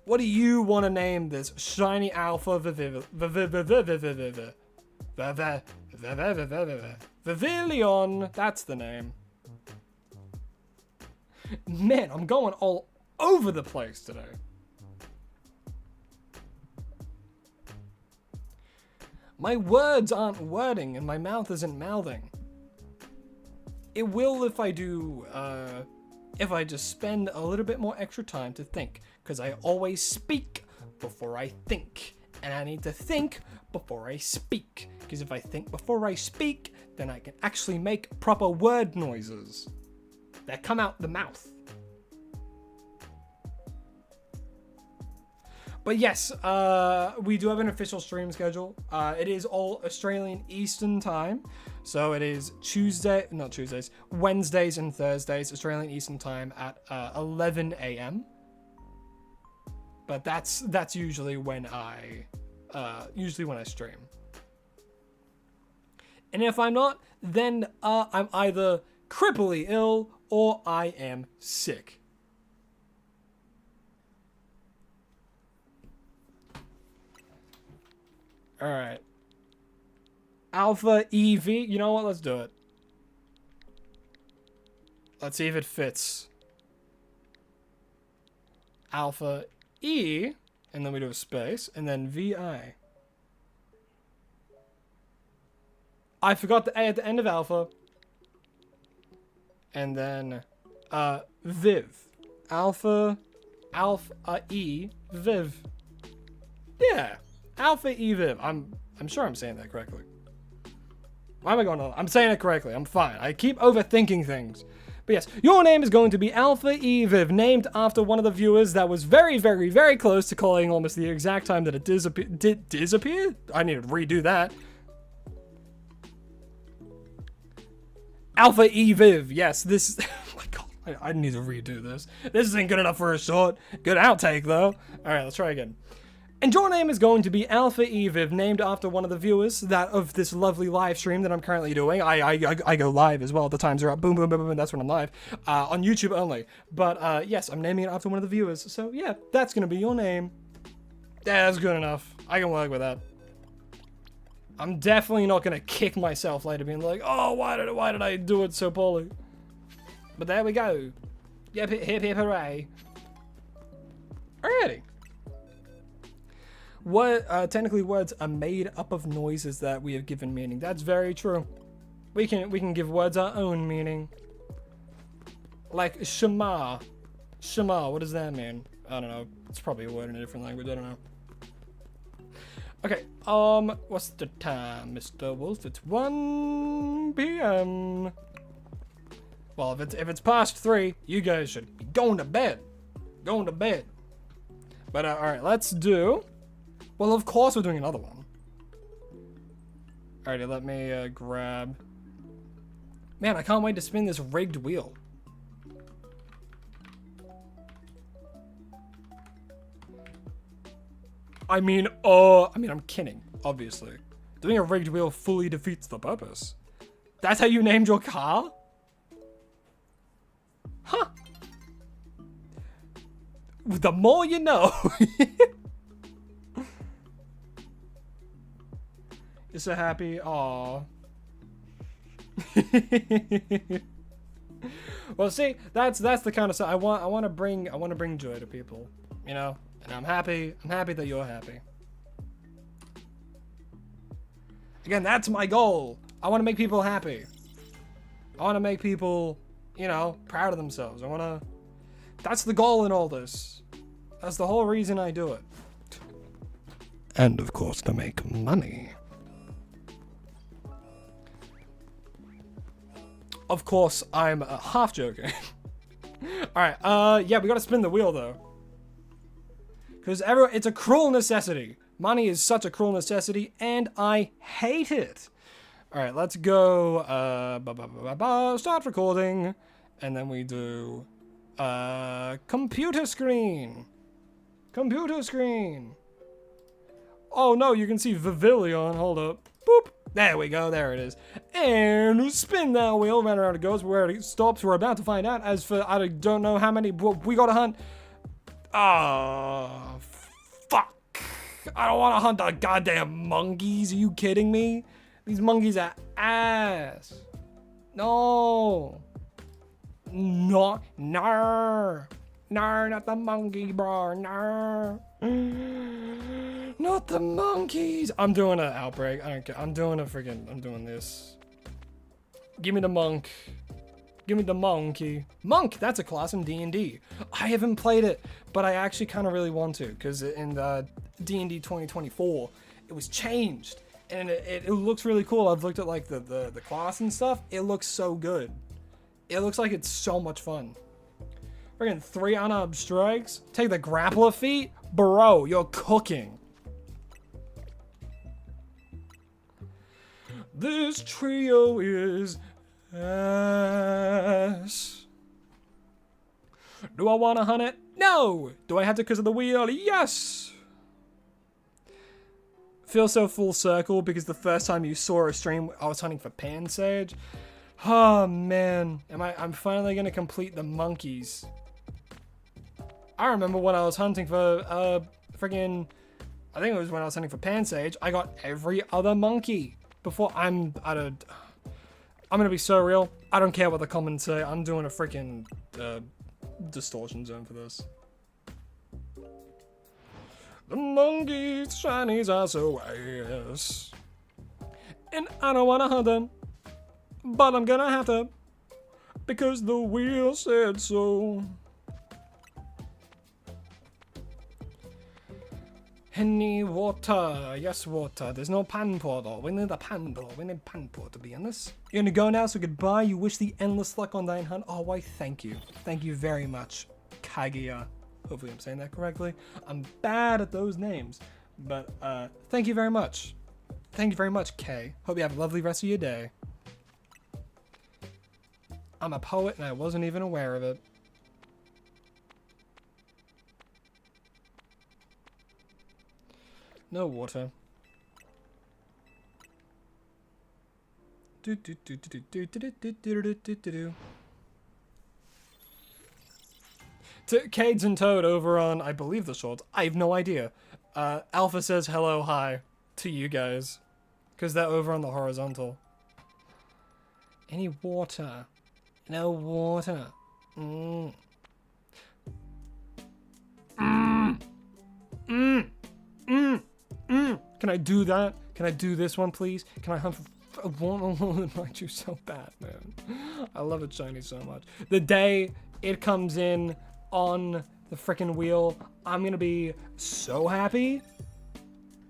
What do you want to name this? Shiny Alpha Vivillon. That's the name. Man, I'm going all over the place today. My words aren't wording and my mouth isn't mouthing. It will if I do if I just spend a little bit more extra time to think, because I always speak before I think, and I need to think before I speak, because if I think before I speak, then I can actually make proper word noises that come out the mouth. But yes, we do have an official stream schedule. It is all Australian Eastern time. So it is Wednesdays and Thursdays, Australian Eastern time at 11 a.m. But that's usually when I stream. And if I'm not, then I'm either cripply ill or I am sick. All right. Alpha EV. You know what? Let's do it. Let's see if it fits. Alpha E, and then we do a space, and then VI. I forgot the A at the end of alpha. And then Viv. Alpha E Viv. Yeah. Alpha E Viv. I'm sure I'm saying that correctly. Why am I going on? I'm saying it correctly. I'm fine. I keep overthinking things. But yes, your name is going to be Alpha E Viv, named after one of the viewers that was very, very, very close to calling almost the exact time that it disappeared? I need to redo that. Alpha E Viv. Yes, this... Oh my god. I need to redo this. This isn't good enough for a short. Good outtake, though. Alright, let's try again. And your name is going to be Alpha E Viv, named after one of the viewers that of this lovely live stream that I'm currently doing. I go live as well. The times are up. Boom, boom, boom, boom. That's when I'm live. On YouTube only. But yes, I'm naming it after one of the viewers. So yeah, that's going to be your name. Yeah, that's good enough. I can work with that. I'm definitely not going to kick myself later being like, oh, why did I do it so poorly? But there we go. Yep, hip, hip, hooray. Alrighty. Technically words are made up of noises that we have given meaning. That's very true. We can give words our own meaning. Like Shema. Shema, what does that mean? I don't know. It's probably a word in a different language, I don't know. Okay, what's the time, Mr. Wolf? It's 1 p.m. Well, if it's past 3, you guys should be going to bed. Going to bed. But alright, let's do... Well, of course we're doing another one. Alrighty, let me grab... Man, I can't wait to spin this rigged wheel. I mean, I'm kidding, obviously. Doing a rigged wheel fully defeats the purpose. That's how you named your car? Huh. The more you know. You're so happy. Aww. Well, see, that's the kind of stuff I want to bring joy to people, you know. And I'm happy that you're happy. Again, that's my goal. I want to make people happy. I want to make people, you know, proud of themselves. That's the goal in all this. That's the whole reason I do it. And of course, to make money. Of course, I'm half joking. Alright, yeah, we gotta spin the wheel though. Because it's a cruel necessity. Money is such a cruel necessity, and I hate it. Alright, let's go, start recording. And then we do, computer screen. Computer screen. Oh no, you can see Vivillon, hold up. Boop. There we go, there it is. And spin that wheel, round and around it goes. Where it stops, we're about to find out. As for, I don't know how many, we gotta hunt. Ah, fuck. I don't want to hunt the goddamn monkeys. Are you kidding me? These monkeys are ass. No. No. No. No, not the monkey, bro. No. Not the monkeys. I'm doing an outbreak. I don't care. I'm doing this. Give me the monk. Give me the monkey. Monk, that's a class in D&D. I haven't played it, but I actually kind of really want to, because in the D&D 2024, it was changed, and it looks really cool. I've looked at like the class and stuff. It looks so good. It looks like it's so much fun. Friggin' 3 unarmed strikes. Take the grappler feat. Bro, you're cooking. This trio is ass. Do I want to hunt it? No. Do I have to because of the wheel? Yes. Feel so full circle because the first time you saw a stream, I was hunting for pan sage. Oh man, I'm finally gonna complete the monkeys. I remember when I was hunting for friggin', I think it was when I was hunting for pan sage, I got every other monkey before. I'm gonna be so real. I don't care what the comments say. I'm doing a freaking distortion zone for this. The monkeys, shinies are so ass. And I don't wanna hunt them, but I'm gonna have to, because the wheel said so. Any water? Yes, water. There's no pan portal. We need a pan portal. We need pan portal to be in this. You're gonna go now, so goodbye. You wish the endless luck on thine hunt. Oh, why, thank you. Thank you very much, Kaguya. Hopefully I'm saying that correctly. I'm bad at those names, but thank you very much. Thank you very much, Kay. Hope you have a lovely rest of your day. I'm a poet and I wasn't even aware of it. No water. To Cades and Toad over on, I believe, the shorts. I have no idea. Alpha says hello, hi to you guys, because they're over on the horizontal. Any water? No water. Can I do that? Can I do this one, please? Can I hunt for one? I do so bad, man. I love it shiny so much. The day it comes in on the freaking wheel, I'm gonna be so happy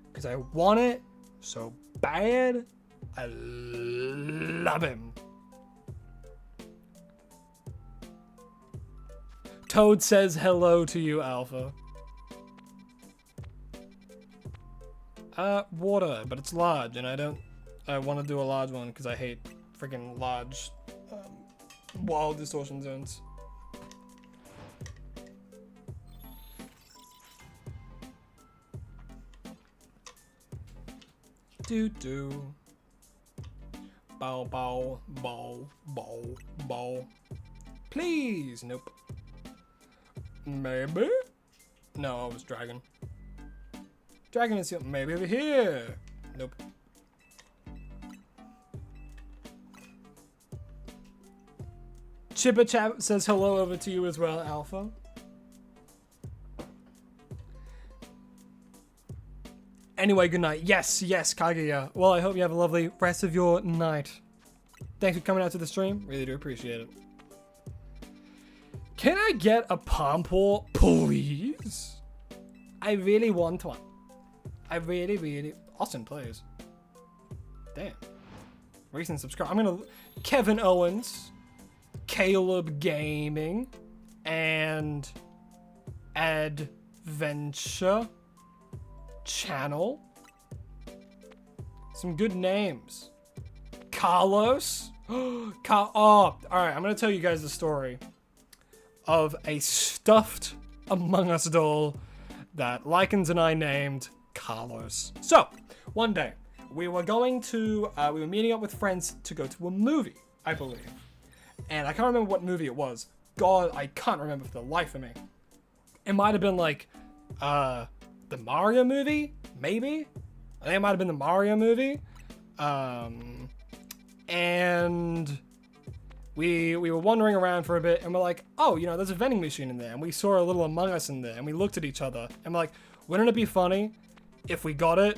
because I want it so bad. I love him. Toad says hello to you, Alpha. Water, but it's large, and I want to do a large one because I hate freaking large, wild distortion zones. Do. Bow, bow, bow, bow, bow. Please, nope. Maybe? No, I was dragon. Dragon is maybe over here. Nope. Chippa Chap says hello over to you as well, Alpha. Anyway, good night. Yes, Kaguya. Well, I hope you have a lovely rest of your night. Thanks for coming out to the stream. Really do appreciate it. Can I get a Pompor, please? I really want one. I really... Austin plays. Damn. Recent subscribe. I'm gonna... Kevin Owens, Caleb Gaming, and Adventure Channel. Some good names. Carlos. Oh, alright, I'm gonna tell you guys the story of a stuffed Among Us doll that Lycans and I named Carlos. So, one day, we were meeting up with friends to go to a movie, I believe. And I can't remember what movie it was. God, I can't remember for the life of me. It might have been like, the Mario movie? Maybe? I think it might have been the Mario movie. And we were wandering around for a bit, and we're like, oh, there's a vending machine in there. And we saw a little Among Us in there, and we looked at each other, and we're like, wouldn't it be funny if we got it,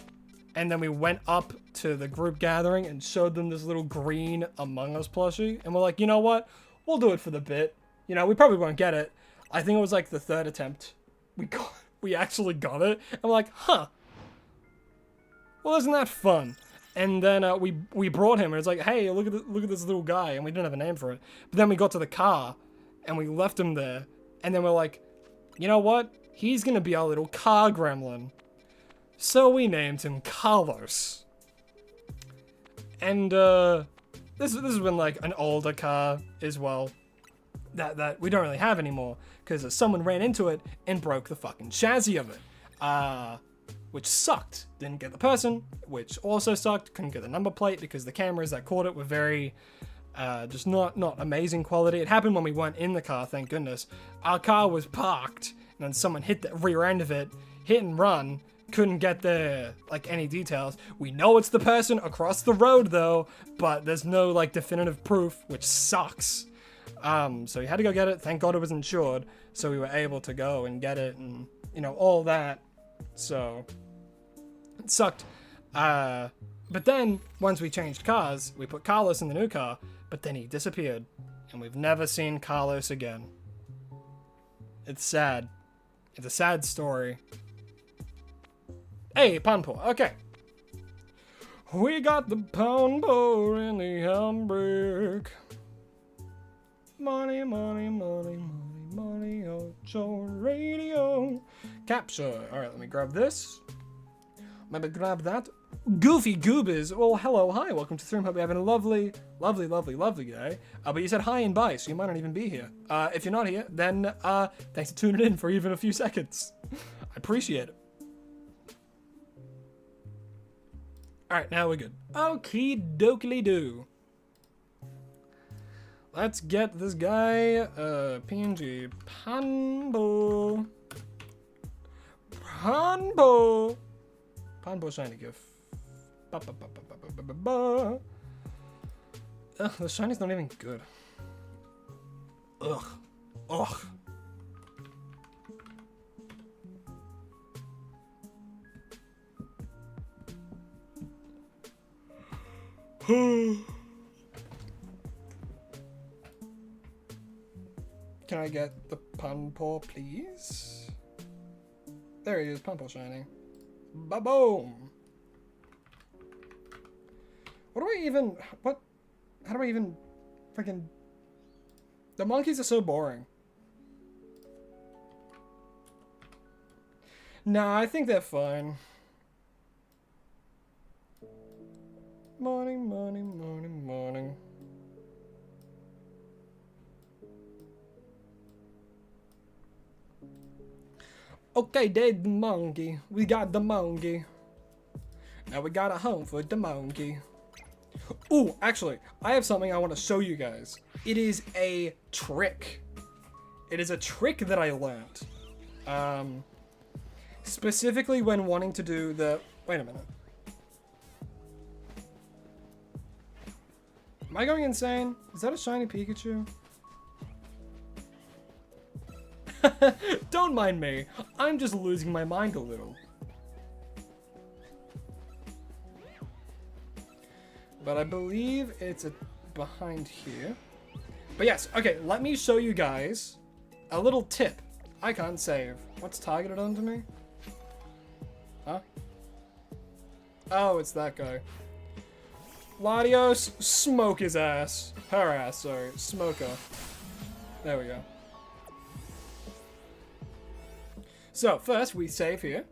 and then we went up to the group gathering and showed them this little green Among Us plushie? And we're like, you know what? we'll do it for the bit. You know, we probably won't get it. I think it was like the third attempt. We actually got it. I'm like, huh. Well, isn't that fun? And then we brought him, and it's like, hey, look at this little guy, and we didn't have a name for it. But then we got to the car, and we left him there, and then we're like, you know what? He's gonna be our little car gremlin. So we named him Carlos. And this has been like an older car as well, that we don't really have anymore, because someone ran into it and broke the fucking chassis of it. Which sucked. Didn't get the person, which also sucked. Couldn't get the number plate because the cameras that caught it were very, just not amazing quality. It happened when we weren't in the car, thank goodness. Our car was parked, and then someone hit the rear end of it, hit and run, couldn't get the, like, any details. We know it's the person across the road, though, but there's no, like, definitive proof, which sucks. So we had to go get it. Thank God it was insured, so we were able to go and get it, and, you know, all that. So, it sucked. But then, once we changed cars, we put Carlos in the new car, but then he disappeared, and we've never seen Carlos again. It's sad. It's a sad story. Hey, Panpo, okay. We got the Panpo in the handbrake. Money, money, money, money, money, Ocho Radio. Capture. Alright, let me grab this. Maybe grab that. Goofy Goobers. Well, hello, hi, welcome to the stream. Hope you're having a lovely, lovely, lovely, lovely day. But you said hi and bye, so you might not even be here. If you're not here, then thanks for tuning in for even a few seconds. I appreciate it. Alright, now we're good. Okie dokie doo. Let's get this guy, PNG, Panbo. Panbo shiny gif. Ugh, the shiny's not even good. Ugh. Ugh. Can I get the Panpo, please? There he is, Panpo shiny. Ba-boom! What do I even... What? How do I even... Freaking... The monkeys are so boring. Nah, I think they're fine. Morning, morning, morning, morning. Okay, there's the monkey. We got the monkey. Now we got a home for the monkey. Ooh, actually, I have something I want to show you guys. It is a trick. It is a trick that I learned. Specifically when wanting to do the... Wait a minute. Am I going insane? Is that a shiny Pikachu? Don't mind me. I'm just losing my mind a little. But I believe it's behind here. But yes, okay, let me show you guys a little tip. I can't save. What's targeted onto me? Huh? Oh, it's that guy. Latios, smoke his ass. Her ass, sorry. Smoke her. There we go. So, first, we save here.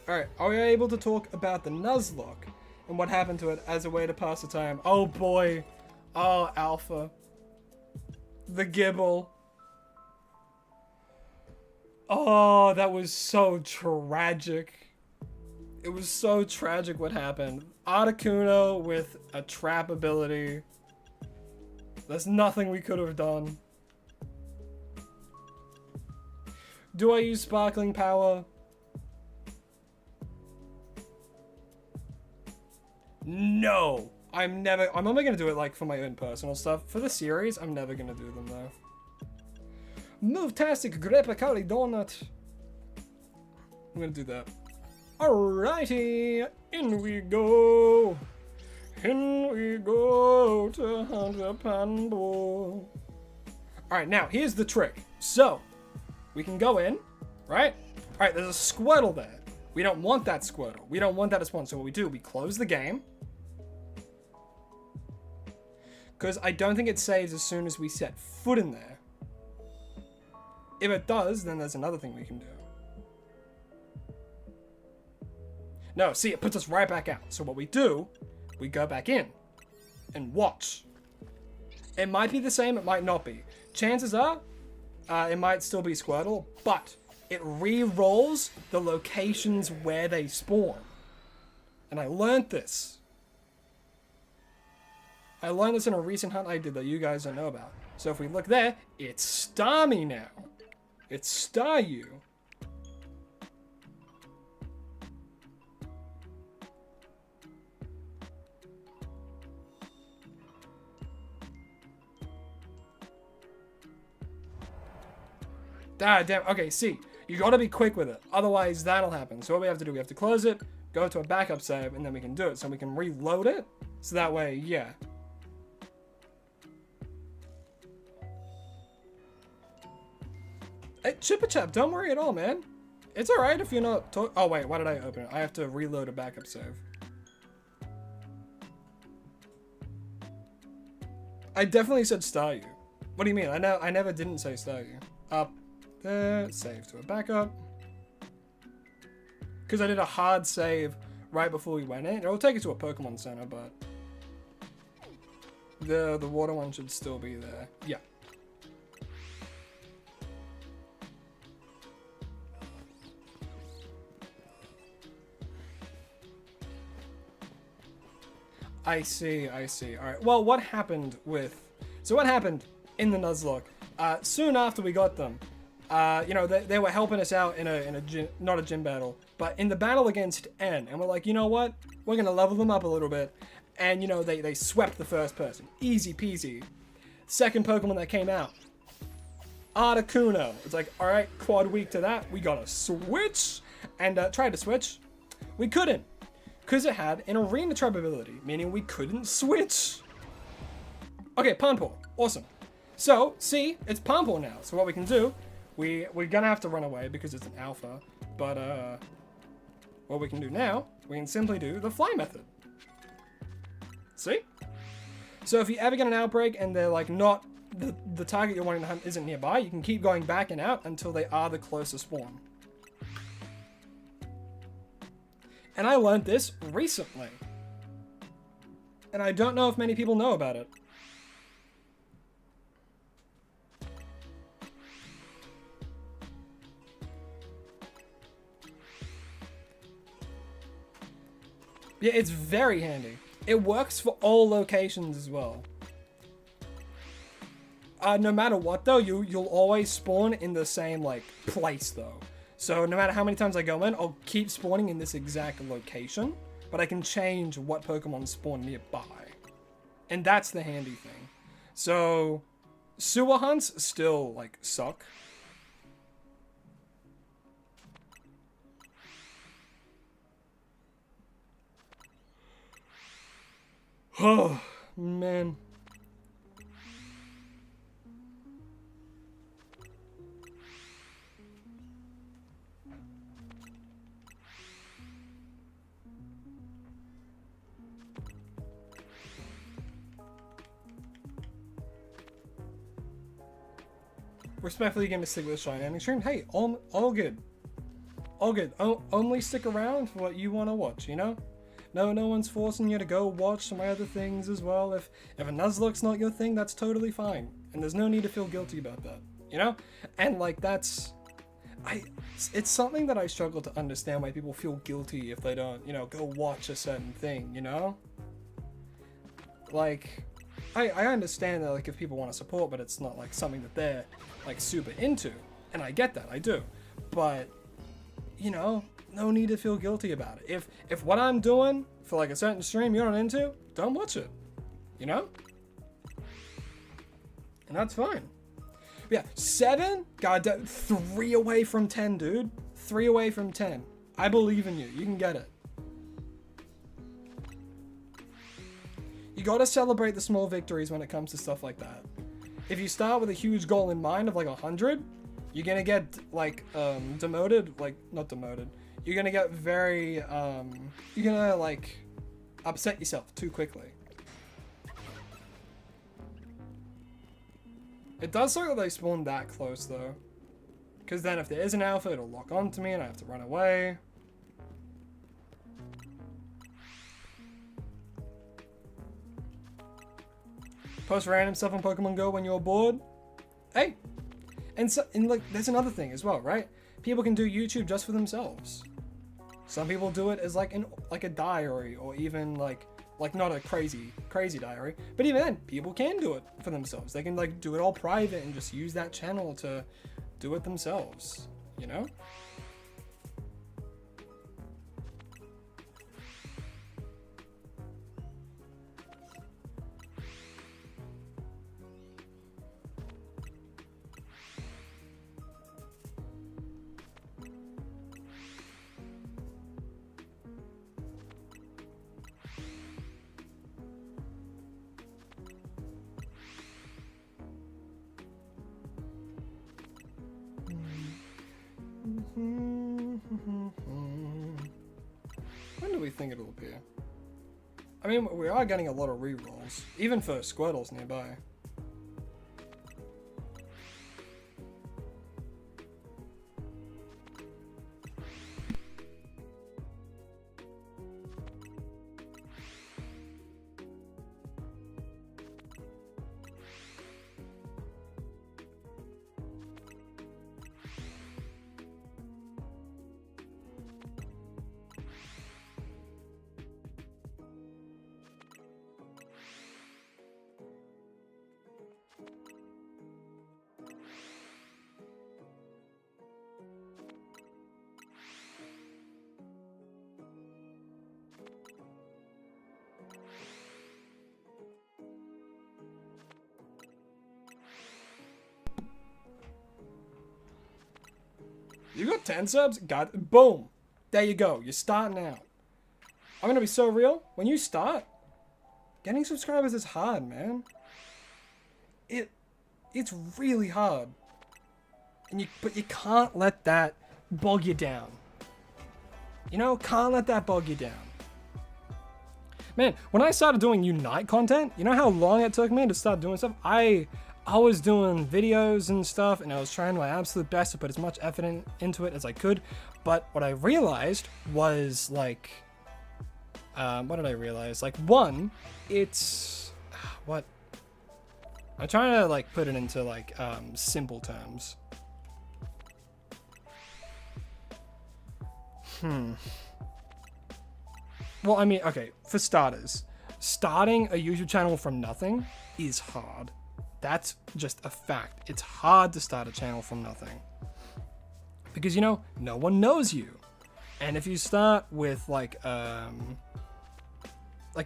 Alright, are we able to talk about the Nuzlocke and what happened to it as a way to pass the time? Oh boy. Oh, Alpha. The Gibble. Oh, that was so tragic. It was so tragic what happened. Articuno with a trap ability. There's nothing we could have done. Do I use Sparkling Power? No! I'm only gonna do it like for my own personal stuff. For the series, I'm never gonna do them though. Move-tastic Grepacali Donut. I'm gonna do that. Alrighty, in we go. In we go to hunt a panboy. Alright, now, here's the trick. So, we can go in, right? Alright, there's a Squirtle there. We don't want that Squirtle. We don't want that to spawn. So what we do, we close the game. Because I don't think it saves as soon as we set foot in there. If it does, then there's another thing we can do. No, see, it puts us right back out. So what we do, we go back in and watch. It might be the same, it might not be. Chances are, it might still be Squirtle, but it re-rolls the locations where they spawn. And I learned this. I learned this in a recent hunt I did that you guys don't know about. So if we look there, it's star me now. It's star you. Ah, damn. Okay, see. You gotta be quick with it. Otherwise, that'll happen. So what we have to do, we have to close it, go to a backup save, and then we can do it. So we can reload it. So that way, yeah. Hey, Chippa Chap, don't worry at all, man. It's alright if you're not oh, wait, why did I open it? I have to reload a backup save. I definitely said star you. What do you mean? I never didn't say star you. Up there, save to a backup. Because I did a hard save right before we went in. It'll take us to a Pokemon Center, but the water one should still be there. Yeah. I see. Alright, well, what happened in the Nuzlocke? Soon after we got them, you know, they were helping us out in a gym, not a gym battle, but in the battle against N, and we're like, you know what? We're gonna level them up a little bit, and you know, they swept the first person. Easy peasy. Second Pokemon that came out, Articuno. It's like, alright, quad weak to that, we gotta switch, and tried to switch. We couldn't. Because it had an arena trap ability, meaning we couldn't switch. Okay, Panpour. Awesome. So, see, it's Panpour now. So what we can do, we're gonna have to run away because it's an alpha, but what we can do now, we can simply do the fly method. See? So if you ever get an outbreak and they're like not, the target you're wanting to hunt isn't nearby, you can keep going back and out until they are the closest spawn. And I learned this recently. And I don't know if many people know about it. Yeah, it's very handy. It works for all locations as well. No matter what though, you'll always spawn in the same like place though. So no matter how many times I go in, I'll keep spawning in this exact location, but I can change what Pokemon spawn nearby. And that's the handy thing. So sewer hunts still like suck. Oh, man. Respectfully, you get to stick with the Shine Ending stream. Hey, all good. All good. Only stick around for what you want to watch, you know? No one's forcing you to go watch some other things as well. If a Nuzlocke's not your thing, that's totally fine. And there's no need to feel guilty about that, you know? And like it's something that I struggle to understand why people feel guilty if they don't, you know, go watch a certain thing, you know? Like, I understand that like if people want to support, but it's not like something that they're like super into. And I get that, I do. But, you know, no need to feel guilty about it. If what I'm doing for like a certain stream you're not into, don't watch it. You know? And that's fine. But yeah, 7? God, 3 away from 10, dude. 3 away from 10. I believe in you. You can get it. You gotta celebrate the small victories when it comes to stuff like that. If you start with a huge goal in mind of like 100, you're gonna get like demoted, like not demoted. You're gonna get very you're gonna like upset yourself too quickly. It does look like they spawned that close though, because then if there is an alpha, it'll lock onto me and I have to run away. Post random stuff on Pokemon Go when you're bored. Hey, and like there's another thing as well, right? People can do YouTube just for themselves. Some people do it as like a diary, or even like not a crazy diary, but even then, people can do it for themselves. They can like do it all private and just use that channel to do it themselves, you know? When do we think it'll appear? I mean, we are getting a lot of rerolls, even for Squirtles nearby. You got 10 subs? God, boom. There you go. You're starting out. I'm gonna be so real. When you start, getting subscribers is hard, man. It's really hard. But you can't let that bog you down. You know, can't let that bog you down. Man, when I started doing Unite content, you know how long it took me to start doing stuff? I was doing videos and stuff, and I was trying my absolute best to put as much effort into it as I could. But what I realized was, like, what did I realize? Like, one, it's, what? I'm trying to, like, put it into, like, simple terms. Well, I mean, okay, for starters, starting a YouTube channel from nothing is hard. That's just a fact. It's hard to start a channel from nothing. Because, you know, no one knows you. And if you start with, like a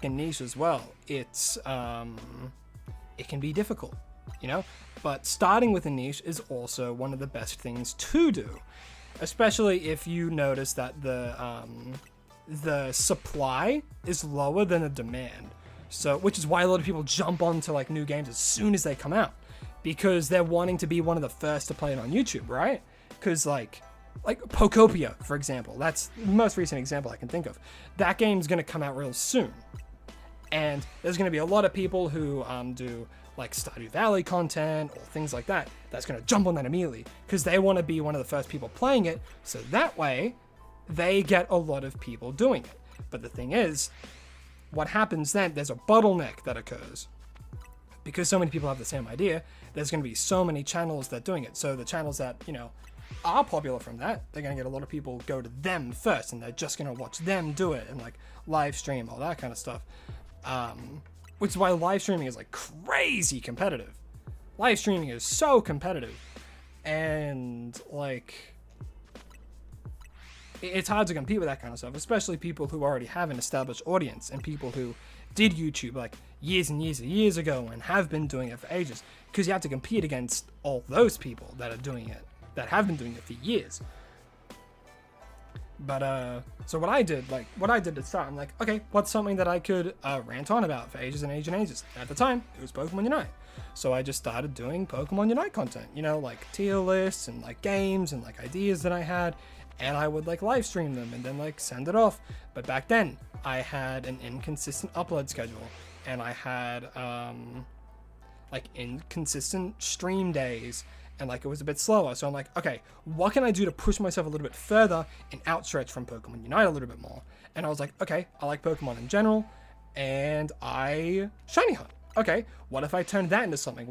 niche as well, it's, it can be difficult, you know? But starting with a niche is also one of the best things to do. Especially if you notice that the supply is lower than the demand. So, which is why a lot of people jump onto like new games as soon as they come out, because they're wanting to be one of the first to play it on YouTube, right? Because like Pokopia, for example, that's the most recent example I can think of. That game's gonna come out real soon, and there's gonna be a lot of people who do like Stardew Valley content or things like that. That's gonna jump on that immediately because they want to be one of the first people playing it. So that way, they get a lot of people doing it. But the thing is, what happens then, there's a bottleneck that occurs. Because so many people have the same idea, there's going to be so many channels that are doing it. So the channels that, you know, are popular from that, they're going to get a lot of people go to them first, and they're just going to watch them do it and like live stream, all that kind of stuff. Which is why live streaming is like crazy competitive. Live streaming is so competitive. And like, it's hard to compete with that kind of stuff, especially people who already have an established audience and people who did YouTube like years and years and years ago and have been doing it for ages, because you have to compete against all those people that are doing it, that have been doing it for years. But so what I did to start, I'm like, okay, what's something that I could rant on about for ages and ages and ages? At the time, it was Pokemon Unite. So I just started doing Pokemon Unite content, you know, like tier lists and like games and like ideas that I had, and I would like live stream them and then like send it off. But back then, I had an inconsistent upload schedule, and I had like inconsistent stream days, and like it was a bit slower. So I'm like, okay, what can I do to push myself a little bit further and outstretch from Pokemon Unite a little bit more? And I was like, okay, I like Pokemon in general, and I shiny hunt. Okay, what if I turn that into something?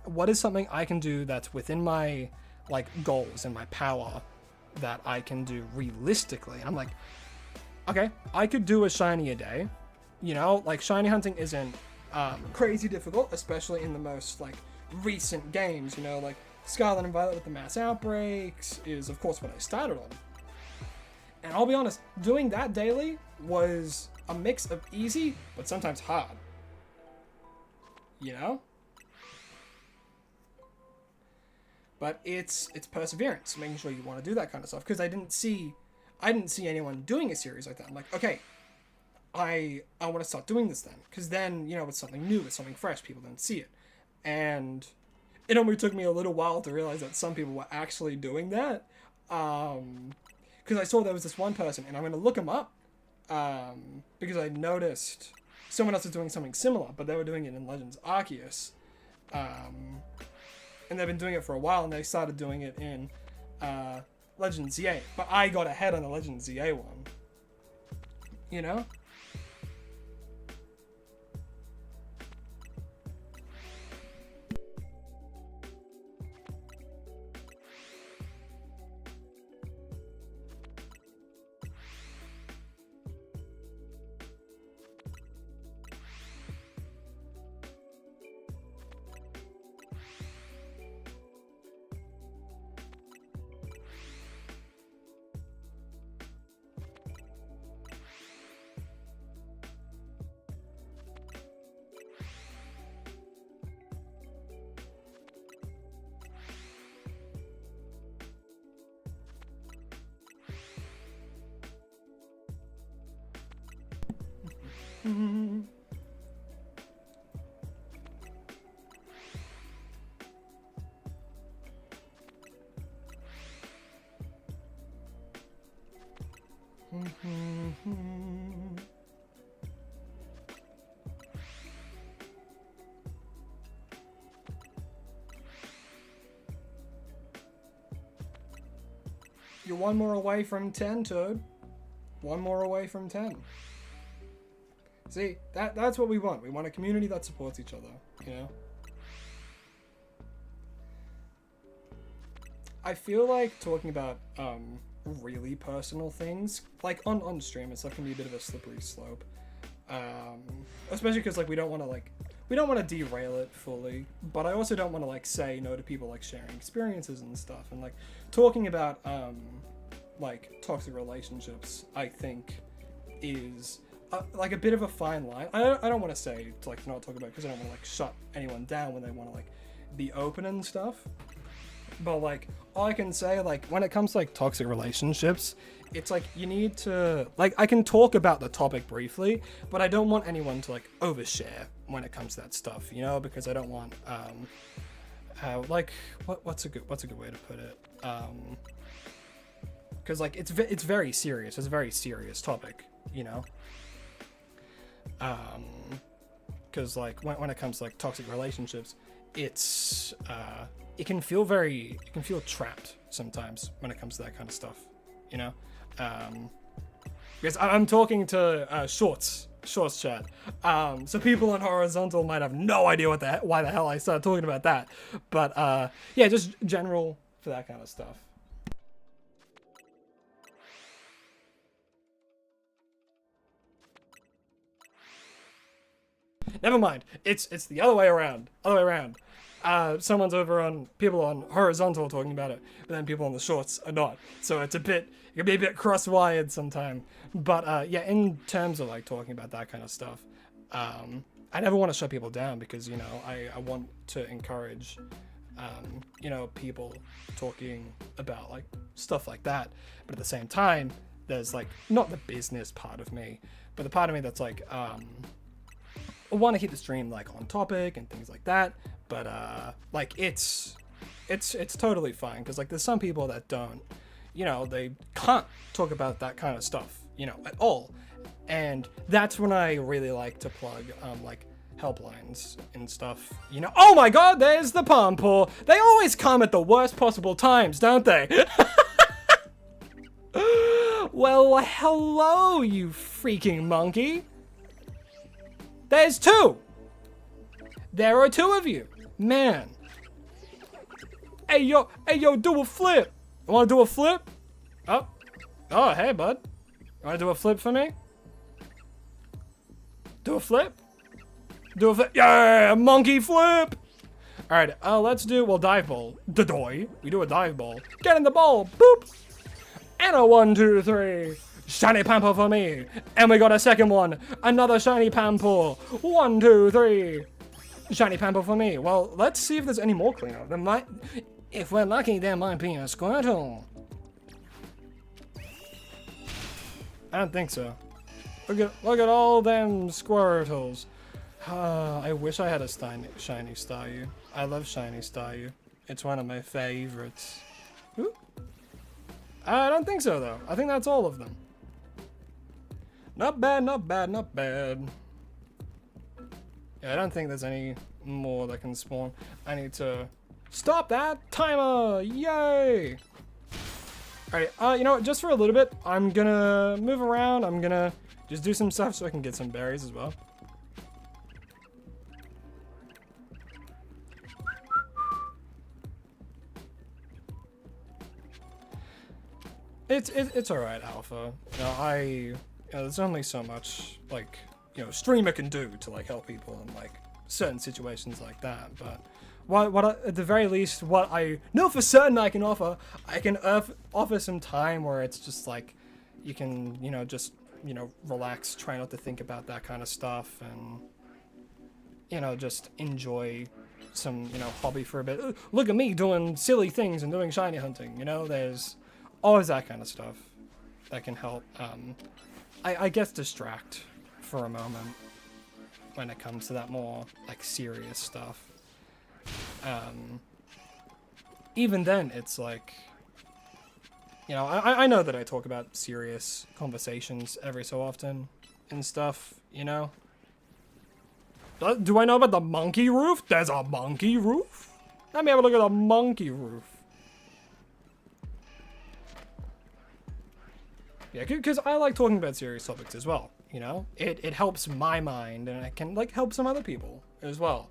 What is something I can do that's within my like goals and my power that I can do realistically? And I'm like, okay, I could do a shiny a day. You know, like shiny hunting isn't crazy difficult, especially in the most like recent games. You know, like Scarlet and Violet with the mass outbreaks is of course what I started on. And I'll be honest, doing that daily was a mix of easy but sometimes hard. You know? But it's perseverance, making sure you want to do that kind of stuff. Because I didn't see anyone doing a series like that. I'm like, okay, I want to start doing this then. Because then, you know, it's something new, it's something fresh, people don't see it. And it only took me a little while to realize that some people were actually doing that. Because I saw there was this one person, and I'm going to look him up. Because I noticed someone else is doing something similar, but they were doing it in Legends Arceus. And they've been doing it for a while, and they started doing it in Legends ZA. But I got ahead on the Legends ZA one. You know? You're one more away from 10, Toad. One more away from 10. See, that's what we want. We want a community that supports each other, you know? I feel like talking about really personal things, like on stream and stuff, can be a bit of a slippery slope. Especially because like we don't want to derail it fully, but I also don't want to like say no to people like sharing experiences and stuff, and like talking about like toxic relationships. I think is like a bit of a fine line. I don't want to say to like not talk about it because I don't want to like shut anyone down when they want to like be open and stuff. But like all I can say, like when it comes to like toxic relationships, it's like you need to like I can talk about the topic briefly, but I don't want anyone to like overshare when it comes to that stuff, you know, because I don't want like what's a good way to put it, because like it's very serious. It's a very serious topic, you know. Because like when it comes to like toxic relationships, it's it can feel trapped sometimes when it comes to that kind of stuff, you know. Because I'm talking to shorts chat, so people on horizontal might have no idea why the hell I started talking about that, but yeah, just general for that kind of stuff. Never mind. It's the other way around. Someone's over on people on horizontal talking about it, but then people on the shorts are not. So it can be a bit cross-wired sometime. But yeah, in terms of like talking about that kind of stuff, I never want to shut people down because, you know, I want to encourage, you know, people talking about like stuff like that. But at the same time, there's like, not the business part of me, but the part of me that's like, I want to keep the stream like on topic and things like that. But like it's totally fine, because like there's some people that don't, you know, they can't talk about that kind of stuff, you know, at all. And that's when I really like to plug like helplines and stuff, you know. Oh my god, there's the Pampor. They always come at the worst possible times, don't they? Well, hello, you freaking monkey. There's two. There are two of you. Man. Hey, yo, do a flip. You want to do a flip? Oh, hey, bud. You want to do a flip for me? Do a flip? Do a flip. Yeah, monkey flip. All right, let's do, well, dive ball. Dadoy. We do a dive ball. Get in the ball. Boop. And a 1, 2, 3. Shiny Pampor for me. And we got a second one. Another shiny Pampor. 1, 2, 3. Shiny Pampor for me. Well, let's see if there's any more cleanup. There might, if we're lucky, there might be a Squirtle. I don't think so. Look at all them Squirtles. I wish I had a shiny Staryu. I love shiny Staryu. It's one of my favorites. Ooh. I don't think so, though. I think that's all of them. Not bad, not bad, not bad. Yeah, I don't think there's any more that can spawn. I need to stop that timer! Yay! Alright, you know what? Just for a little bit, I'm gonna move around. I'm gonna just do some stuff so I can get some berries as well. It's alright, Alpha. You know, there's only so much, like, you know, streamer can do to, like, help people in, like, certain situations like that, but at the very least, what I know for certain I can offer some time where it's just, like, you can, you know, just, you know, relax, try not to think about that kind of stuff, and, you know, just enjoy some, you know, hobby for a bit. Look at me doing silly things and doing shiny hunting, you know, there's always that kind of stuff that can help, I guess, distract for a moment when it comes to that more, like, serious stuff. Even then, it's like, you know, I know that I talk about serious conversations every so often and stuff, you know? Do I know about the monkey roof? There's a monkey roof? Let me have a look at the monkey roof. Yeah, because I like talking about serious topics as well, you know? It helps my mind, and it can, like, help some other people as well.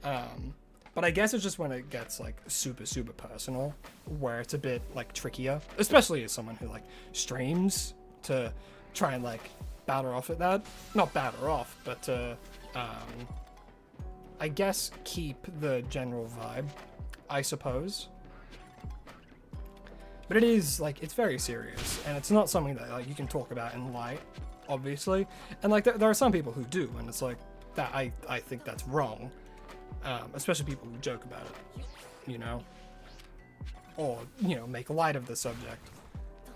But I guess it's just when it gets, like, super, super personal, where it's a bit, like, trickier. Especially as someone who, like, streams to try and, like, batter off at that. Not batter off, but to, I guess, keep the general vibe, I suppose. But it is, like, it's very serious, and it's not something that, like, you can talk about in light, obviously. And, like, there are some people who do, and it's like, that I think that's wrong. Especially people who joke about it, you know? Or, you know, make light of the subject.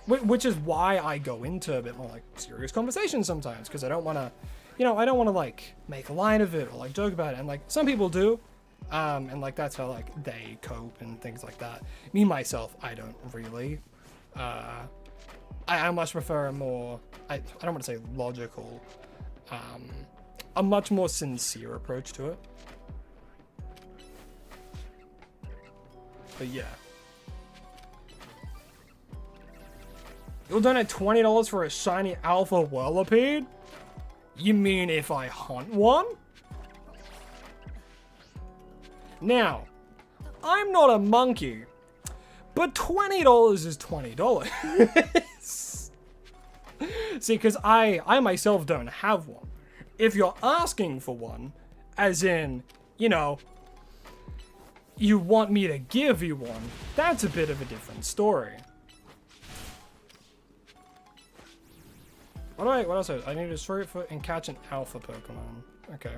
Which is why I go into a bit more, like, serious conversations sometimes, because I don't want to, you know, I don't want to, like, make light of it or, like, joke about it. And, like, some people do. And, like, that's how, like, they cope and things like that. Me, myself, I don't really. I much prefer a more, I don't want to say logical, a much more sincere approach to it. But yeah. You'll donate $20 for a shiny alpha Whirlipede? You mean if I hunt one? Now, I'm not a monkey, but $20 is $20. See, because I myself don't have one. If you're asking for one, as in, you know, you want me to give you one, that's a bit of a different story. What else? I need to destroy it and catch an alpha Pokemon. Okay.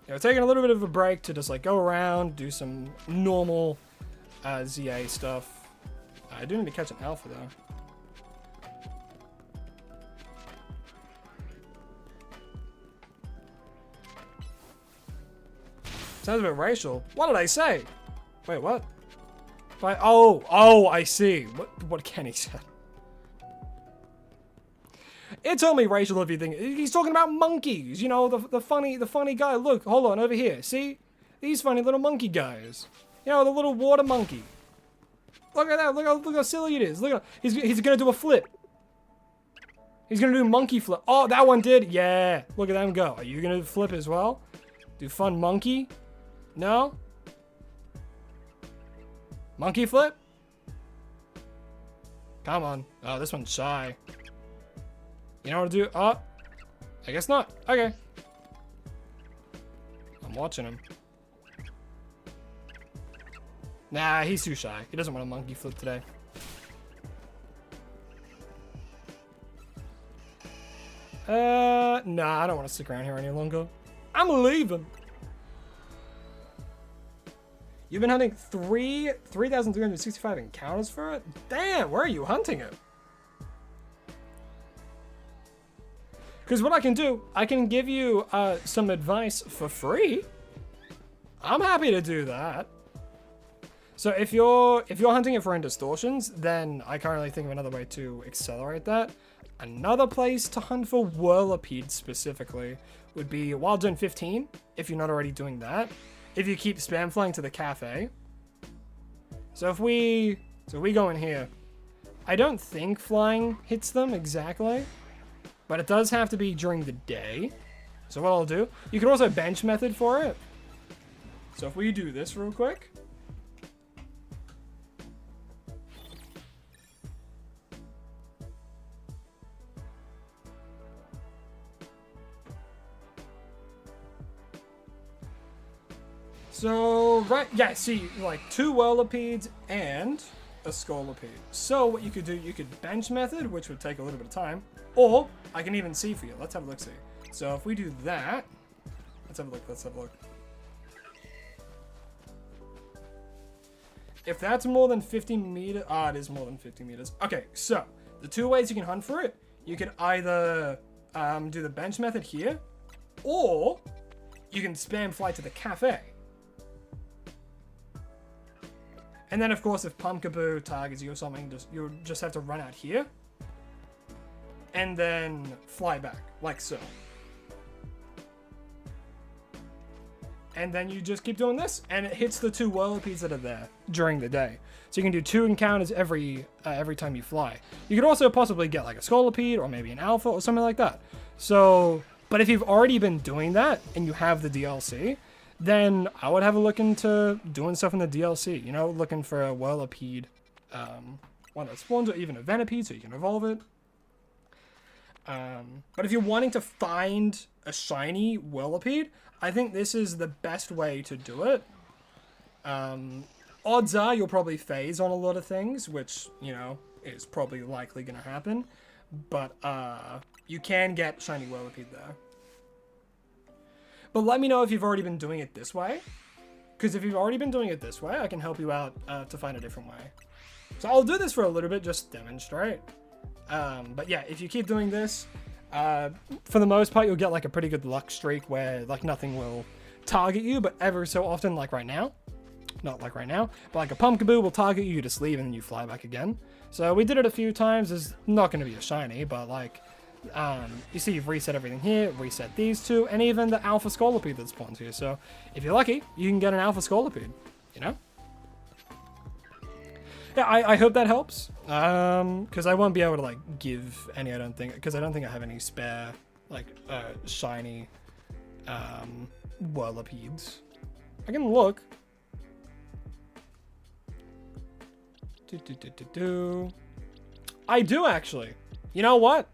Yeah, we're taking a little bit of a break to just, like, go around, do some normal ZA stuff. I do need to catch an alpha, though. Sounds a bit racial. What did I say? Wait, what? Oh, I see. What Kenny said. It's only racial if you think he's talking about monkeys. You know, the funny guy. Look, hold on over here. See, these funny little monkey guys. You know, the little water monkey. Look at that. Look how silly it is. Look at he's gonna do a flip. He's gonna do monkey flip. Oh, that one did. Yeah. Look at them go. Are you gonna flip as well? Do fun monkey? No. Monkey flip? Come on. Oh, this one's shy. You know what to do? Oh, I guess not. Okay. I'm watching him. Nah, he's too shy. He doesn't want a monkey flip today. Nah, I don't want to stick around here any longer. I'm leaving. You've been hunting 3,365 encounters for it? Damn, where are you hunting it? Because what I can do, I can give you some advice for free. I'm happy to do that. So if you're hunting it for distortions, then I currently think of another way to accelerate that. Another place to hunt for whirlipedes specifically would be Wild Zone 15, if you're not already doing that. If you keep spam flying to the cafe. So if we go in here, I don't think flying hits them exactly, but it does have to be during the day. So what I'll do, you can also bench method for it. So if we do this real quick. So, right, yeah, see, like 2 whirlipedes and a scolipede. So what you could do, you could bench method, which would take a little bit of time, or I can even see for you. Let's have a look-see. So if we do that, let's have a look. If that's more than 50 meters, it is more than 50 meters. Okay, so the 2 ways you can hunt for it, you could either do the bench method here, or you can spam fly to the cafe. And then, of course, if Pumpkaboo targets you or something, you'll just have to run out here. And then fly back, like so. And then you just keep doing this, and it hits the 2 whirlipedes that are there during the day. So you can do 2 encounters every time you fly. You could also possibly get like a scolipede, or maybe an alpha, or something like that. So, but if you've already been doing that, and you have the DLC, then I would have a look into doing stuff in the DLC, you know, looking for a whirlipede, one that spawns, or even a venipede, so you can evolve it. But if you're wanting to find a shiny whirlipede, I think this is the best way to do it. Odds are you'll probably phase on a lot of things, which, you know, is probably likely going to happen. But you can get shiny whirlipede there. But let me know if you've already been doing it this way. Because if you've already been doing it this way, I can help you out to find a different way. So I'll do this for a little bit, just to demonstrate. But yeah, if you keep doing this, for the most part, you'll get like a pretty good luck streak where like nothing will target you, but ever so often, like right now, not like right now, but like a Pumpkaboo will target you, you just leave and then you fly back again. So we did it a few times. It's not going to be a shiny, but like, you see you've reset everything here, reset these 2, and even the alpha scolipede that spawns here. So if you're lucky, you can get an alpha scolipede, you know? Yeah, I hope that helps, because I won't be able to like give any, I don't think, because I don't think I have any spare like shiny whirlipedes. I can look. I do actually. You know what?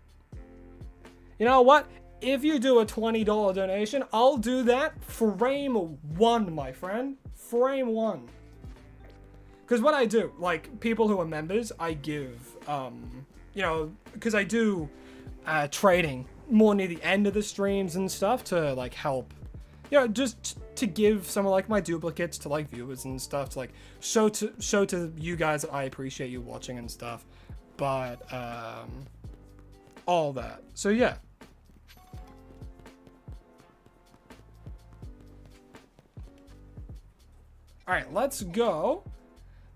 If you do a $20 donation, I'll do that frame 1, my friend. Frame 1. Because what I do, like, people who are members, I give, you know, because I do trading more near the end of the streams and stuff to, like, help, you know, just to give some of, like, my duplicates to, like, viewers and stuff to, like, show to you guys that I appreciate you watching and stuff. But, all that. So, yeah. All right, let's go.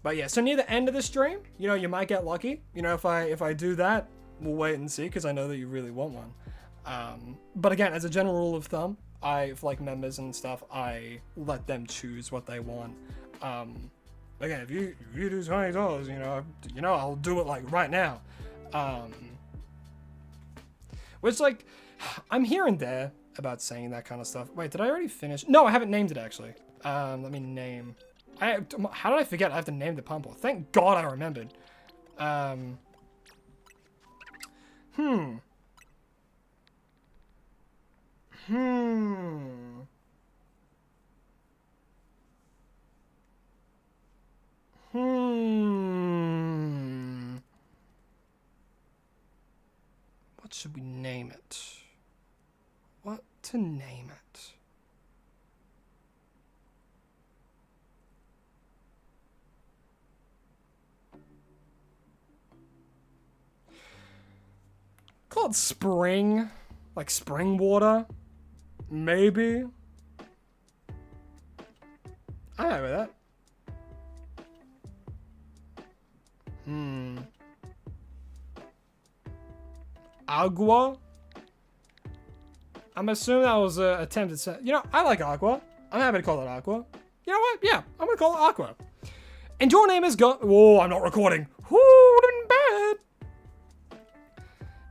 But yeah, so near the end of the stream, you know, you might get lucky. You know, if I do that, we'll wait and see, because I know that you really want one. But again, as a general rule of thumb, for like members and stuff, I let them choose what they want. Again, if you do $20, you know, I'll do it like right now. Which, like, I'm here and there about saying that kind of stuff. Wait, did I already finish? No, I haven't named it actually. Let me name. How did I forget? I have to name the pump. Thank God I remembered. What should we name it? What to name it? Call it spring, like spring water, maybe. I'm happy with that. Agua? I'm assuming that was an attempt at say, you know, I like Aqua. I'm happy to call it Aqua. You know what? Yeah, I'm gonna call it Aqua. And your name is oh, I'm not recording. Whoo, bad.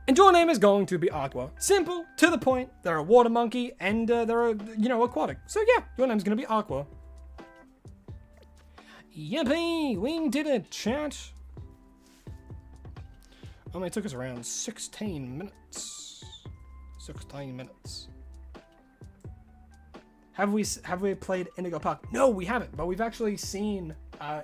And your name is going to be Aqua. Simple, to the point. They're a water monkey, and they're, you know, aquatic. So yeah, your name's gonna be Aqua. Yippee, we did it, chat. Only took us around 16 minutes. 16 minutes. Have we played Indigo Park? No, we haven't, but we've actually seen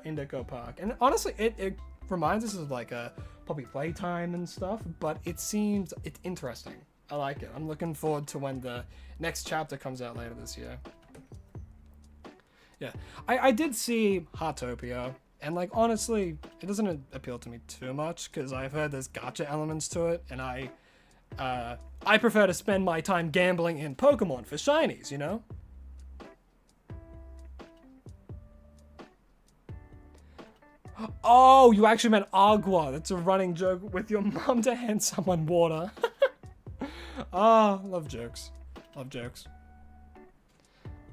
Indigo Park. And honestly, it reminds us of like a puppy playtime and stuff, but it's interesting. I like it. I'm looking forward to when the next chapter comes out later this year. Yeah, I did see Heartopia, and like honestly, it doesn't appeal to me too much because I've heard there's gacha elements to it, and I prefer to spend my time gambling in Pokemon for shinies, you know? Oh, you actually meant Agua. That's a running joke with your mom to hand someone water. Ah, love jokes. Love jokes.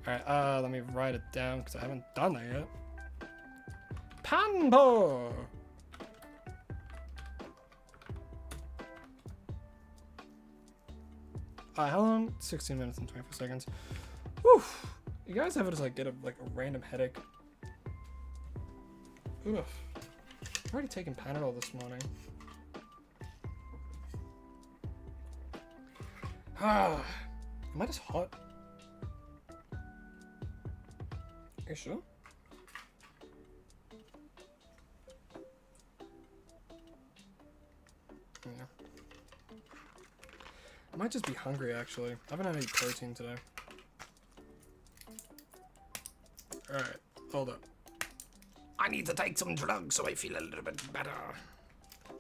Alright, let me write it down because I haven't done that yet. Panpo! How long? 16 minutes and 24 seconds. Whew. You guys ever just like get a random headache? Oof. I've already taken Panadol this morning. Am I just hot? Are you sure? Yeah. I might just be hungry actually. I haven't had any protein today. Alright, hold up. I need to take some drugs so I feel a little bit better.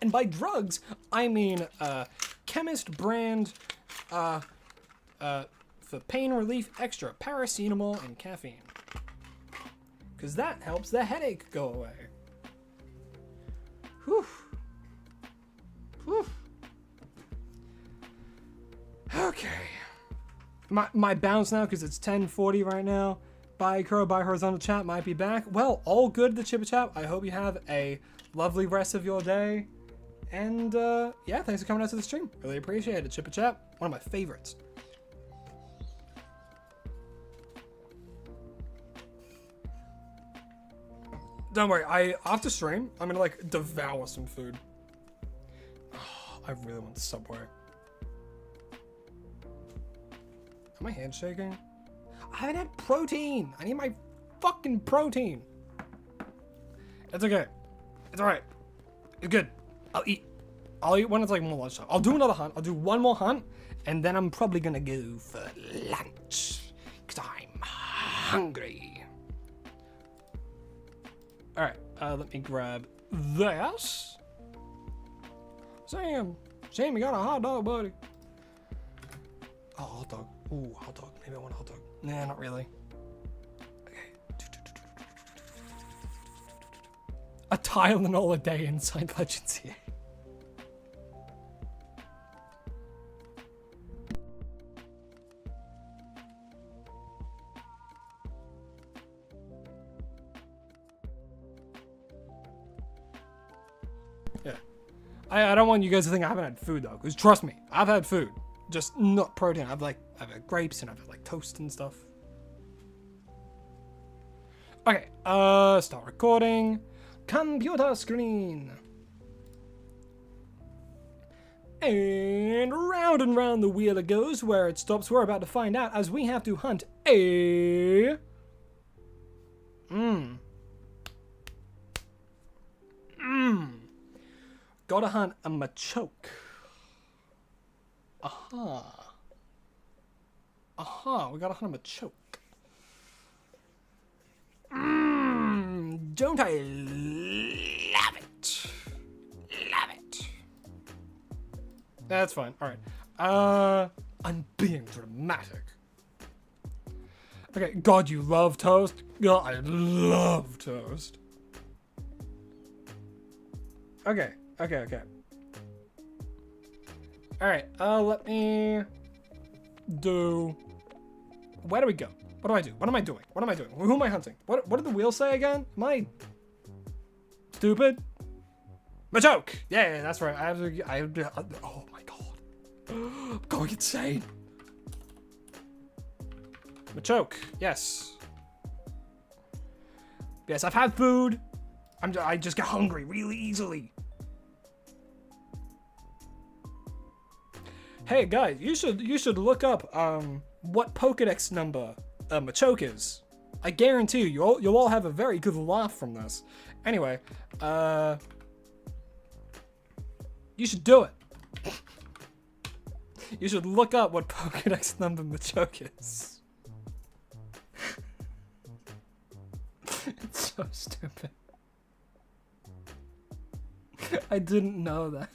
And by drugs, I mean chemist brand for pain relief extra paracetamol and caffeine. Because that helps the headache go away. Whew. Whew. Okay. My bounce now, because it's 10:40 right now. Bye, Crow, bye, Horizontal Chat, might be back. Well, all good, the Chipper Chat. I hope you have a lovely rest of your day. And, yeah, thanks for coming out to the stream. Really appreciate it, Chipper Chat. One of my favorites. Don't worry, after stream, I'm gonna, like, devour some food. Oh, I really want the Subway. Are my hands shaking? I haven't had protein. I need my fucking protein. It's okay. It's alright. It's good. I'll eat when it's like more lunchtime. I'll do another hunt. I'll do one more hunt, and then I'm probably gonna go for lunch. Because I'm hungry. Alright, let me grab this. Sam, you got a hot dog, buddy. Oh, hot dog. Ooh, hot dog. Maybe I want a hot dog. Nah, not really. Okay. a Tylenol a day inside Legends here. Yeah. I don't want you guys to think I haven't had food though, because trust me, I've had food. Just not protein. I've had grapes and I've had like toast and stuff. Okay, start recording. Computer screen. And round the wheel it goes. Where it stops, we're about to find out as we have to hunt a... Gotta hunt a Machoke. Aha. Aha, we gotta hunt a Machoke. Don't I love it? Love it. That's fine. Alright. I'm being dramatic. Okay, God, you love toast? God, I love toast. Okay. Alright, let me do... Where do we go? What do I do? What am I doing? What am I doing? Who am I hunting? What did the wheel say again? Am I stupid? Machoke! Yeah, that's right. Oh my god. I'm going insane. Machoke, yes. Yes, I've had food. I just get hungry really easily. Hey guys, you should look up what Pokedex number Machoke is. I guarantee you'll all have a very good laugh from this. Anyway, you should do it. You should look up what Pokedex number Machoke is. It's so stupid. I didn't know that.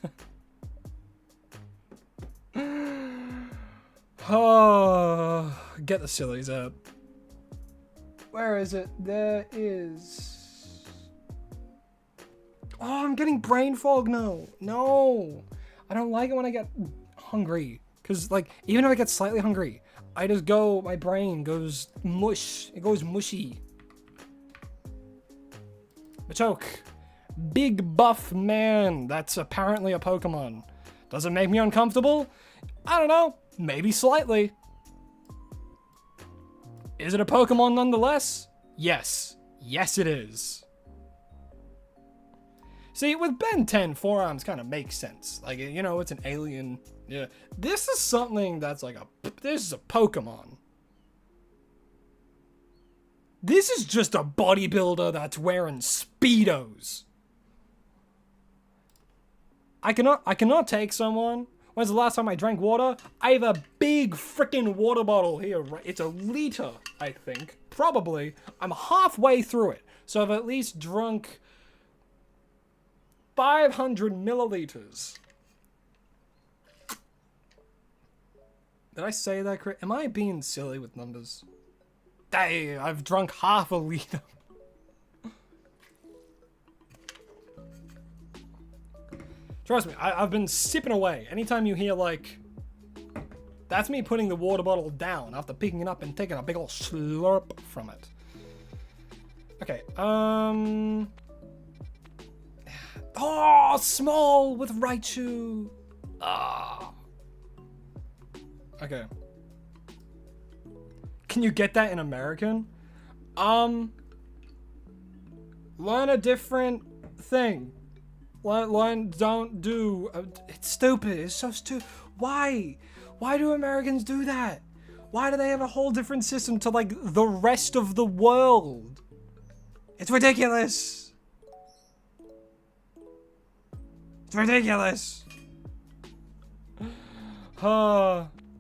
Oh, get the sillies out. Where is it? There is. Oh, I'm getting brain fog now. No, I don't like it when I get hungry. Cause like, even if I get slightly hungry, I just go, my brain goes mush. It goes mushy. Machoke. Big buff man. That's apparently a Pokemon. Does it make me uncomfortable? I don't know. Maybe slightly. Is it a Pokemon nonetheless? Yes. Yes, it is. See, with Ben 10, forearms kind of makes sense. Like, you know, it's an alien. Yeah. This is something that's like this is a Pokemon. This is just a bodybuilder that's wearing Speedos. I cannot take someone. When's the last time I drank water? I have a big freaking water bottle here. It's a liter, I think. Probably. I'm halfway through it. So I've at least drunk 500 milliliters. Did I say that correct? Am I being silly with numbers? Dang, I've drunk half a liter. Trust me, I've been sipping away. Anytime you hear, like... That's me putting the water bottle down after picking it up and taking a big ol' slurp from it. Okay, Oh, small with Raichu! Ah. Okay. Can you get that in American? Learn a different thing. Learn, don't do. It's stupid. It's so stupid. Why? Why do Americans do that? Why do they have a whole different system to like the rest of the world? It's ridiculous. It's ridiculous.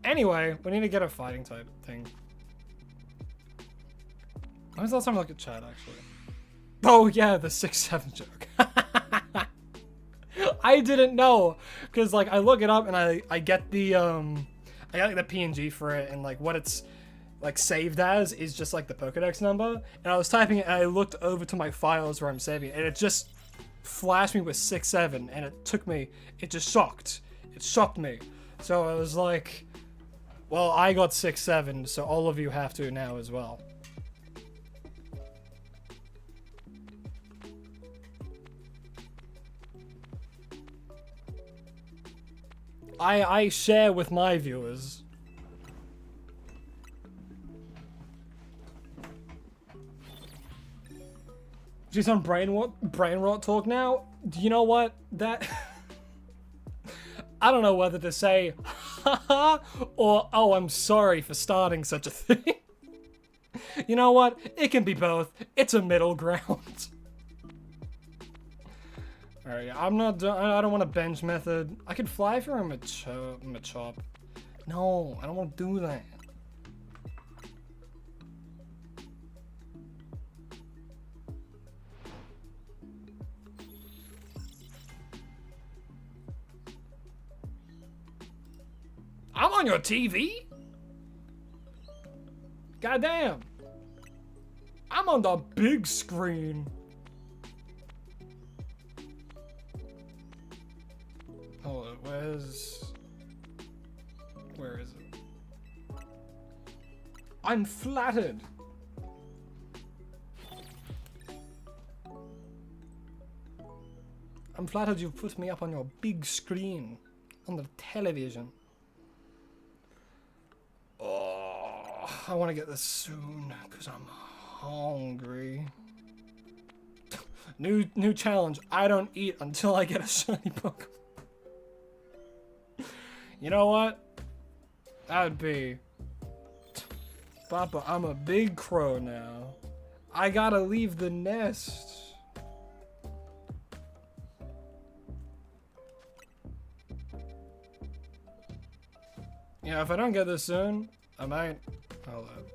Anyway, we need to get a fighting type thing. When was the last time I looked at chat, actually? Oh yeah, the 6-7 joke. I didn't know, cause like I look it up and I get the I got like the PNG for it, and like what it's like saved as is just like the Pokedex number. And I was typing it and I looked over to my files where I'm saving it, and it just flashed me with 6-7, and it just shocked. It shocked me. So I was like, well, I got 6-7, so all of you have to now as well. I share with my viewers. She's on brain rot talk now. Do you know what? That I don't know whether to say haha or oh, I'm sorry for starting such a thing. You know what? It can be both. It's a middle ground. Alright, I don't want a bench method. I could fly for a Machoke. No, I don't want to do that. I'm on your TV? Goddamn. I'm on the big screen. Hold on, where is it? I'm flattered. I'm flattered you've put me up on your big screen on the television. Oh, I want to get this soon because I'm hungry. New challenge. I don't eat until I get a shiny Pokemon. You know what? That'd be... Papa, I'm a big crow now. I gotta leave the nest. Yeah, if I don't get this soon, I might... Hold up.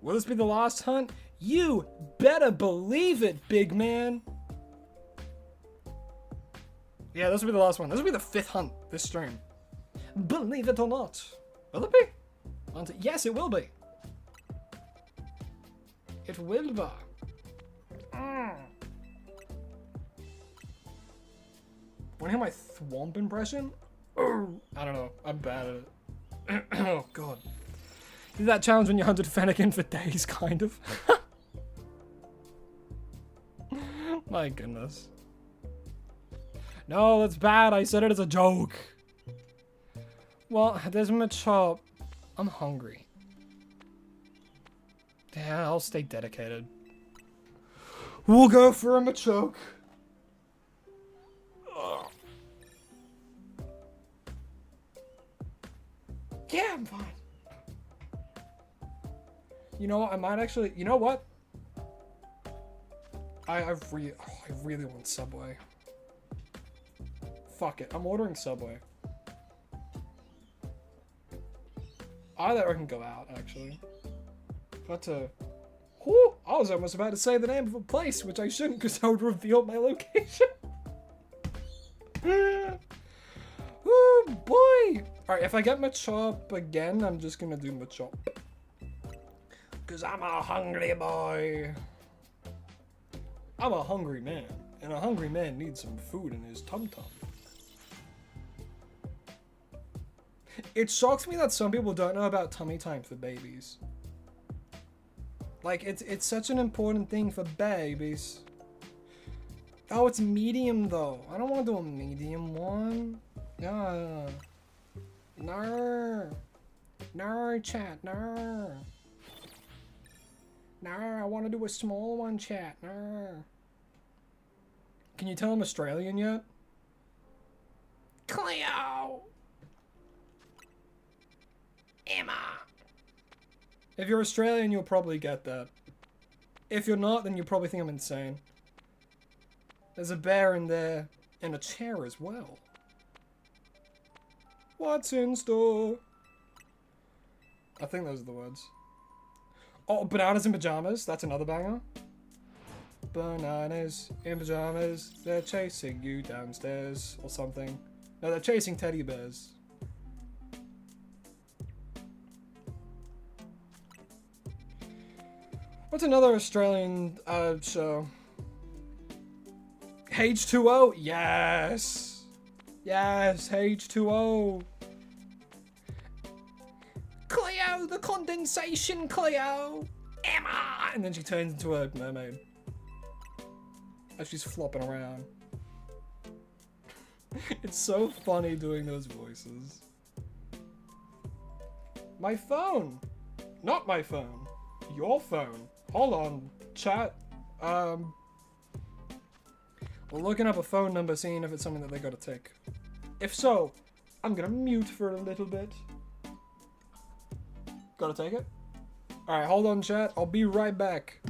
Will this be the last hunt? You better believe it, big man! Yeah, this will be the last one. This will be the 5th hunt this stream. Believe it or not. Will it be? Yes, it will be. It will be. Want to hear my thwomp impression? I don't know. I'm bad at it. Oh, God. Did that challenge when you hunted Fennekin for days, kind of? My goodness. No, that's bad. I said it as a joke. Well, there's Machoke. I'm hungry. Yeah, I'll stay dedicated. We'll go for a Machoke. Yeah, I'm fine. You know what? I might actually... You know what? I really want Subway. Fuck it. I'm ordering Subway. Either I can go out, actually. But, whew, I was almost about to say the name of a place, which I shouldn't because I would reveal my location. Oh, boy. Alright, if I get Machoke again, I'm just gonna do Machoke. Because I'm a hungry boy. I'm a hungry man. And a hungry man needs some food in his tum-tum. It shocks me that some people don't know about tummy time for babies. Like, it's such an important thing for babies. Oh, it's medium, though. I don't want to do a medium one. No. No. No, chat. No. No, I want to do a small one, chat. No. Can you tell I'm Australian yet? Cleo! Emma! If you're Australian, you'll probably get that. If you're not, then you probably think I'm insane. There's a bear in there, and a chair as well. What's in store? I think those are the words. Oh, bananas in pajamas. That's another banger. Bananas in pajamas. They're chasing you downstairs or something. No, they're chasing teddy bears. What's another Australian show? H2O? Yes! Yes, H2O! Cleo, the condensation, Cleo! Emma! And then she turns into a mermaid. As she's flopping around. It's so funny doing those voices. My phone! Not my phone. Your phone. Hold on, chat. We're looking up a phone number, seeing if it's something that they gotta take. If so, I'm gonna mute for a little bit. Gotta take it? Alright, hold on, chat. I'll be right back.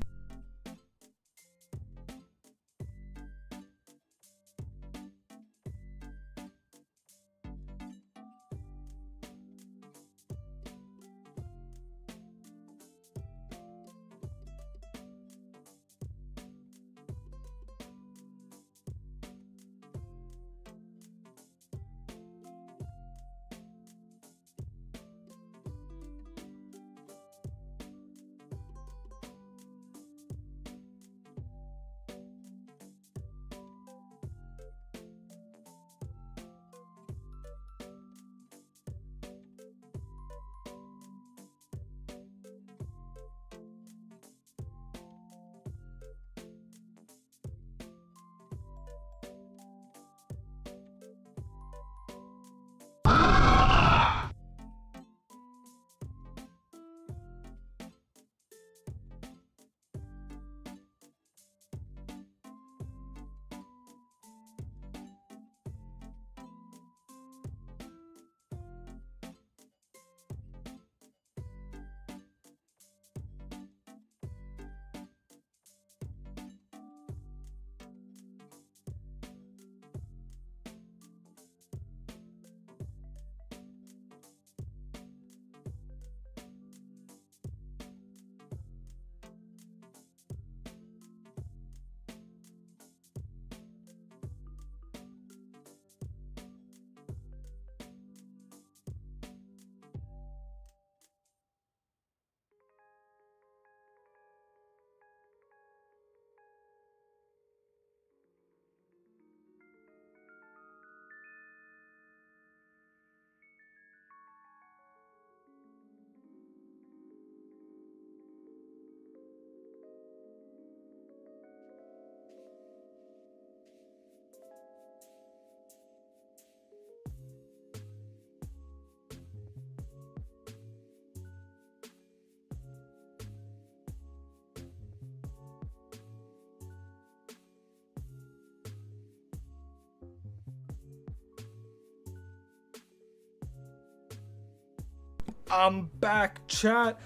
I'm back, chat.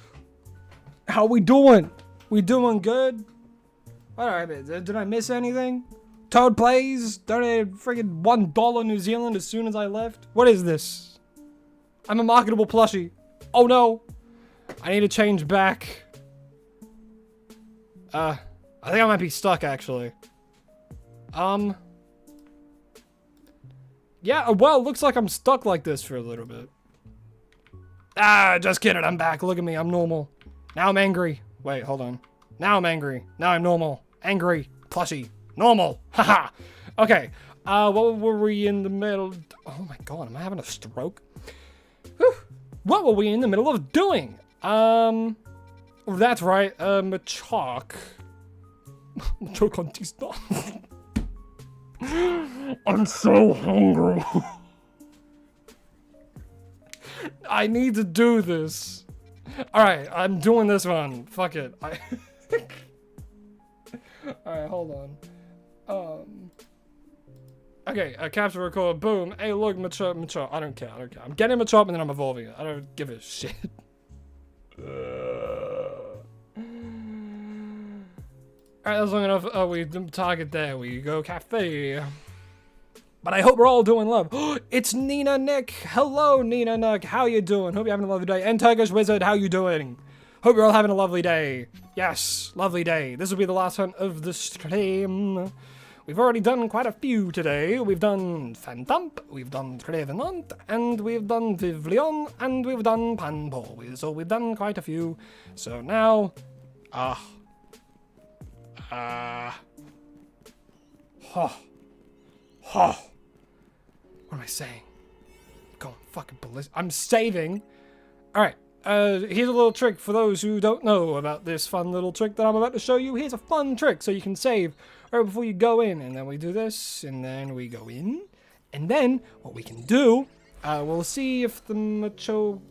How we doing? We doing good? Alright, did I miss anything? Toad Plays donated friggin' $1 New Zealand as soon as I left. What is this? I'm a marketable plushie. Oh no. I need to change back. I think I might be stuck actually. Yeah, well, it looks like I'm stuck like this for a little bit. Ah, just kidding, I'm back. Look at me, I'm normal. Now I'm angry. Wait, hold on. Now I'm angry. Now I'm normal. Angry. Plushie. Normal. Haha. Okay. What were we in the middle? Oh my god, am I having a stroke? Whew. What were we in the middle of doing? That's right, Machoke. Machoke on T-Star. I'm so hungry. I need to do this. Alright, I'm doing this one. Fuck it. Alright, hold on. Okay, capture record. Boom. Hey, look, mature. I don't care. I'm getting mature and then I'm evolving it. I don't give a shit. Alright, that's long enough. Oh, we target there. We go cafe. But I hope we're all doing love. It's Nina Nick. Hello, Nina Nick. How you doing? Hope you're having a lovely day. And Turkish Wizard, how you doing? Hope you're all having a lovely day. Yes, lovely day. This will be the last one of the stream. We've already done quite a few today. We've done Phantom, we've done Trevenant, and we've done Vivillon, and we've done Panpo. So we've done quite a few. So now, What am I saying? Going fucking ballistic. I'm saving. All right. Here's a little trick for those who don't know about this fun little trick that I'm about to show you. Here's a fun trick so you can save right before you go in. And then we do this, and then we go in. And then what we can do, we'll see if the Machoke,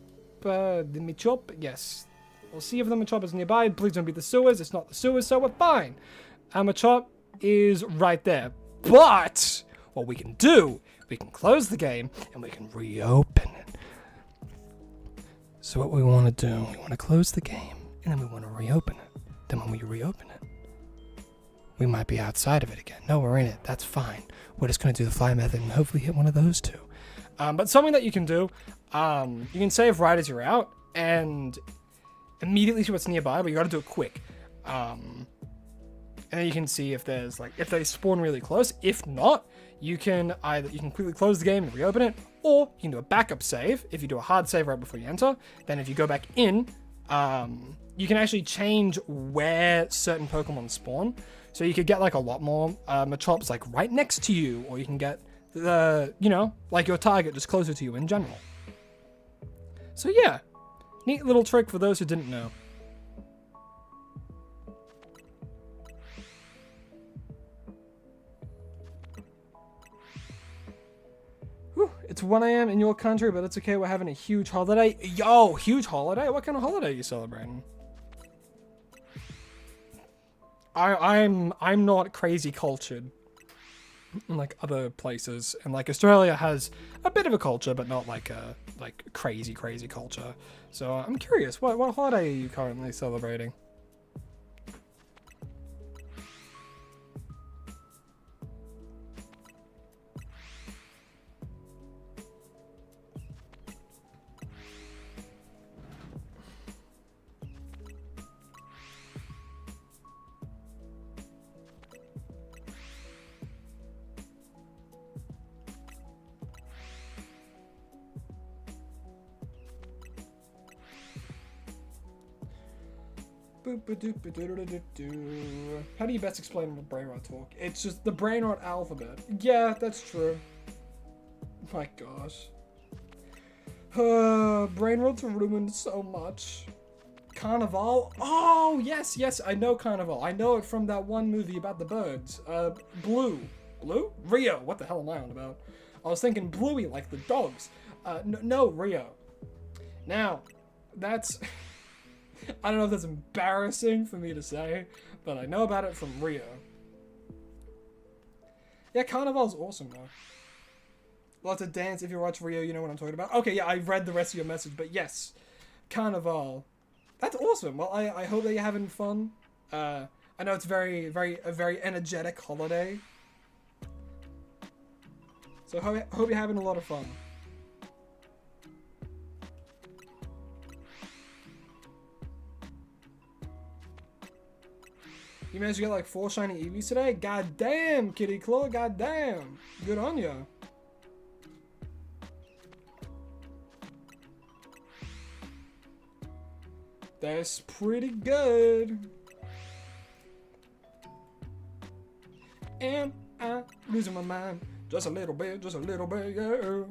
yes. We'll see if the Machoke is nearby. Please don't be the sewers. It's not the sewers, so we're fine. Our Machoke is right there. But what we can do, we can close the game and we can reopen it. So what we want to do, we want to close the game and then we want to reopen it. Then when we reopen it, we might be outside of it again. No, we're in it. That's fine. We're just going to do the fly method and hopefully hit one of those two. But something that you can do, you can save right as you're out and immediately see what's nearby, but you got to do it quick. And then you can see if there's if they spawn really close. If not, you can quickly close the game and reopen it, or you can do a backup save. If you do a hard save right before you enter, then if you go back in, you can actually change where certain Pokemon spawn. So you could get a lot more Machops right next to you, or you can get your target just closer to you in general. So yeah, neat little trick for those who didn't know. It's 1 a.m. in your country, but it's okay. We're having a huge holiday. Yo, huge holiday? What kind of holiday are you celebrating? I'm not crazy cultured like other places, and Australia has a bit of a culture, but not crazy culture. So I'm curious, what holiday are you currently celebrating? How do you best explain the brain rot talk? It's just the brain rot alphabet. Yeah, that's true. My gosh. Brain rot's ruined so much. Carnival? Oh, yes, I know Carnival. I know it from that one movie about the birds. Blue? Rio. What the hell am I on about? I was thinking Bluey, like the dogs. No, Rio. Now, that's... I don't know if that's embarrassing for me to say, but I know about it from Rio. Yeah, Carnival's awesome, though. Lots of dance. If you watch Rio, you know what I'm talking about. Okay, yeah, I read the rest of your message, but yes. Carnival. That's awesome. Well, I hope that you're having fun. I know it's a very energetic holiday. So hope you're having a lot of fun. You managed to get 4 shiny Eevees today? God damn, Kitty Claw, god damn. Good on ya. That's pretty good. Am I losing my mind? Just a little bit, yeah.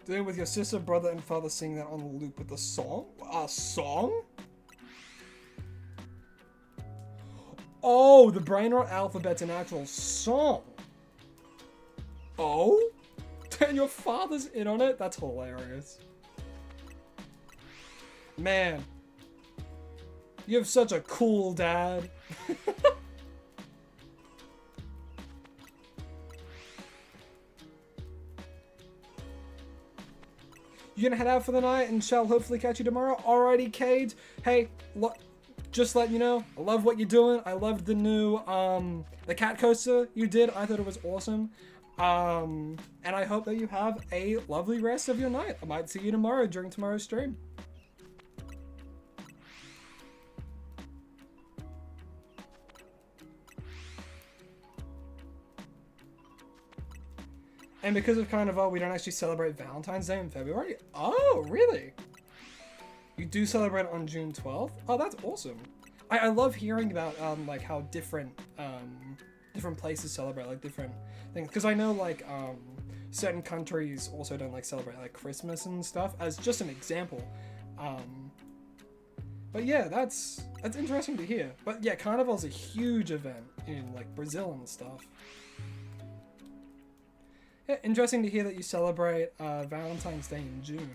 Doing with your sister, brother, and father sing that on the loop with a song? A song? Oh, the brain rot alphabet's an actual song. Oh? And your father's in on it? That's hilarious. Man. You have such a cool dad. You gonna head out for the night and shall hopefully catch you tomorrow? Alrighty, Cade. Hey, just letting you know, I love what you're doing. I loved the new, the cat coaster you did. I thought it was awesome. And I hope that you have a lovely rest of your night. I might see you tomorrow during tomorrow's stream. And because of Carnival, we don't actually celebrate Valentine's Day in February. Oh, really? You do celebrate it on June 12th? Oh, that's awesome. I love hearing about like how different places celebrate like different things, because I know like certain countries also don't like celebrate like Christmas and stuff, as just an example. But yeah, that's interesting to hear. But yeah, Carnival's a huge event in like Brazil and stuff. Yeah, interesting to hear that you celebrate Valentine's Day in June.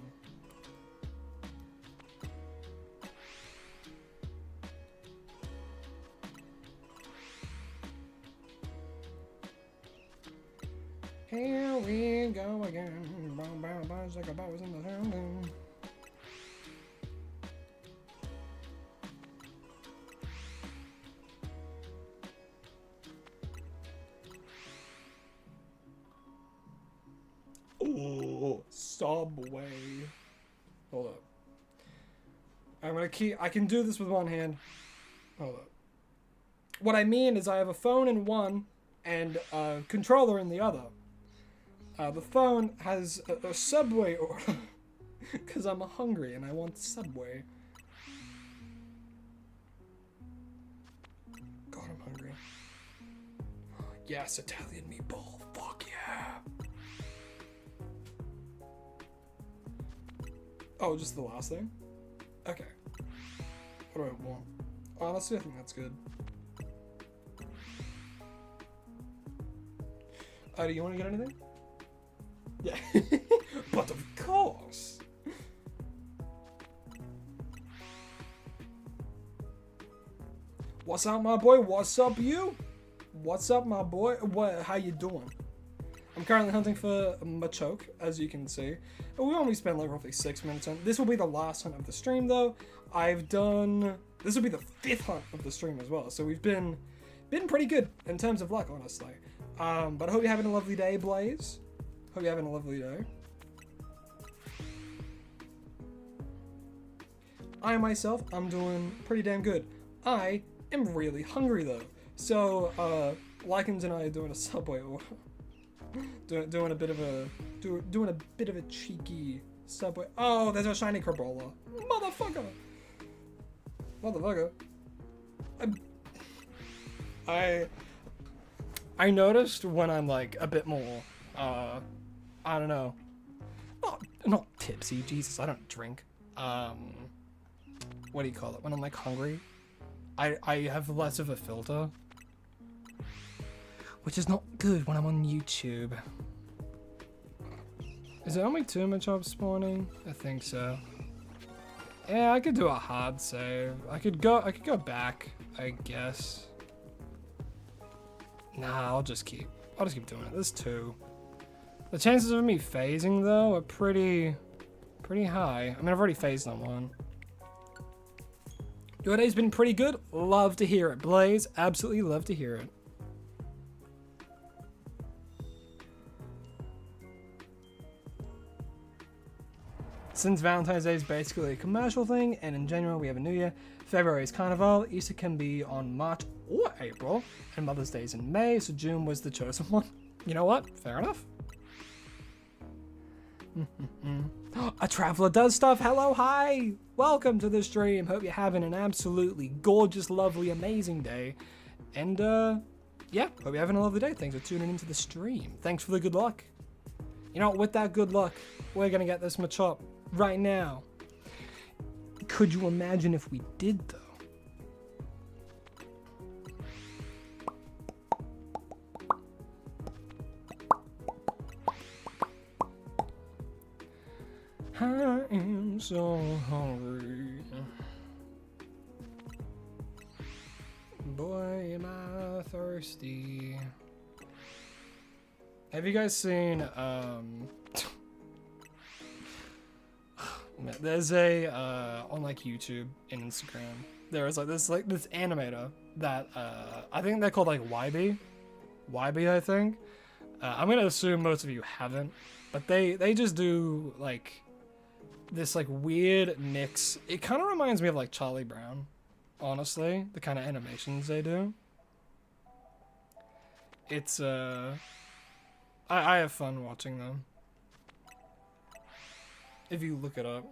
Here we go again. Like a bows in the town. Oh, Subway. Hold up. I can do this with one hand. Hold up. What I mean is I have a phone in one and a controller in the other. The phone has a Subway order because I'm hungry and I want Subway. God, I'm hungry. Yes, Italian meatball. Fuck yeah. Oh, just the last thing? Okay. What do I want? Honestly, I think that's good. Do you want to get anything? Yeah. But of course. What's up, my boy? What's up, you? What's up, my boy? How you doing? I'm currently hunting for Machoke, as you can see. We only spent like roughly 6 minutes on. This will be the last hunt of the stream, though. This will be the 5th hunt of the stream as well. So we've been pretty good in terms of luck, honestly. But I hope you're having a lovely day, Blaze. Hope you're having a lovely day. I myself, I'm doing pretty damn good. I am really hungry though. So, Lycans and I are doing a Subway order. doing a bit of a cheeky Subway. Oh, there's a shiny Crabola. Motherfucker. I noticed when I'm like a bit more I don't know. Not tipsy, Jesus, I don't drink. What do you call it? When I'm like hungry, I have less of a filter. Which is not good when I'm on YouTube. Is there only 2 Machoke spawning? I think so. Yeah, I could do a hard save. I could go back, I guess. Nah, I'll just keep doing it. There's 2. The chances of me phasing though are pretty high. I mean, I've already phased on one. Your day's been pretty good. Love to hear it, Blaze. Absolutely love to hear it. Since Valentine's Day is basically a commercial thing, and in January we have a New Year, February is Carnival, Easter can be on March or April, and Mother's Day is in May, so June was the chosen one. You know what? Fair enough. A traveler does stuff. Hello, hi. Welcome to the stream. Hope you're having an absolutely gorgeous, lovely, amazing day. And, yeah, hope you're having a lovely day. Thanks for tuning into the stream. Thanks for the good luck. You know, with that good luck, we're going to get this Machoke right now. Could you imagine if we did, though? I am so hungry. Boy, am I thirsty. Have you guys seen, there's a, on like YouTube and Instagram, there is this animator that, I think they're called like YB, I think. I'm gonna assume most of you haven't, but they just do like this like weird mix. It kind of reminds me of like Charlie Brown, honestly, the kind of animations they do. It's I I have fun watching them. If you look it up.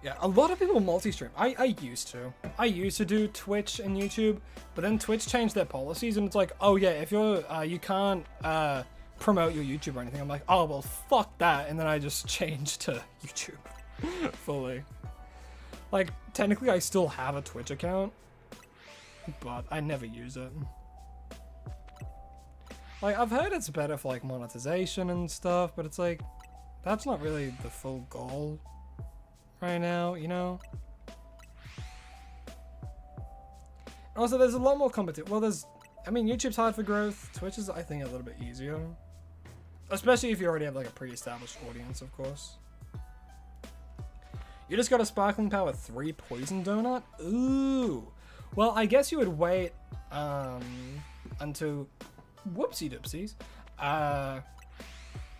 Yeah, a lot of people multi-stream. I used to. I used to do Twitch and YouTube, but then Twitch changed their policies, and it's like, oh yeah, if you're, you can't promote your YouTube or anything. I'm like, oh well, fuck that, and then I just changed to YouTube fully. Like, technically, I still have a Twitch account, but I never use it. Like, I've heard it's better for like monetization and stuff, but it's like, that's not really the full goal right now, you know? Also, there's a lot more competition. Well, I mean, YouTube's hard for growth. Twitch is, I think, a little bit easier. Especially if you already have, like, a pre-established audience, of course. You just got a Sparkling Power 3 Poison Donut? Ooh. Well, I guess you would wait, until... Whoopsie doopsies.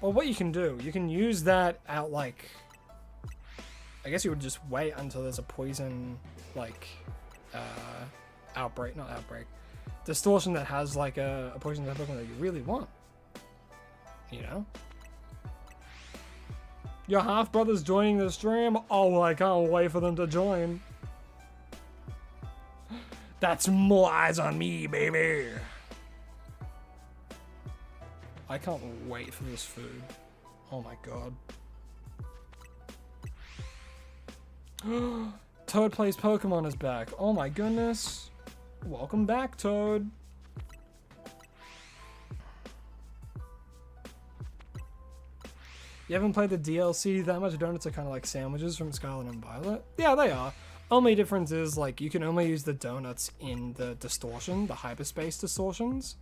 Well, what you can do, you can use that out, like... I guess you would just wait until there's a poison, like, outbreak, not outbreak, distortion that has, like, a poison that you really want. You know? Your half-brother's joining the stream? Oh, I can't wait for them to join. That's more eyes on me, baby. I can't wait for this food. Oh my god. Toad Plays Pokemon is back. Oh my goodness. Welcome back, Toad. You haven't played the DLC that much? Donuts are kind of like sandwiches from Scarlet and Violet. Yeah, they are. Only difference is, like, you can only use the donuts in the distortion, the hyperspace distortions.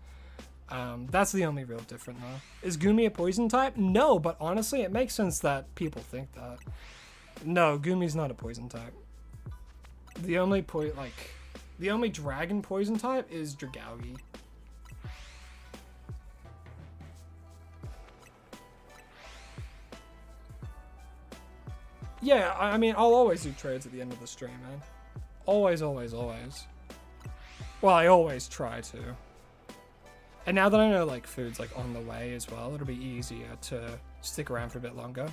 That's the only real difference, though. Is Gumi a poison type? No, but honestly, it makes sense that people think that. No, Gumi's not a poison type. The only dragon poison type is Dragaugi. Yeah, I mean, I'll always do trades at the end of the stream, man. Always, always, always. Well, I always try to. And now that I know, like, food's, like, on the way as well, it'll be easier to stick around for a bit longer.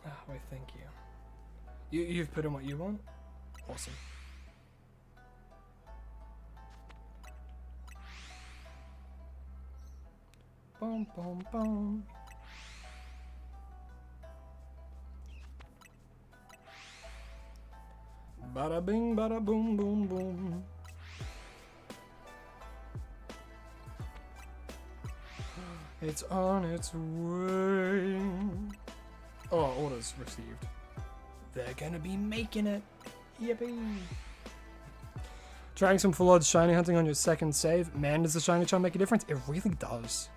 Ah, wait, thank you. You've put in what you want? Awesome. Boom, boom, boom. Bada bing, bada boom, boom, boom. It's on its way. Oh, orders received. They're gonna be making it. Yippee. Trying some full odds shiny hunting on your second save. Man, does the shiny charm make a difference? It really does.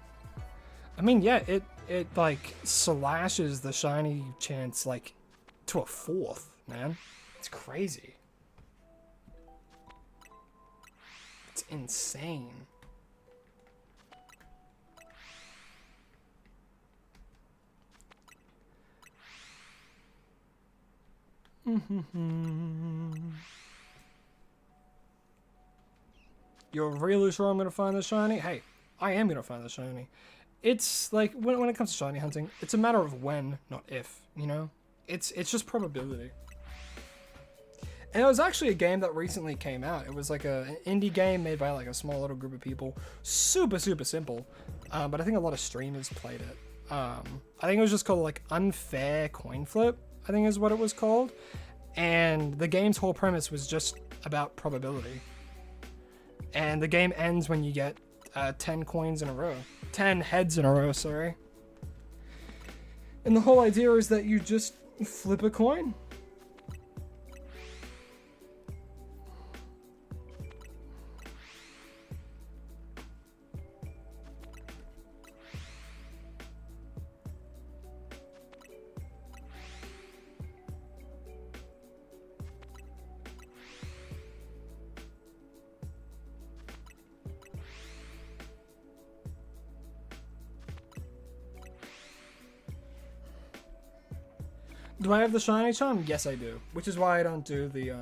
I mean, yeah, it like slashes the shiny chance like to a fourth, man. It's crazy. It's insane. You're really sure I'm gonna find the shiny? Hey, I am gonna find the shiny. It's like when it comes to shiny hunting, it's a matter of when, not if, you know? It's just probability. And it was actually a game that recently came out. It was like an indie game made by like a small little group of people. Super, super simple. But I think a lot of streamers played it. I think it was just called like Unfair Coin Flip, I think is what it was called. And the game's whole premise was just about probability. And the game ends when you get 10 coins in a row. 10 heads in a row, sorry. And the whole idea is that you just flip a coin. Do I have the shiny charm? Yes, I do. Which is why I don't do the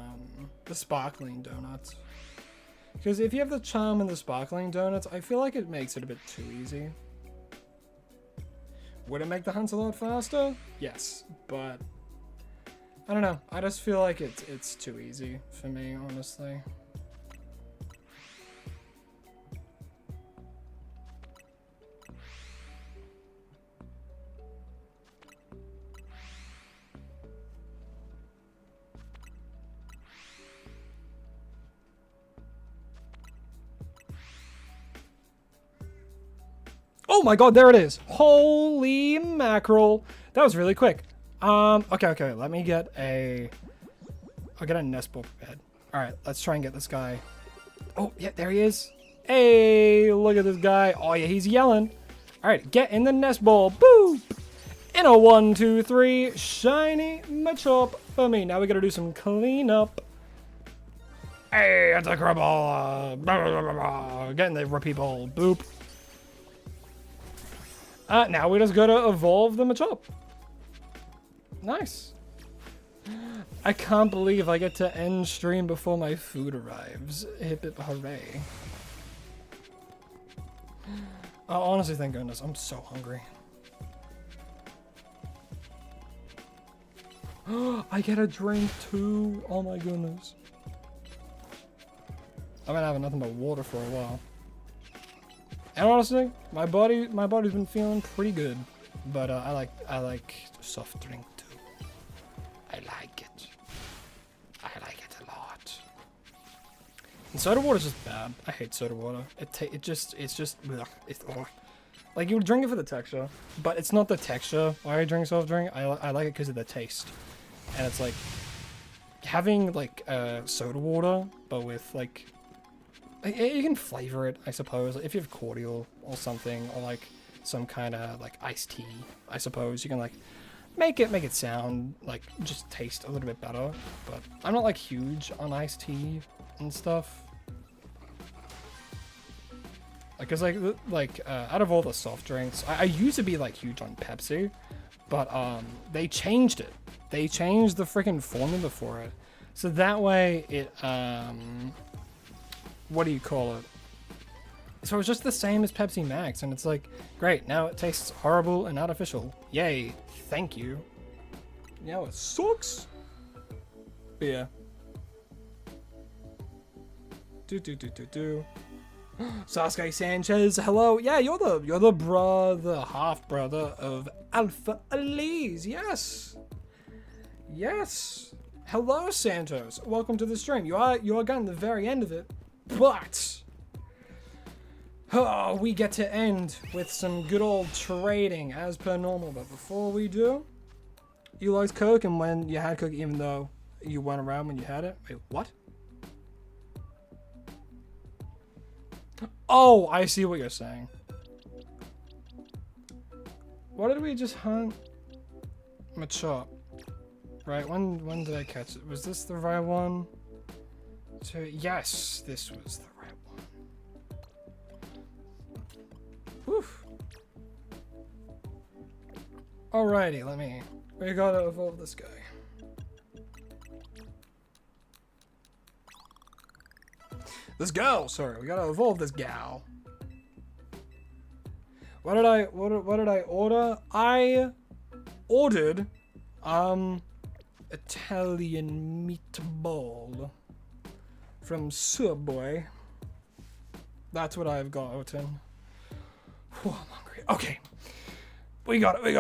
sparkling donuts. Because if you have the charm and the sparkling donuts, I feel like it makes it a bit too easy. Would it make the hunt a lot faster? Yes, but I don't know. I just feel like it's too easy for me, honestly. Oh my god, there it is. Holy mackerel. That was really quick. Okay, let me get I'll get a nest ball bed. Alright, let's try and get this guy. Oh, yeah, there he is. Hey, look at this guy. Oh yeah, he's yelling. Alright, get in the nest ball. Boop! In a 1, 2, 3, shiny Machoke for me. Now we gotta do some cleanup. Hey, it's a cribble. Get in the rippy ball. Boop. Now we just gotta evolve the Machoke. Nice. I can't believe I get to end stream before my food arrives. Hip hip hooray. Oh, honestly, thank goodness. I'm so hungry. I get a drink too. Oh my goodness. I've been having nothing but water for a while. And honestly, my body's been feeling pretty good. But I like soft drink too. I like it. I like it a lot. And soda water's just bad. I hate soda water. It's just ugh, ugh. Like, you would drink it for the texture, but it's not the texture why I drink soft drink. I like it because of the taste. And it's like having like soda water, but with like you can flavor it, I suppose. If you have cordial or something, or like some kind of like iced tea, I suppose you can like make it sound like just taste a little bit better. But I'm not like huge on iced tea and stuff. Because like out of all the soft drinks, I used to be like huge on Pepsi, but they changed it. They changed the freaking formula for it, so that way it what do you call it? So it's just the same as Pepsi Max, and it's like, great, now it tastes horrible and artificial. Yay, thank you. Now it sucks. But yeah. Do. Sasuke Sanchez, hello. Yeah, you're the brother, half brother of Alpha Elise. Yes. Yes. Hello, Santos. Welcome to the stream. You are getting the very end of it, but we get to end with some good old trading as per normal. But before we do, you liked Coke, and when you had Coke, even though you went around when you had it. Wait, what? Oh, I see what you're saying. What did we just hunt? Machoke. Right, when did I catch it? Was this the right one? Yes, this was the right one. Woof. Alrighty, we gotta evolve this guy. This gal, sorry, we gotta evolve this gal. What did I order? I ordered Italian meatball from Subway. That's what I've gotten. Whew, I'm hungry. Okay. We got it.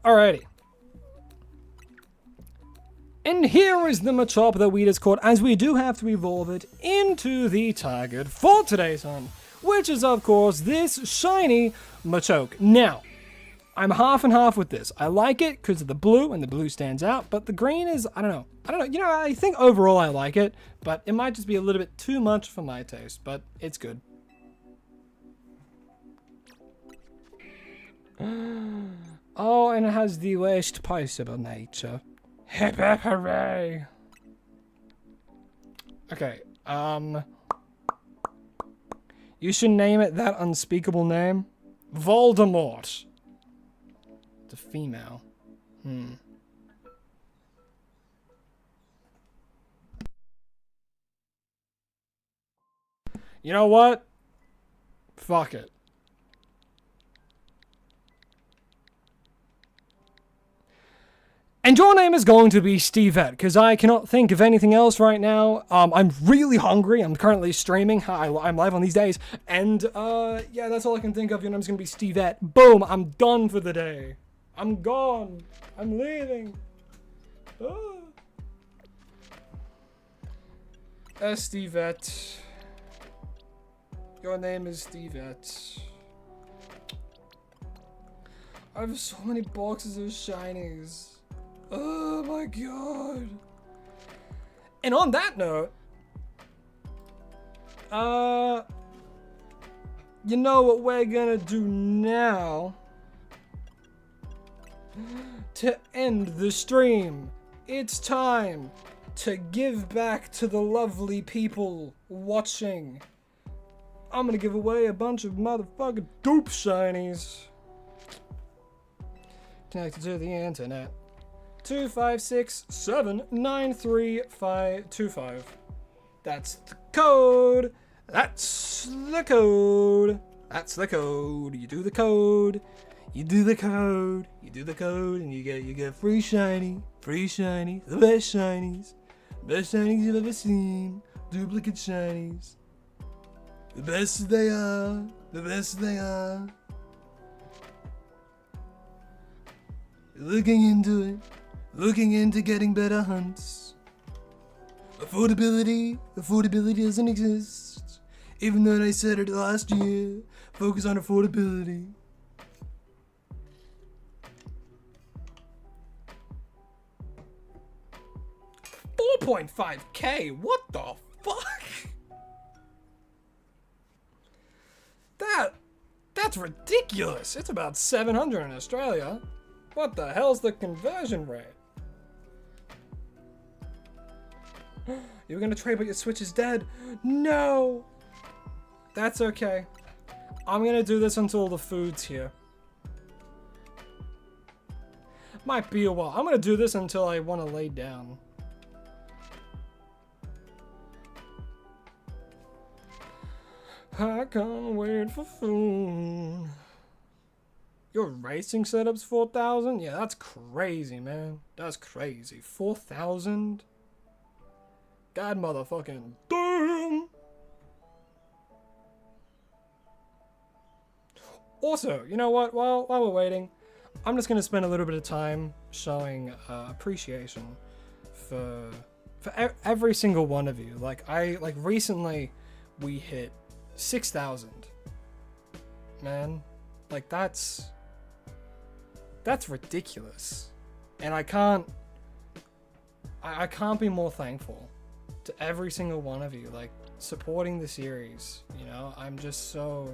Alrighty. And here is the Machoke that we just caught, as we do have to evolve it into the target for today's hunt, which is, of course, this shiny Machoke. Now, I'm half and half with this. I like it because of the blue, and the blue stands out, but the green is, I don't know. You know, I think overall I like it, but it might just be a little bit too much for my taste, but it's good. Oh, and it has the worst possible nature. Hip hip hooray! Okay, you should name it that unspeakable name. Voldemort. It's a female. You know what? Fuck it. And your name is going to be Stevette, because I cannot think of anything else right now. I'm really hungry. I'm currently streaming. I'm live on these days. And, yeah, that's all I can think of. Your name's going to be Stevette. Boom, I'm done for the day. I'm gone. I'm leaving. Stevette. Your name is Stevette. I have so many boxes of shinies. Oh my god. And on that note, you know what we're gonna do now? To end the stream, it's time to give back to the lovely people watching. I'm gonna give away a bunch of motherfucking dope shinies. Connected to the internet. 256793525. That's the code. That's the code. That's the code. You do the code. You do the code. You do the code, and you get free shiny. Free shiny. The best shinies. Best shinies you've ever seen. Duplicate shinies. The best they are. The best they are. Looking into it. Looking into getting better hunts. Affordability doesn't exist. Even though I said it last year, focus on affordability. $4.5K, what the fuck? That's ridiculous. It's about 700 in Australia. What the hell's the conversion rate? You were gonna trade, but your Switch is dead. No! That's okay. I'm gonna do this until the food's here. Might be a while. I'm gonna do this until I want to lay down. I can't wait for food. Your racing setup's 4,000? Yeah, that's crazy, man. That's crazy. 4,000? God motherfucking damn! Also, you know what? While we're waiting, I'm just gonna spend a little bit of time showing appreciation for every single one of you. Like recently we hit 6,000. Man, like that's ridiculous, and I can't be more thankful to every single one of you, like, supporting the series. You know, I'm just so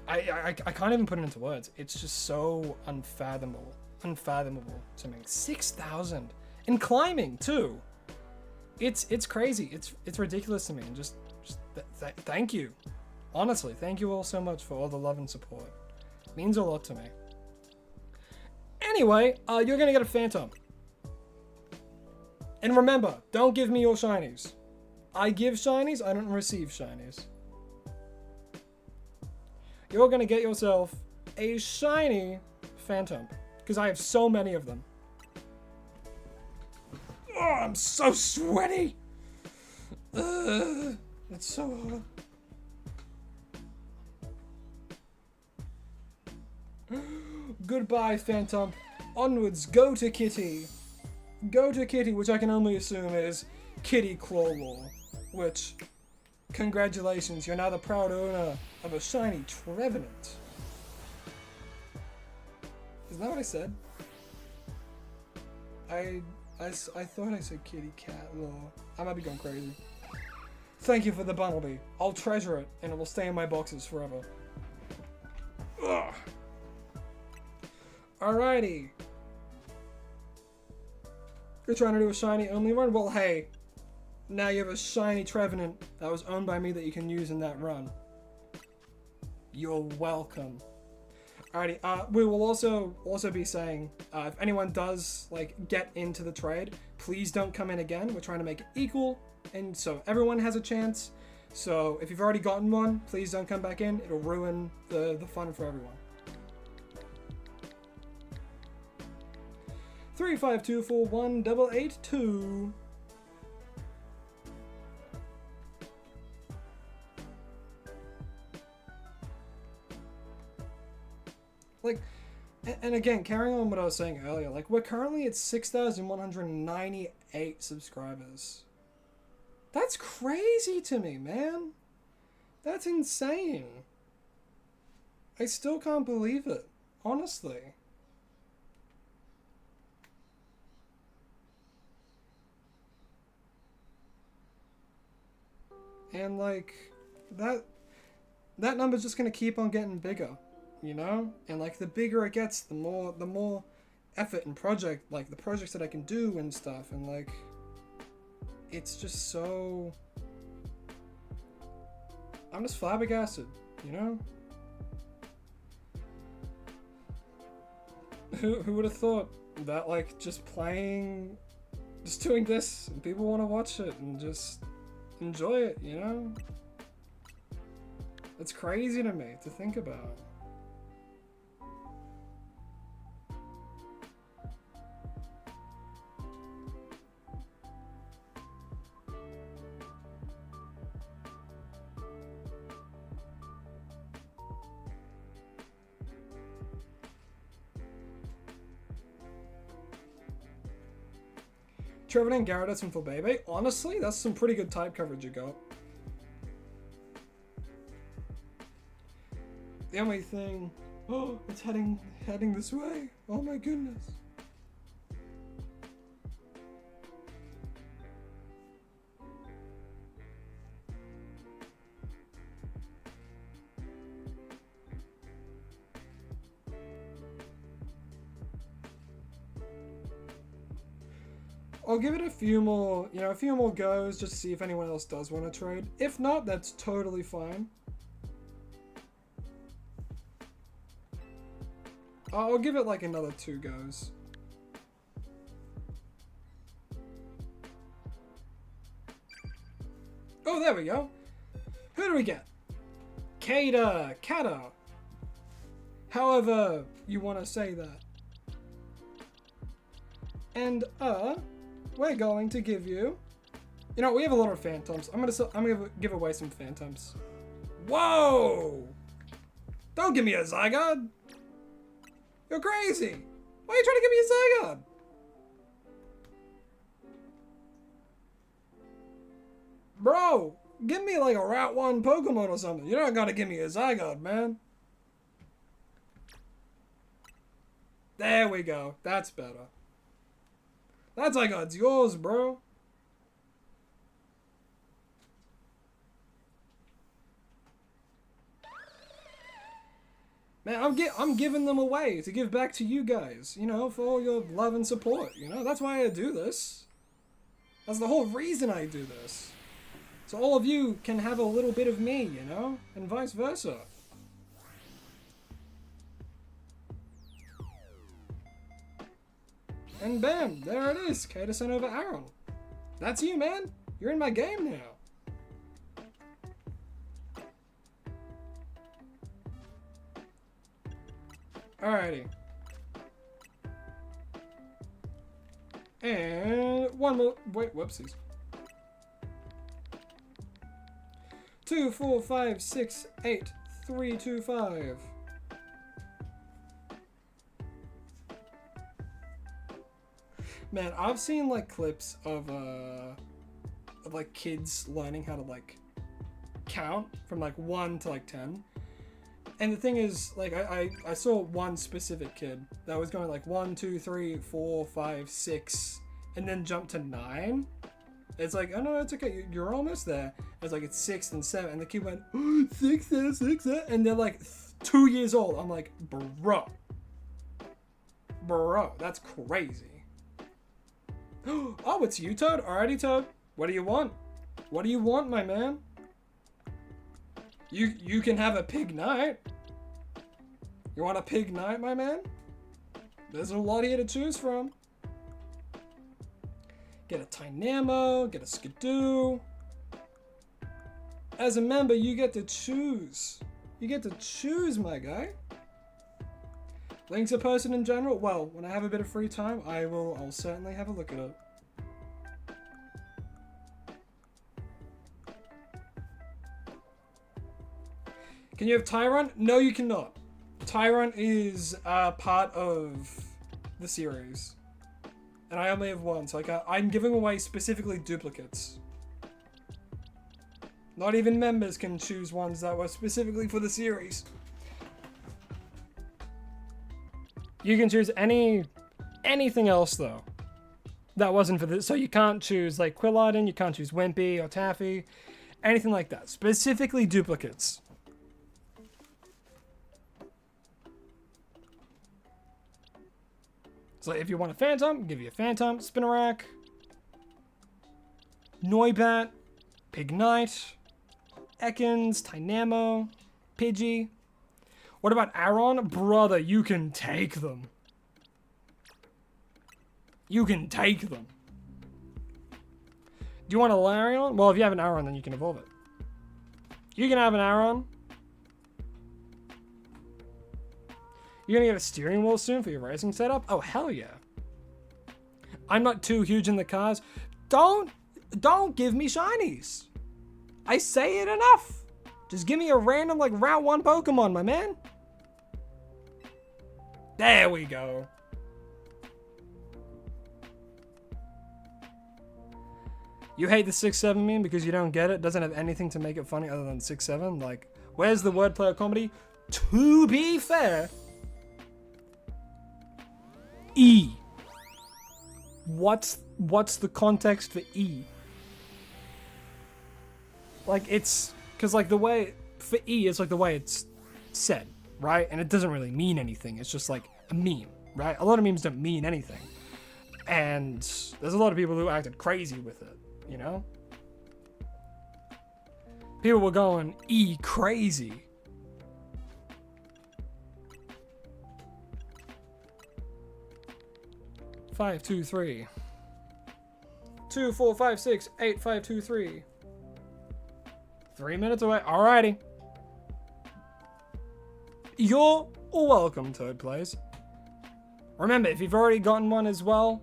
I can't even put it into words. It's just so unfathomable to me. 6,000 and climbing too. It's crazy. It's ridiculous to me. And just thank you. Honestly, thank you all so much for all the love and support. It means a lot to me. Anyway, you're gonna get a Phantom. And remember, don't give me your shinies. I give shinies, I don't receive shinies. You're gonna get yourself a shiny Phantom, because I have so many of them. Oh, I'm so sweaty. It's so hot. Goodbye, Phantom. Onwards, go to Kitty. Go to Kitty, which I can only assume is Kitty Clawlaw. Which, congratulations, you're now the proud owner of a shiny Trevenant. Isn't that what I said? I thought I said Kitty Cat Law. I might be going crazy. Thank you for the Bumblebee. I'll treasure it, and it will stay in my boxes forever. Ugh. Alrighty. You're trying to do a shiny only run? Well, hey. Now you have a shiny Trevenant that was owned by me that you can use in that run. You're welcome. Alrighty, we will also be saying, if anyone does, like, get into the trade, please don't come in again. We're trying to make it equal, and so everyone has a chance. So if you've already gotten one, please don't come back in. It'll ruin the fun for everyone. 352418882. Like, and again, carrying on what I was saying earlier, like, we're currently at 6,198 subscribers. That's crazy to me, man. That's insane. I still can't believe it, honestly. And like, that number's just gonna keep on getting bigger, you know? And like, the bigger it gets, the more effort and the projects that I can do and stuff, and like, it's just so, I'm just flabbergasted, you know? Who would have thought that, like, just doing this, and people want to watch it and just enjoy it, you know? It's crazy to me to think about. Trevenant, Gyarados, and Fulbebe. Honestly, that's some pretty good type coverage you got. The only thing... Oh, it's heading this way. Oh my goodness. I'll give it a few more goes just to see if anyone else does want to trade. If not, that's totally fine. I'll give it like another 2 goes. Oh, there we go. Who do we get? Kata. However you want to say that. And we're going to give you... You know, we have a lot of phantoms. I'm gonna give away some phantoms. Whoa! Don't give me a Zygarde! You're crazy! Why are you trying to give me a Zygarde? Bro, give me like a Route 1 Pokemon or something. You're not gonna give me a Zygarde, man. There we go. That's better. That Zygarde's yours, bro. Man, I'm giving them away to give back to you guys, you know, for all your love and support, you know? That's why I do this. That's the whole reason I do this. So all of you can have a little bit of me, you know? And vice versa. And bam, there it is, Kata sent over Aaron. That's you, man. You're in my game now. Alrighty. And one more. Wait, whoopsies. 2, 4, 5, 6, 8, 3, 2, 5. Man, I've seen like clips of like kids learning how to like count from like 1 to like 10. And the thing is, like, I saw one specific kid that was going like 1, 2, 3, 4, 5, 6, and then jumped to 9. It's like, oh no, it's okay, you're almost there. It's like, it's 6 and 7, and the kid went, oh, 6 there, 6 there, and they're like 2 years old. I'm like, bro, that's crazy. Oh, it's you, Toad? Alrighty, Toad. What do you want? What do you want, my man? You can have a pig night. You want a pig night, my man? There's a lot here to choose from. Get a Tynamo, get a Skidoo. As a member, you get to choose. You get to choose, my guy. Links are posted in general. Well, when I have a bit of free time, I'll certainly have a look at it. Can you have Tyrant? No, you cannot. Tyrant is part of the series. And I only have one, so I'm giving away specifically duplicates. Not even members can choose ones that were specifically for the series. You can choose anything else though that wasn't for this. So you can't choose like Quillardin, you can't choose Wimpy or Taffy, anything like that. Specifically duplicates. So if you want a Phantom, give you a Phantom, Spinnerack, Noibat, Pignite, Ekans, Tynamo, Pidgey. What about Aron? Brother, you can take them. You can take them. Do you want a Larion? Well, if you have an Aron, then you can evolve it. You can have an Aron. You're gonna get a steering wheel soon for your racing setup? Oh, hell yeah. I'm not too huge in the cars. Don't give me shinies. I say it enough. Just give me a random, like, Route 1 Pokemon, my man. There we go. You hate the 6-7 meme because you don't get it? Doesn't have anything to make it funny other than 6-7? Like, where's the wordplay or comedy? To be fair... E. What's the context for E? Like, it's... Because, like, the way... For E, it's like the way it's said, right? And it doesn't really mean anything. It's just, like, a meme, right? A lot of memes don't mean anything. And there's a lot of people who acted crazy with it, you know? People were going E crazy. Five, 2, 3. 2, 4, 5, 6, 8, 5, 2, 3. 3 minutes away. Alrighty. You're welcome, Toad Plays. Remember, if you've already gotten one as well,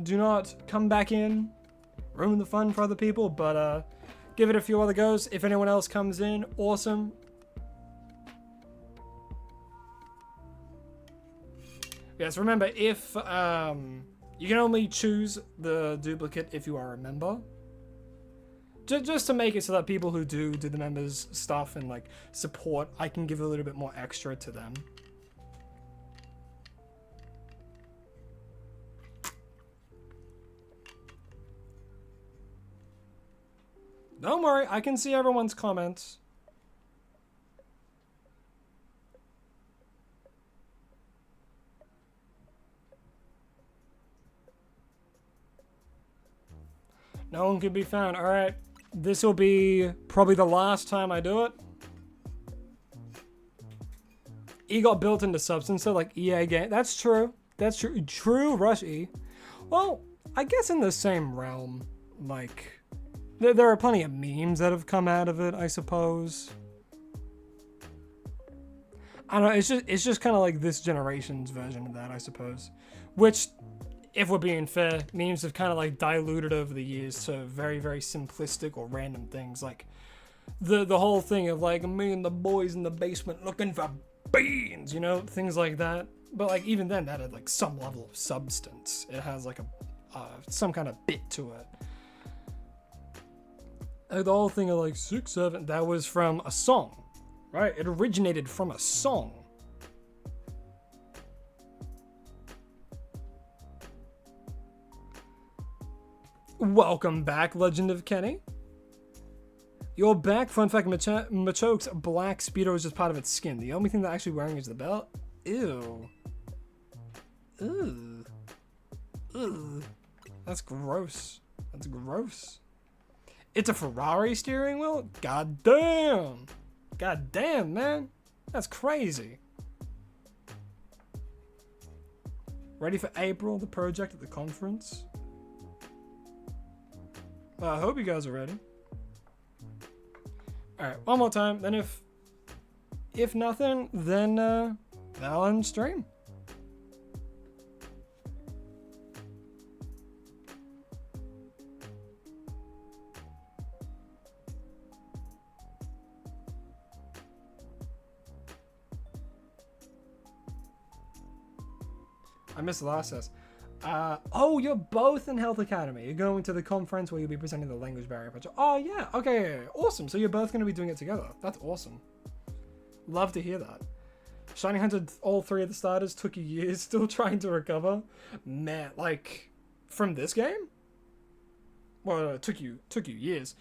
do not come back in, ruin the fun for other people, but give it a few other goes. If anyone else comes in, awesome. Yes, remember, if you can only choose the duplicate if you are a member. Just to make it so that people who do the members stuff and like support, I can give a little bit more extra to them. Don't worry, I can see everyone's comments. No one can be found. Alright. This will be probably the last time I do it. E got built into Substance, so like EA game. That's true. That's true. True, Rush E. Well, I guess in the same realm, like, there are plenty of memes that have come out of it, I suppose. I don't know, it's just kind of like this generation's version of that, I suppose. Which, if we're being fair, memes have kind of like diluted over the years to very, very simplistic or random things. Like the whole thing of like me and the boys in the basement looking for beans, you know, things like that. But like even then, that had like some level of substance. It has like some kind of bit to it. Like the whole thing of like 6-7, that was from a song, right? It originated from a song. Welcome back, Legend of Kenny. You're back. Fun fact, Machoke's black Speedo is just part of its skin. The only thing they're actually wearing is the belt. Ew. Ew. Ew. That's gross. That's gross. It's a Ferrari steering wheel? God damn. God damn, man. That's crazy. Ready for April, the project at the conference? Well, I hope you guys are ready. Alright, one more time. Then if nothing, then I'll end stream. I missed the last test. Oh, you're both in Health Academy. You're going to the conference where you'll be presenting the language barrier project. Oh, yeah. Okay, yeah. Awesome. So you're both going to be doing it together. That's awesome. Love to hear that. Shining Hunter, all 3 of the starters took you years still trying to recover. Man, like, from this game? Well, it took you years.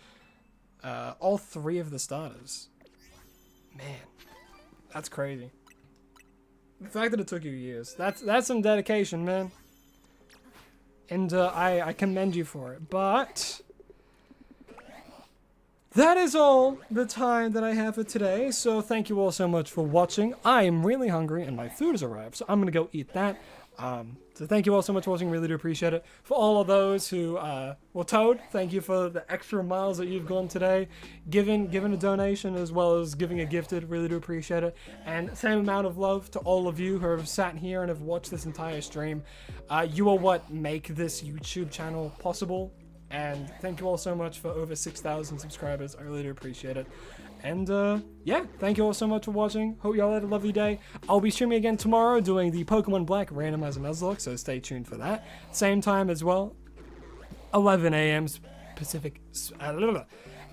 All 3 of the starters. Man, that's crazy. The fact that it took you years, that's some dedication, man. And I commend you for it. But that is all the time that I have for today. So thank you all so much for watching. I am really hungry and my food has arrived, so I'm gonna go eat that. So thank you all so much for watching. Really do appreciate it. For all of those who, well, Toad, thank you for the extra miles that you've gone today. Giving a donation as well as giving a gifted. Really do appreciate it. And same amount of love to all of you who have sat here and have watched this entire stream. You are what make this YouTube channel possible. And thank you all so much for over 6,000 subscribers. I really do appreciate it. And yeah, thank you all so much for watching. Hope y'all had a lovely day. I'll be streaming again tomorrow doing the Pokemon Black Randomizer Nuzlocke, so stay tuned for that. Same time as well, 11 a.m. Pacific,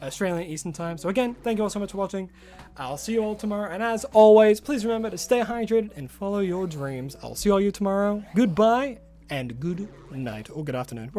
Australian Eastern Time. So again, thank you all so much for watching. I'll see you all tomorrow. And as always, please remember to stay hydrated and follow your dreams. I'll see all you tomorrow. Goodbye and good night or good afternoon.